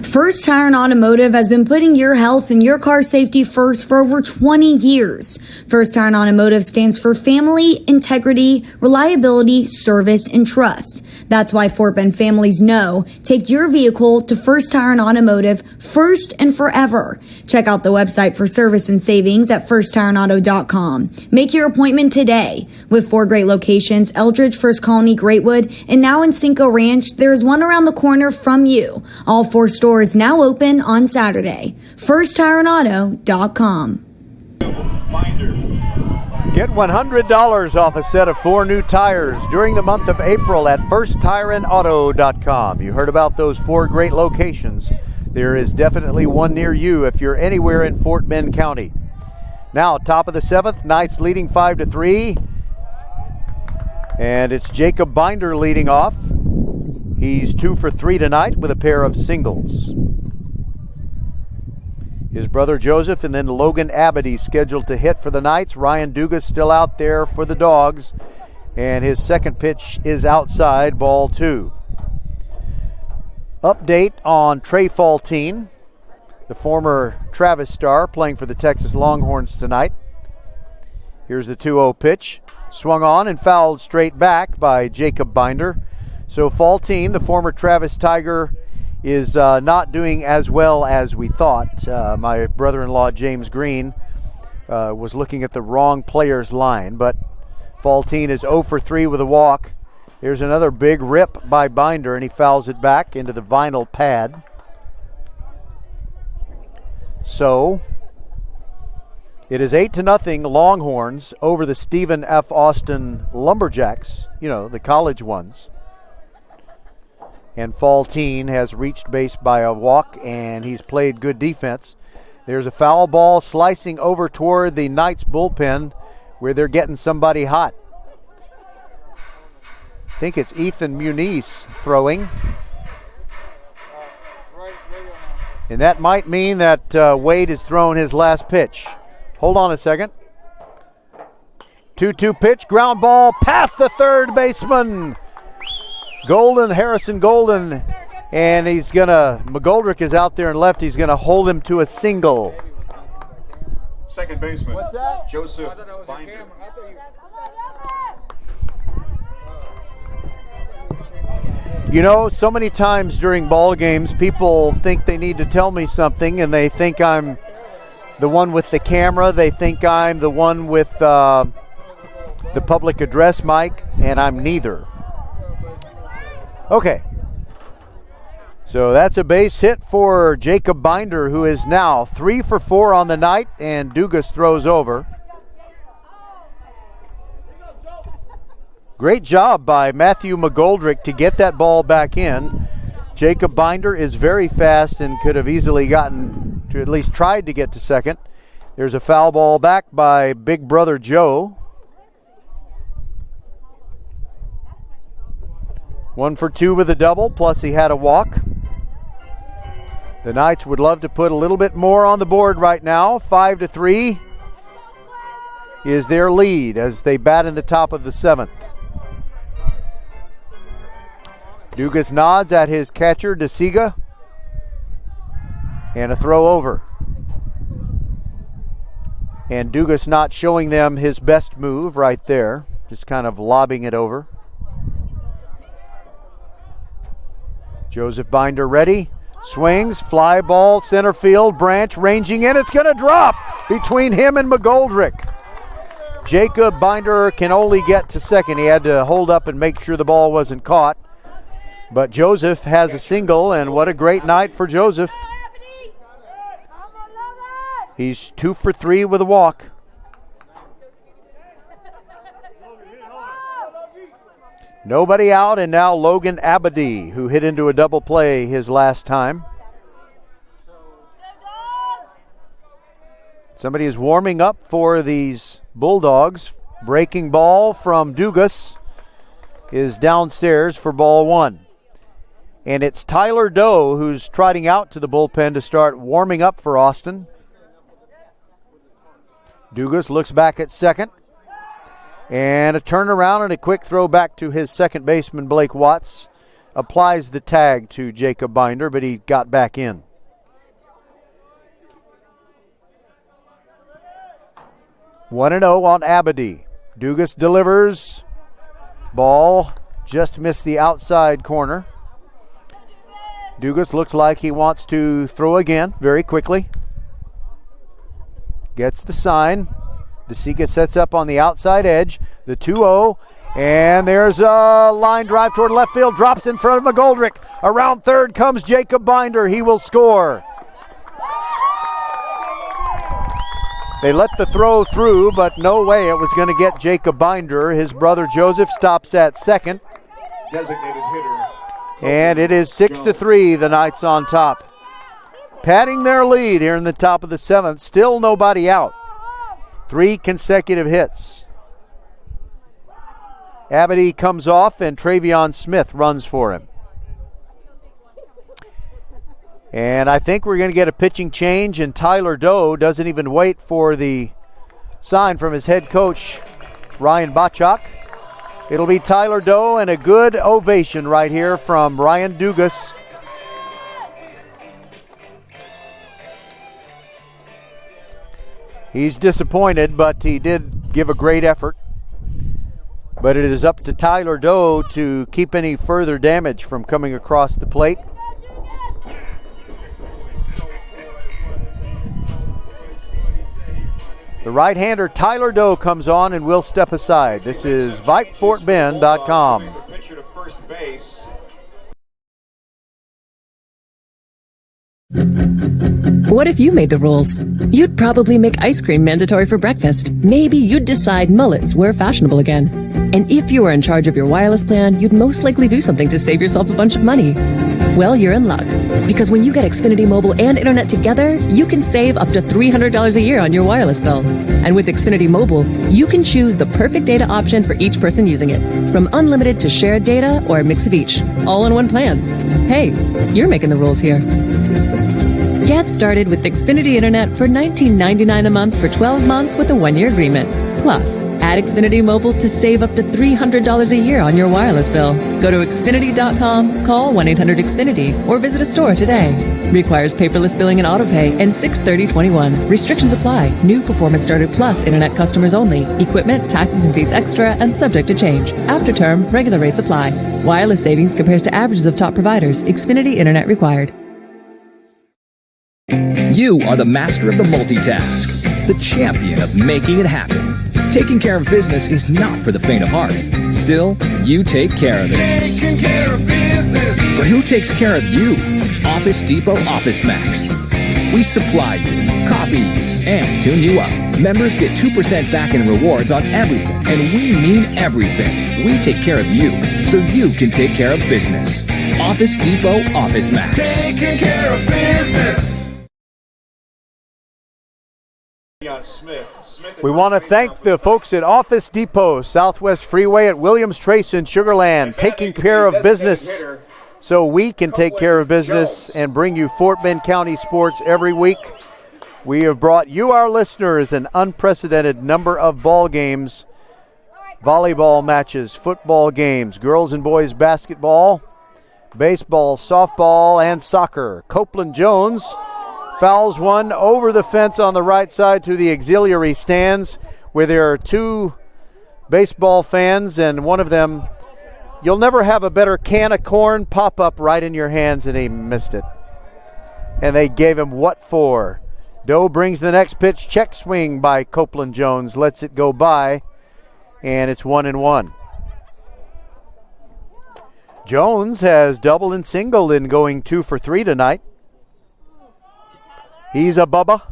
Speaker 3: First Tire and Automotive has been putting your health and your car safety first for over 20 years. First Tire and Automotive stands for family, integrity, reliability, service, and trust. That's why Fort Bend families know take your vehicle to First Tire and Automotive first and forever. Check out the website for service and savings at firsttireandauto.com. Make your appointment today. With 4 great locations, Eldridge, First Colony, Greatwood, and now in Cinco Ranch, there's one around the corner from you. All 4 stores now open on Saturday. FirstTireandAuto.com.
Speaker 1: Get $100 off a set of 4 new tires during the month of April at FirstTireandAuto.com. You heard about those 4 great locations. There is definitely one near you if you're anywhere in Fort Bend County. Now, top of the 7th, Knights leading 5-3. And it's Jacob Binder leading off. He's 2 for 3 tonight with a pair of singles. His brother Joseph and then Logan Abity scheduled to hit for the Knights. Ryan Dugas still out there for the Dogs. And his second pitch is outside, ball 2. Update on Trey Faltine, the former Travis star, playing for the Texas Longhorns tonight. Here's the 2-0 pitch. Swung on and fouled straight back by Jacob Binder. So Faltine, the former Travis Tiger, is not doing as well as we thought. My brother-in-law, James Green, was looking at the wrong player's line, but Faltine is 0 for 3 with a walk. Here's another big rip by Binder, and he fouls it back into the vinyl pad. So it is 8-0 Longhorns over the Stephen F. Austin Lumberjacks, you know, the college ones. And Faltine has reached base by a walk, and he's played good defense. There's a foul ball slicing over toward the Knights bullpen where they're getting somebody hot. I think it's Ethan Muniz throwing. And that might mean that Wade has thrown his last pitch. Hold on a second. 2-2 pitch, ground ball past the third baseman. Harrison Golden, and McGoldrick is out there and left. He's going to hold him to a single.
Speaker 9: Second baseman, Joseph Binder.
Speaker 1: You know, so many times during ball games, people think they need to tell me something, and they think I'm the one with the camera. They think I'm the one with the public address mic, and I'm neither. Okay, so that's a base hit for Jacob Binder, who is now 3 for 4 on the night, and Dugas throws over. Great job by Matthew McGoldrick to get that ball back in. Jacob Binder is very fast and could have easily gotten to, at least tried to get to second. There's a foul ball back by Big Brother Joe. 1 for 2 with a double, plus he had a walk. The Knights would love to put a little bit more on the board right now. 5-3 is their lead as they bat in the top of the 7th. Dugas nods at his catcher, DeSiga, and a throw over. And Dugas not showing them his best move right there, just kind of lobbing it over. Joseph Binder ready, swings, fly ball, center field, Branch ranging in, it's going to drop between him and McGoldrick. Jacob Binder can only get to second. He had to hold up and make sure the ball wasn't caught. But Joseph has a single, and what a great night for Joseph. He's 2 for 3 with a walk. Nobody out, and now Logan Abadi, who hit into a double play his last time. Somebody is warming up for these Bulldogs. Breaking ball from Dugas is downstairs for ball 1. And it's Tyler Doe who's trotting out to the bullpen to start warming up for Austin. Dugas looks back at second. And a turnaround and a quick throw back to his second baseman, Blake Watts. Applies the tag to Jacob Binder, but he got back in. One 1-0 on Abadi. Dugas delivers. Ball just missed the outside corner. Dugas looks like he wants to throw again very quickly. Gets the sign. DeSiga sets up on the outside edge. The 2-0. And there's a line drive toward left field. Drops in front of McGoldrick. Around third comes Jacob Binder. He will score. They let the throw through, but no way it was going to get Jacob Binder. His brother Joseph stops at second.
Speaker 9: Designated hitter.
Speaker 1: And it is 6-3, the Knights on top. Padding their lead here in the top of the 7th. Still nobody out. 3 consecutive hits. Abadi comes off and Travion Smith runs for him. And I think we're going to get a pitching change, and Tyler Doe doesn't even wait for the sign from his head coach, Ryan Bachok. It'll be Tyler Doe and a good ovation right here from Ryan Dugas. He's disappointed, but he did give a great effort. But it is up to Tyler Doe to keep any further damage from coming across the plate. The right-hander Tyler Doe comes on and will step aside. This is VypeFortBend.com.
Speaker 9: Pitcher to first base.
Speaker 2: What if you made the rules? You'd probably make ice cream mandatory for breakfast. Maybe you'd decide mullets were fashionable again. And if you were in charge of your wireless plan, you'd most likely do something to save yourself a bunch of money. Well, you're in luck. Because when you get Xfinity Mobile and Internet together, you can save up to $300 a year on your wireless bill. And with Xfinity Mobile, you can choose the perfect data option for each person using it. From unlimited to shared data or a mix of each. All in one plan. Hey, you're making the rules here. Get started with Xfinity Internet for $19.99 a month for 12 months with a 1-year agreement. Plus, add Xfinity Mobile to save up to $300 a year on your wireless bill. Go to Xfinity.com, call 1-800-XFINITY, or visit a store today. Requires paperless billing and autopay and 6/30/21. Restrictions apply. New Performance Starter Plus Internet customers only. Equipment, taxes and fees extra and subject to change. After term, regular rates apply. Wireless savings compares to averages of top providers. Xfinity Internet required.
Speaker 8: You are the master of the multitask, the champion of making it happen. Taking care of business is not for the faint of heart. Still, you take care of it.
Speaker 10: Taking care of business.
Speaker 8: But who takes care of you? Office Depot Office Max. We supply you, copy, and tune you up. Members get 2% back in rewards on everything, and we mean everything. We take care of you, so you can take care of business. Office Depot Office Max.
Speaker 10: Taking care of business.
Speaker 1: We want to thank the folks at Office Depot, Southwest Freeway at Williams Trace in Sugar Land, taking care of business so we can take care of business and bring you Fort Bend County sports every week. We have brought you, our listeners, an unprecedented number of ball games, volleyball matches, football games, girls and boys basketball, baseball, softball, and soccer. Copeland Jones fouls one over the fence on the right side to the auxiliary stands, where there are two baseball fans, and one of them, you'll never have a better can of corn pop up right in your hands, and he missed it. And they gave him what for? Doe brings the next pitch, check swing by Copeland Jones, lets it go by, and it's 1-1. Jones has doubled and singled in going 2 for 3 tonight. He's a Bubba.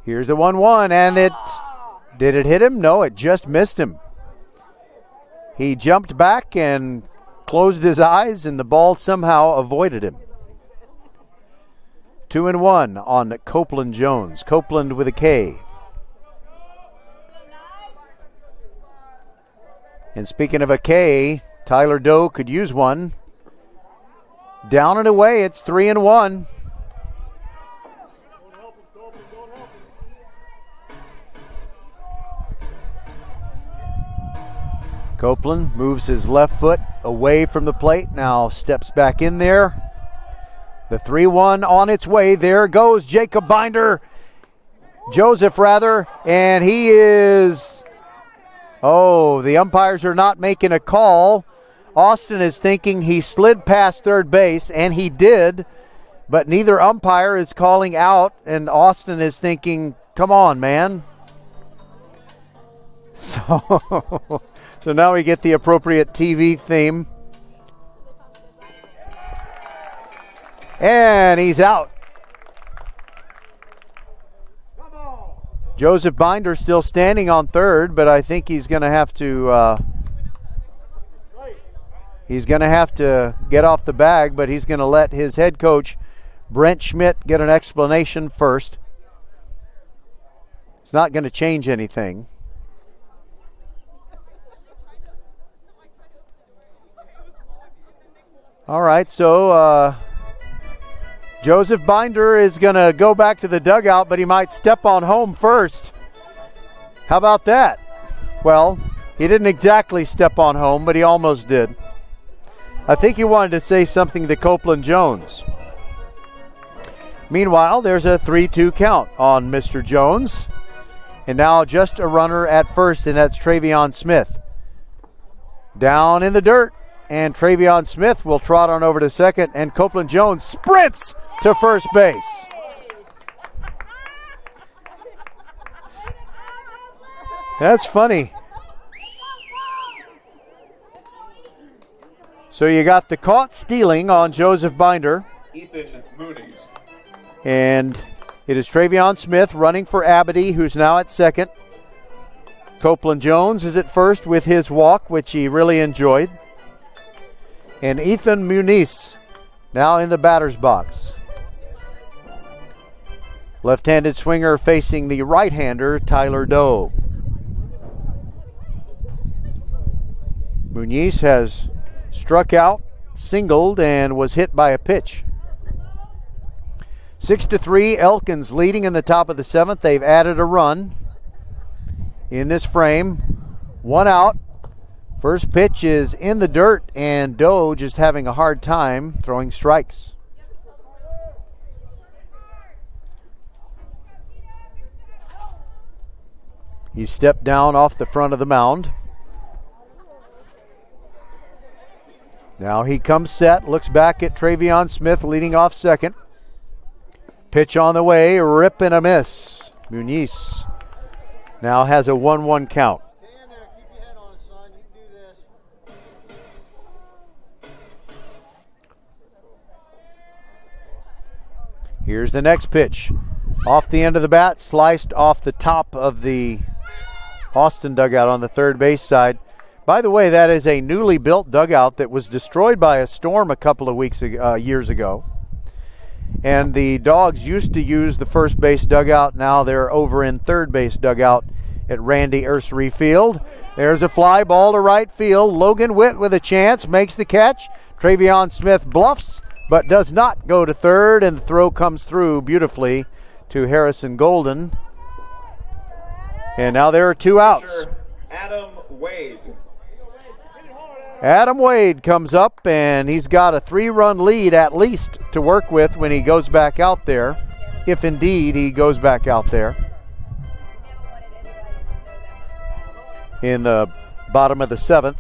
Speaker 1: Here's the 1-1, and did it hit him? No, it just missed him. He jumped back and closed his eyes, and the ball somehow avoided him. 2-1 on Copeland Jones. Copeland with a K. And speaking of a K, Tyler Doe could use one. Down and away, it's 3-1. Copeland moves his left foot away from the plate, now steps back in there. The 3-1 on its way. There goes Joseph Binder, and he is... Oh, the umpires are not making a call. Austin is thinking he slid past third base, and he did, but neither umpire is calling out, and Austin is thinking, come on, man. So now we get the appropriate TV theme. And he's out. Joseph Binder still standing on third, but I think he's going to have to get off the bag, but he's going to let his head coach, Brent Schmidt, get an explanation first. It's not going to change anything. All right, so Joseph Binder is going to go back to the dugout, but he might step on home first. How about that? Well, he didn't exactly step on home, but he almost did. I think he wanted to say something to Copeland Jones. Meanwhile, there's a 3-2 count on Mr. Jones. And now just a runner at first, and that's Travion Smith. Down in the dirt. And Travion Smith will trot on over to second, and Copeland Jones sprints to first base. That's funny. So you got the caught stealing on Joseph Binder.
Speaker 9: Ethan Mooney's.
Speaker 1: And it is Travion Smith running for Abity, who's now at second. Copeland Jones is at first with his walk, which he really enjoyed. And Ethan Muniz now in the batter's box. Left-handed swinger facing the right-hander, Tyler Doe. Muniz has struck out, singled, and was hit by a pitch. 6-3, Elkins leading in the top of the seventh. They've added a run in this frame. One out. First pitch is in the dirt, and Doe just having a hard time throwing strikes. He stepped down off the front of the mound. Now he comes set, looks back at Travion Smith leading off second. Pitch on the way, rip and a miss. Muniz now has a 1-1 count. Here's the next pitch. Off the end of the bat, sliced off the top of the Austin dugout on the third base side. By the way, that is a newly built dugout that was destroyed by a storm a couple of years ago. And the Dogs used to use the first base dugout. Now they're over in third base dugout at Randy Ursery Field. There's a fly ball to right field. Logan Witt with a chance, makes the catch. Travion Smith bluffs, but does not go to third, and the throw comes through beautifully to Harrison Golden. And now there are two outs.
Speaker 9: Adam Wade.
Speaker 1: Adam Wade comes up, and he's got a 3-run lead at least to work with when he goes back out there, if indeed he goes back out there. In the bottom of the 7th.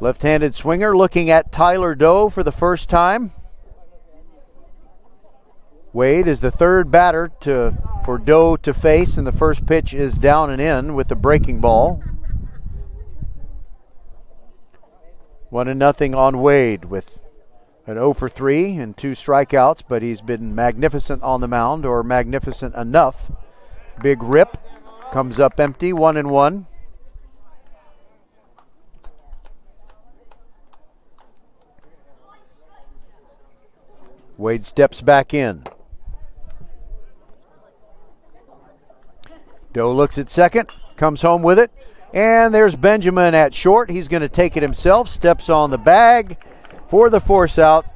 Speaker 1: Left-handed swinger looking at Tyler Doe for the first time. Wade is the third batter for Doe to face, and the first pitch is down and in with the breaking ball. 1-0 on Wade with an 0 for 3 and 2 strikeouts, but he's been magnificent on the mound, or magnificent enough. Big rip, comes up empty, 1-1. Wade steps back in. Doe looks at second, comes home with it, and there's Benjamin at short. He's going to take it himself, steps on the bag for the force out,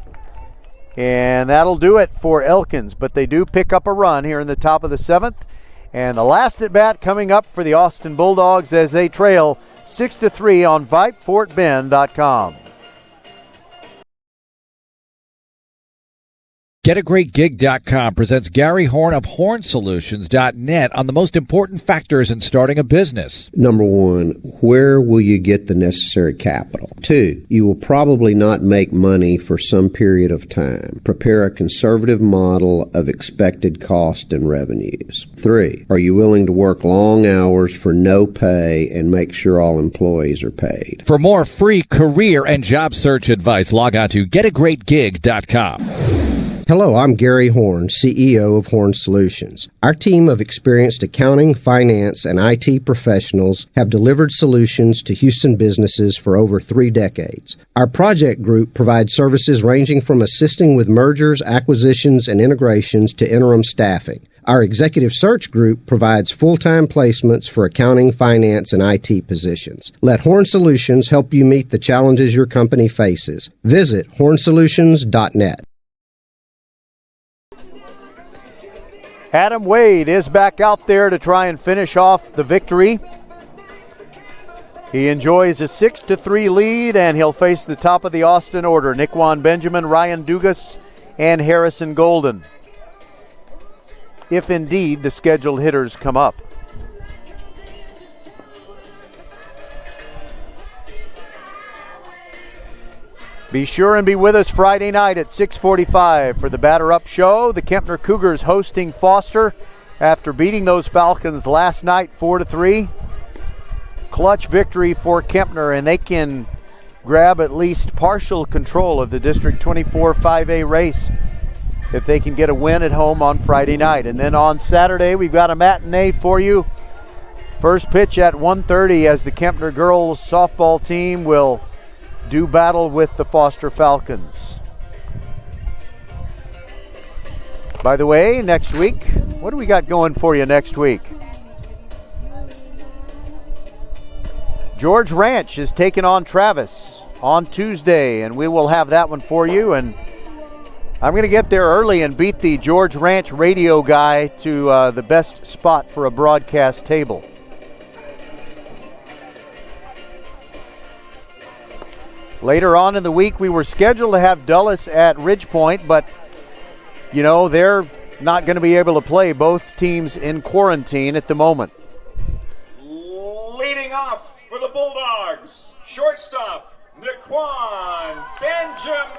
Speaker 1: and that'll do it for Elkins. But they do pick up a run here in the top of the 7th, and the last at bat coming up for the Austin Bulldogs as they trail 6-3 on VypeFortBend.com.
Speaker 6: GetAGreatGig.com presents Gary Horn of HornSolutions.net on the most important factors in starting a business.
Speaker 7: Number one, where will you get the necessary capital? 2, you will probably not make money for some period of time. Prepare a conservative model of expected cost and revenues. 3, are you willing to work long hours for no pay and make sure all employees are paid?
Speaker 6: For more free career and job search advice, log on to GetAGreatGig.com.
Speaker 7: Hello, I'm Gary Horn, CEO of Horn Solutions. Our team of experienced accounting, finance, and IT professionals have delivered solutions to Houston businesses for over 3 decades. Our project group provides services ranging from assisting with mergers, acquisitions, and integrations to interim staffing. Our executive search group provides full-time placements for accounting, finance, and IT positions. Let Horn Solutions help you meet the challenges your company faces. Visit hornsolutions.net.
Speaker 1: Adam Wade is back out there to try and finish off the victory. He enjoys a 6-3 lead, and he'll face the top of the Austin order: Nickwan Benjamin, Ryan Dugas, and Harrison Golden, if indeed the scheduled hitters come up. Be sure and be with us Friday night at 6:45 for the Batter Up Show. The Kempner Cougars hosting Foster after beating those Falcons last night 4-3. Clutch victory for Kempner, and they can grab at least partial control of the District 24 5A race if they can get a win at home on Friday night. And then on Saturday, we've got a matinee for you. First pitch at 1:30 as the Kempner girls softball team will do battle with the Foster Falcons. By the way, next week, what do we got going for you next week? George Ranch is taking on Travis on Tuesday, and we will have that one for you. And I'm going to get there early and beat the George Ranch radio guy to the best spot for a broadcast table. Later on in the week, we were scheduled to have Dulles at Ridgepoint, but, you know, they're not going to be able to play. Both teams in quarantine at the moment.
Speaker 9: Leading off for the Bulldogs, shortstop, Nickwan Benjamin.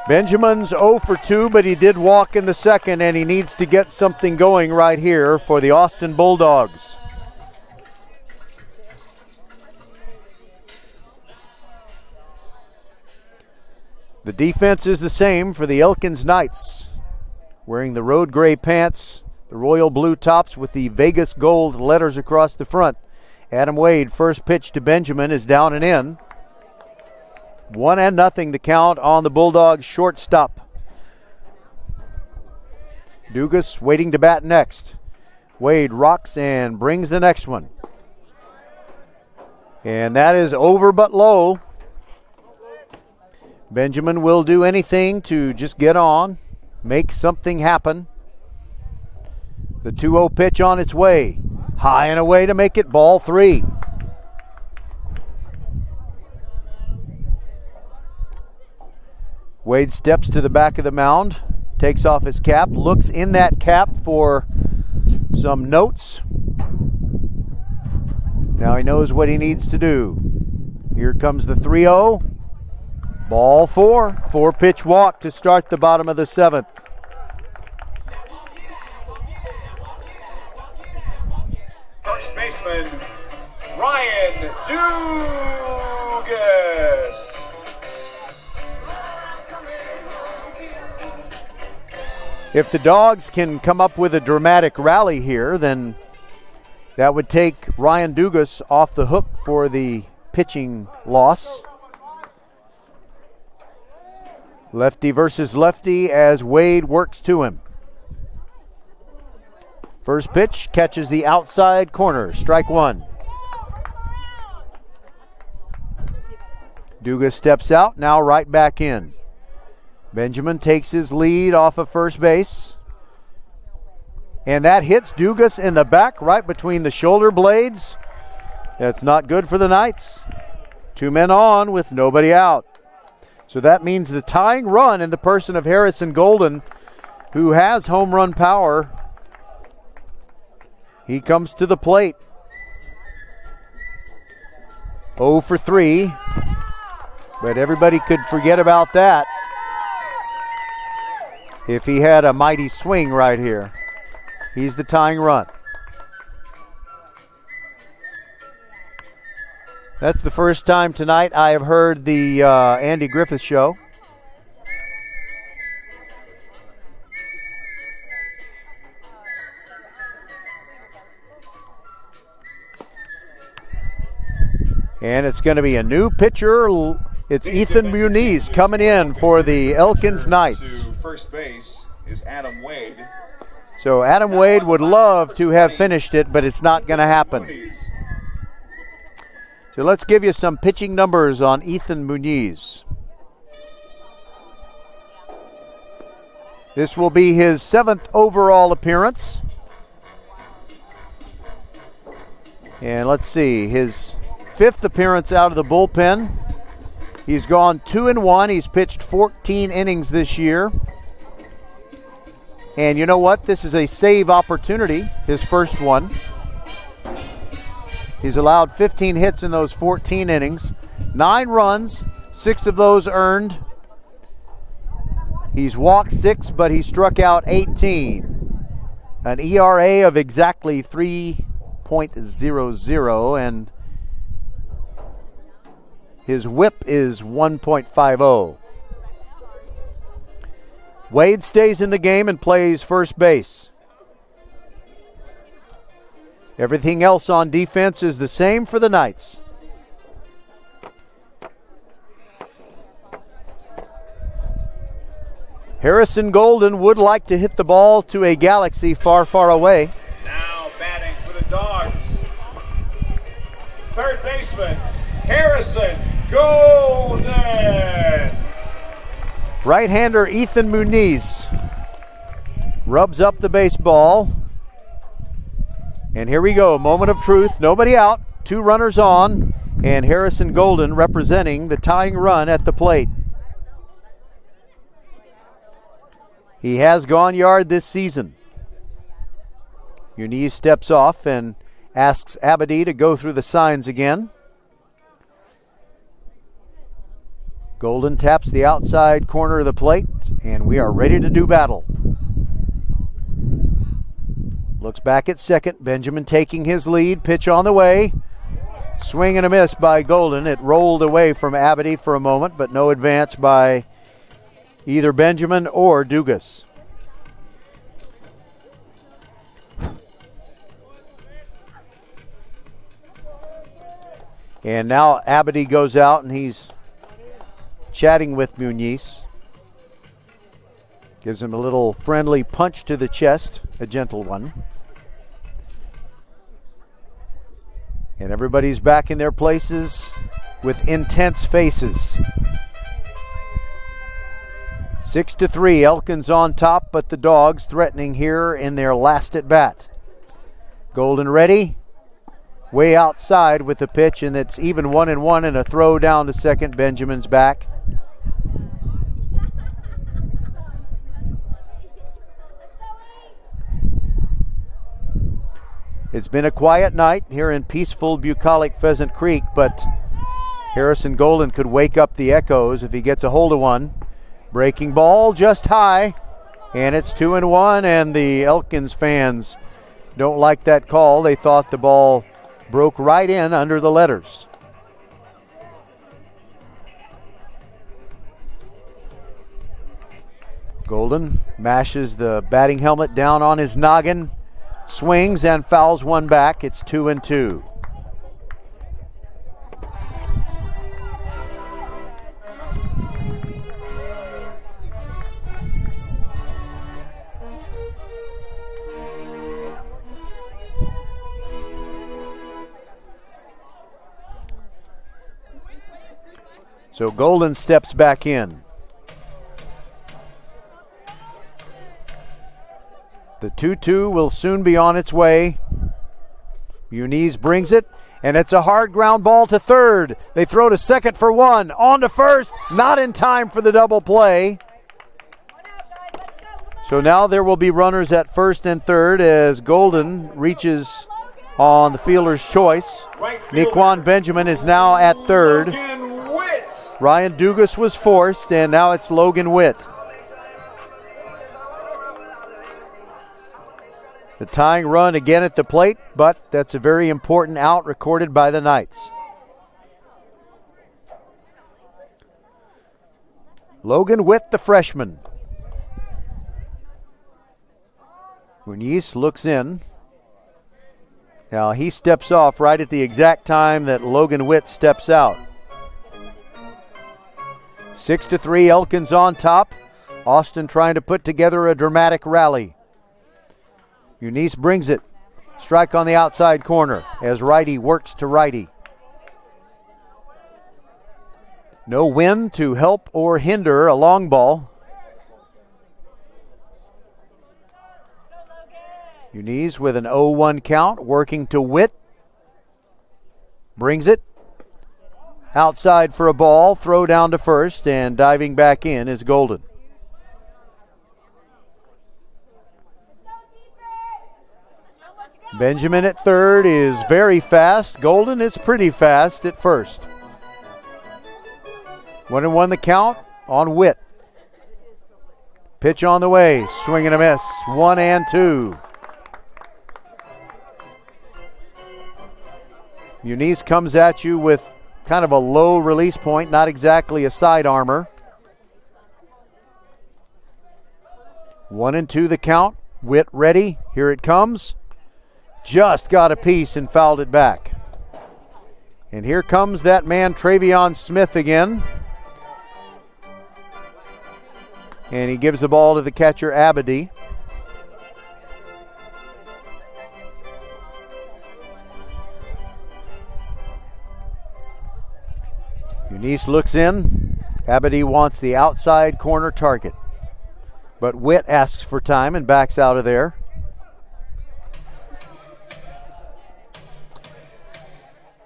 Speaker 1: Benjamin's 0 for 2, but he did walk in the second, and he needs to get something going right here for the Austin Bulldogs. The defense is the same for the Elkins Knights, wearing the road gray pants, the royal blue tops with the Vegas gold letters across the front. Adam Wade, first pitch to Benjamin, is down and in. 1-0 the count on the Bulldogs shortstop. Dugas waiting to bat next. Wade rocks and brings the next one. And that is over but low. Benjamin will do anything to just get on, make something happen. The 2-0 pitch on its way. High and away to make it ball 3. Wade steps to the back of the mound, takes off his cap, looks in that cap for some notes. Now he knows what he needs to do. Here comes the 3-0. Ball 4. 4-pitch walk to start the bottom of the 7th.
Speaker 9: First baseman, Ryan Dugas.
Speaker 1: If the Dogs can come up with a dramatic rally here, then that would take Ryan Dugas off the hook for the pitching loss. Lefty versus lefty as Wade works to him. First pitch catches the outside corner. Strike 1. Dugas steps out, now right back in. Benjamin takes his lead off of first base. And that hits Dugas in the back right between the shoulder blades. That's not good for the Knights. 2 men on with nobody out. So that means the tying run in the person of Harrison Golden, who has home run power. He comes to the plate. 0 for 3. But everybody could forget about that if he had a mighty swing right here. He's the tying run. That's the first time tonight I have heard the Andy Griffith Show. And it's going to be a new pitcher. It's Ethan Muniz coming in for the Elkins Knights.
Speaker 9: First base is Adam Wade.
Speaker 1: So Adam Wade would love to have finished it, but it's not going to happen. So let's give you some pitching numbers on Ethan Muniz. This will be his 7th overall appearance. And let's see, his 5th appearance out of the bullpen. He's gone 2-1. He's pitched 14 innings this year. And you know what? This is a save opportunity, his first one. He's allowed 15 hits in those 14 innings. 9 runs, 6 of those earned. He's walked 6, but he struck out 18. An ERA of exactly 3.00, and his whip is 1.50. Wade stays in the game and plays first base. Everything else on defense is the same for the Knights. Harrison Golden would like to hit the ball to a galaxy far, far away.
Speaker 9: Now batting for the Dogs. Third baseman, Harrison Golden.
Speaker 1: Right-hander Ethan Muniz rubs up the baseball. And here we go, moment of truth. Nobody out, 2 runners on, and Harrison Golden representing the tying run at the plate. He has gone yard this season. Muniz steps off and asks Abadi to go through the signs again. Golden taps the outside corner of the plate, and we are ready to do battle. Looks back at second. Benjamin taking his lead. Pitch on the way. Swing and a miss by Golden. It rolled away from Abadi for a moment, but no advance by either Benjamin or Dugas. And now Abadi goes out and he's chatting with Muniz. Gives him a little friendly punch to the chest, a gentle one. And everybody's back in their places with intense faces. 6-3, Elkins on top, but the Dogs threatening here in their last at bat. Golden ready, way outside with the pitch, and it's even 1-1 and a throw down to second. Benjamin's back. It's been a quiet night here in peaceful bucolic Pheasant Creek, but Harrison Golden could wake up the echoes if he gets a hold of one. Breaking ball just high, and it's 2-1, and the Elkins fans don't like that call. They thought the ball broke right in under the letters. Golden mashes the batting helmet down on his noggin, swings and fouls one back. It's 2-2. So Golden steps back in. The 2-2 will soon be on its way. Muniz brings it, and it's a hard ground ball to third. They throw to second for one. On to first, not in time for the double play. So now there will be runners at first and third as Golden reaches on the fielder's choice. Nequan Benjamin is now at third. Ryan Dugas was forced, and now it's Logan Witt. The tying run again at the plate, but that's a very important out recorded by the Knights. Logan Witt, the freshman. Muniz looks in. Now he steps off right at the exact time that Logan Witt steps out. 6-3, Elkins on top. Austin trying to put together a dramatic rally. Muniz brings it. Strike on the outside corner as righty works to righty. No wind to help or hinder a long ball. Muniz with an 0-1 count, working to Witt. Brings it. Outside for a ball, throw down to first, and diving back in is Golden. Benjamin at third is very fast. Golden is pretty fast at first. 1-1 the count on Witt. Pitch on the way, swing and a miss, 1-2. Muniz comes at you with kind of a low release point, not exactly a side armor. 1-2 the count. Witt ready. Here it comes. Just got a piece and fouled it back. And here comes that man, Travion Smith, again. And he gives the ball to the catcher, Abadi. Muniz looks in. Abadi wants the outside corner target. But Witt asks for time and backs out of there.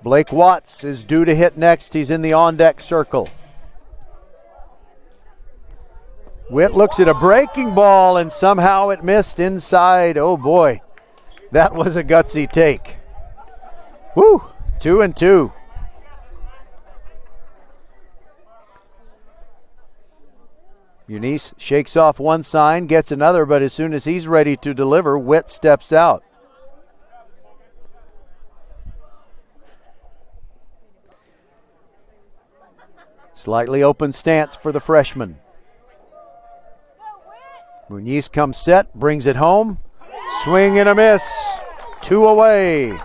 Speaker 1: Blake Watts is due to hit next. He's in the on-deck circle. Witt looks at a breaking ball, and somehow it missed inside. Oh, boy. That was a gutsy take. Woo! 2-2. Muniz shakes off one sign, gets another, but as soon as he's ready to deliver, Witt steps out. Slightly open stance for the freshman. Muniz comes set, brings it home. Swing and a miss. 2 away.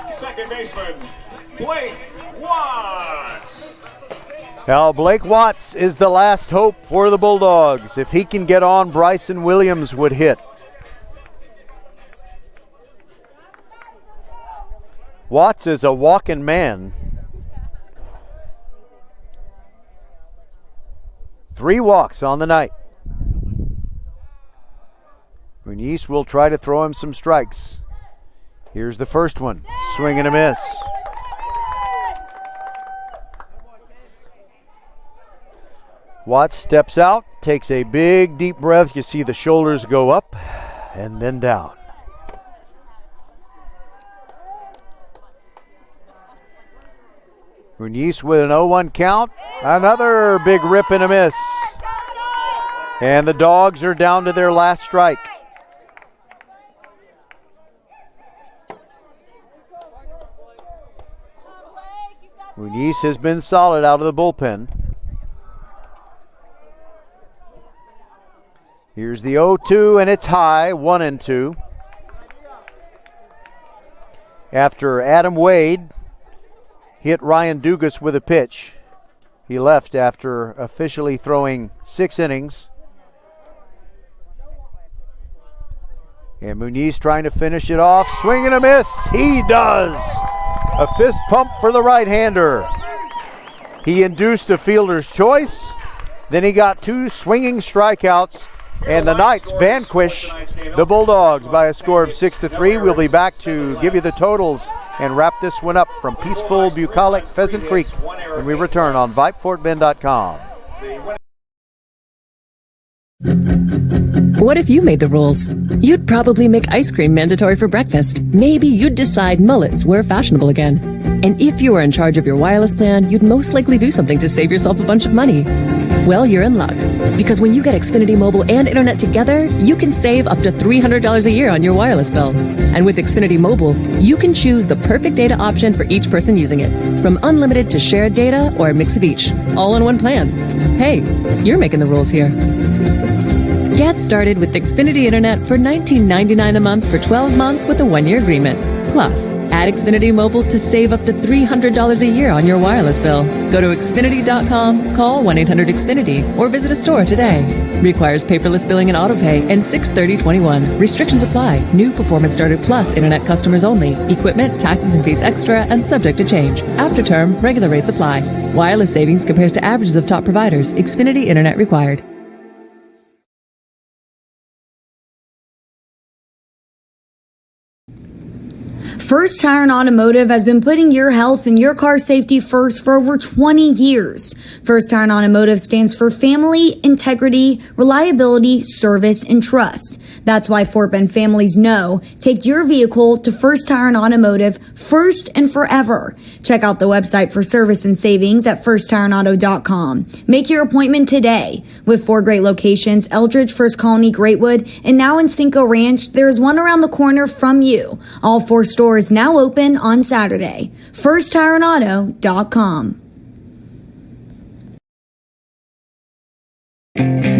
Speaker 9: Second baseman, Blake Watts.
Speaker 1: Now, Blake Watts is the last hope for the Bulldogs. If he can get on, Bryson Williams would hit. Watts is a walking man. 3 walks on the night. Muniz will try to throw him some strikes. Here's the first one. Swing and a miss. Watts steps out, takes a big deep breath. You see the shoulders go up and then down. Muniz with an 0-1 count. Another big rip and a miss. And the Dogs are down to their last strike. Muniz has been solid out of the bullpen. Here's the 0-2, and it's high, 1-2. After Adam Wade hit Ryan Dugas with a pitch, he left after officially throwing 6 innings. And Muniz trying to finish it off. Swing and a miss. He does. A fist pump for the right-hander. He induced a fielder's choice. Then he got 2 swinging strikeouts. And the Knights vanquish the Bulldogs by a score of 6-3. We'll be back to give you the totals and wrap this one up from peaceful bucolic Pheasant Creek when we return on VypeFortBend.com.
Speaker 2: What if you made the rules? You'd probably make ice cream mandatory for breakfast. Maybe you'd decide mullets were fashionable again. And if you were in charge of your wireless plan, you'd most likely do something to save yourself a bunch of money. Well, you're in luck. Because when you get Xfinity Mobile and Internet together, you can save up to $300 a year on your wireless bill. And with Xfinity Mobile, you can choose the perfect data option for each person using it. From unlimited to shared data or a mix of each. All in one plan. Hey, you're making the rules here. Get started with Xfinity Internet for $19.99 a month for 12 months with a 1-year agreement. Plus, add Xfinity Mobile to save up to $300 a year on your wireless bill. Go to Xfinity.com, call 1-800-XFINITY, or visit a store today. Requires paperless billing and autopay and 6/30/21. Restrictions apply. New Performance Starter Plus Internet customers only. Equipment, taxes and fees extra and subject to change. After term, regular rates apply. Wireless savings compares to averages of top providers. Xfinity Internet required.
Speaker 3: First Tire and Automotive has been putting your health and your car safety first for over 20 years. First Tire and Automotive stands for family, integrity, reliability, service, and trust. That's why Fort Bend families know take your vehicle to First Tire and Automotive first and forever. Check out the website for service and savings at firsttireandauto.com. Make your appointment today. With 4 great locations, Eldridge, First Colony, Greatwood, and now in Cinco Ranch, there's one around the corner from you. All 4 stores now open on Saturday. FirstTireandAuto.com.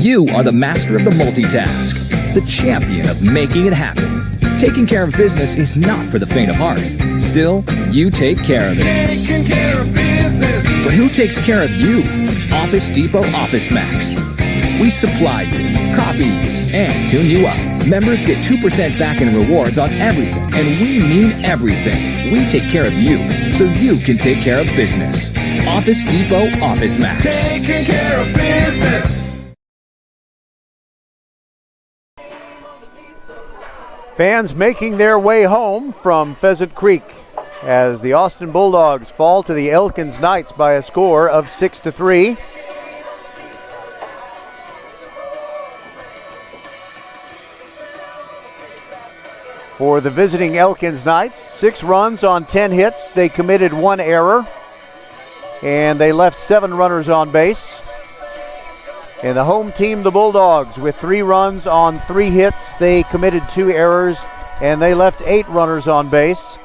Speaker 8: You are the master of the multitask, the champion of making it happen. Taking care of business is not for the faint of heart. Still, you take care of it.
Speaker 10: Taking care of business.
Speaker 8: But who takes care of you? Office Depot Office Max. We supply you, copy you, and tune you up. Members get 2% back in rewards on everything, and we mean everything. We take care of you, so you can take care of business. Office Depot Office Max.
Speaker 10: Taking care of business.
Speaker 1: Fans making their way home from Pheasant Creek as the Austin Bulldogs fall to the Elkins Knights by a score of 6-3. For the visiting Elkins Knights, 6 runs on 10 hits. They committed 1 error, and they left 7 runners on base. And the home team, the Bulldogs, with 3 runs on 3 hits. They committed 2 errors, and they left 8 runners on base.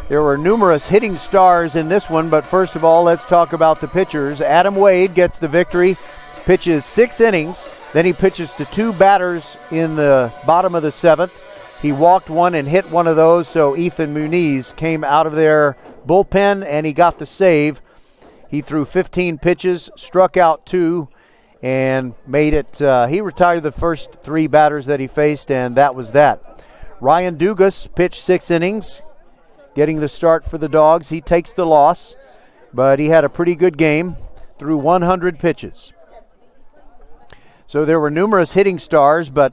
Speaker 1: There were numerous hitting stars in this one, but first of all, let's talk about the pitchers. Adam Wade gets the victory, pitches 6 innings. Then he pitches to 2 batters in the bottom of the 7th. He walked 1 and hit 1 of those, so Ethan Muniz came out of their bullpen, and he got the save. He threw 15 pitches, struck out 2, and made it. He retired the first 3 batters that he faced, and that was that. Ryan Dugas pitched 6 innings, getting the start for the Dogs. He takes the loss, but he had a pretty good game, threw 100 pitches. So there were numerous hitting stars, but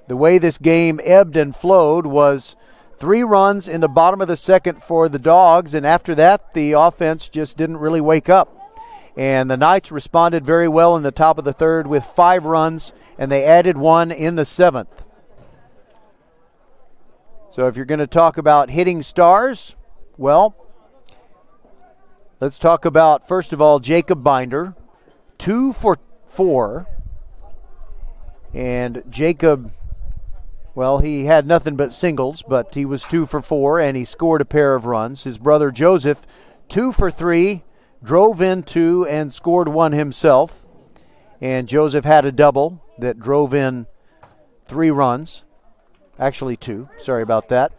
Speaker 1: the way this game ebbed and flowed was 3 runs in the bottom of the second for the Dogs, and after that, the offense just didn't really wake up. And the Knights responded very well in the top of the third with 5 runs, and they added 1 in the 7th. So if you're going to talk about hitting stars, well, let's talk about, first of all, Jacob Binder, 2 for 4. And Jacob, well, he had nothing but singles, but he was 2 for 4, and he scored a pair of runs. His brother Joseph, 2 for 3, drove in 2 and scored 1 himself. And Joseph had a double that drove in 3 runs. Actually 2, sorry about that.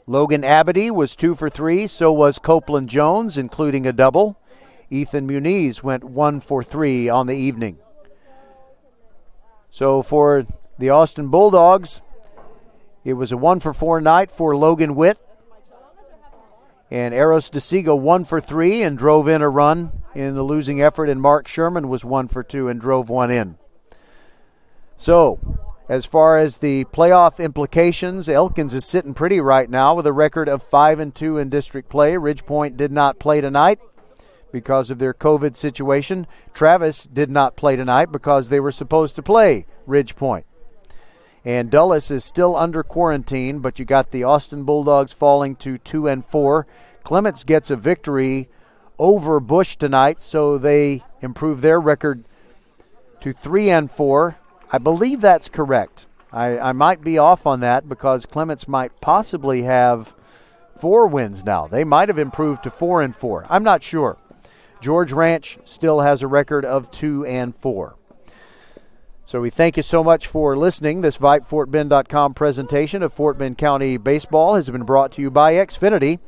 Speaker 1: Logan Abity was 2 for 3, so was Copeland Jones, including a double. Ethan Muniz went 1 for 3 on the evening. So for the Austin Bulldogs, it was a 1 for 4 night for Logan Witt. And Eros DeSiga 1 for 3 and drove in a run in the losing effort, and Mark Sherman was 1 for 2 and drove 1 in. So, as far as the playoff implications, Elkins is sitting pretty right now with a record of 5-2 in district play. Ridgepoint did not play tonight because of their COVID situation. Travis did not play tonight because they were supposed to play Ridgepoint. And Dulles is still under quarantine, but you got the Austin Bulldogs falling to 2-4. Clements gets a victory over Bush tonight, so they improve their record to 3-4. I believe that's correct. I might be off on that because Clements might possibly have 4 wins now. They might have improved to 4-4. I'm not sure. George Ranch still has a record of 2-4. So we thank you so much for listening. This VypeFortBend.com presentation of Fort Bend County Baseball has been brought to you by Xfinity.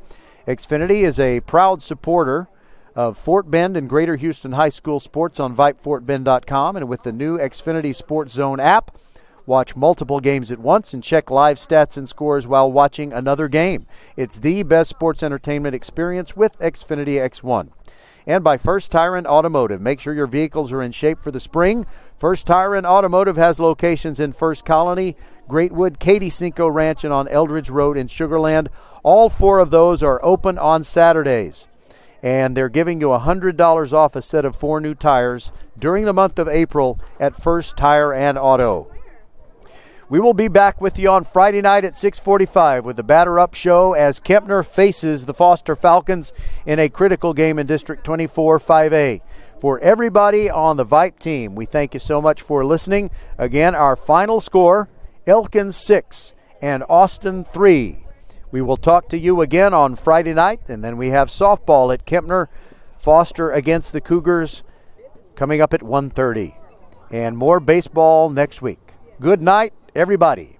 Speaker 1: Xfinity is a proud supporter of Fort Bend and Greater Houston High School sports on VypeFortBend.com. And with the new Xfinity Sports Zone app, watch multiple games at once and check live stats and scores while watching another game. It's the best sports entertainment experience with Xfinity X1. And by First Tire and Automotive. Make sure your vehicles are in shape for the spring. First Tire and Automotive has locations in First Colony, Greatwood, Katy Cinco Ranch, and on Eldridge Road in Sugar Land. All 4 of those are open on Saturdays. And they're giving you $100 off a set of 4 new tires during the month of April at First Tire and Auto. We will be back with you on Friday night at 6:45 with the Batter Up Show as Kempner faces the Foster Falcons in a critical game in District 24 5A. For everybody on the Vype team, we thank you so much for listening. Again, our final score, Elkins 6 and Austin 3. We will talk to you again on Friday night, and then we have softball at Kempner, Foster against the Cougars, coming up at 1:30. And more baseball next week. Good night, everybody.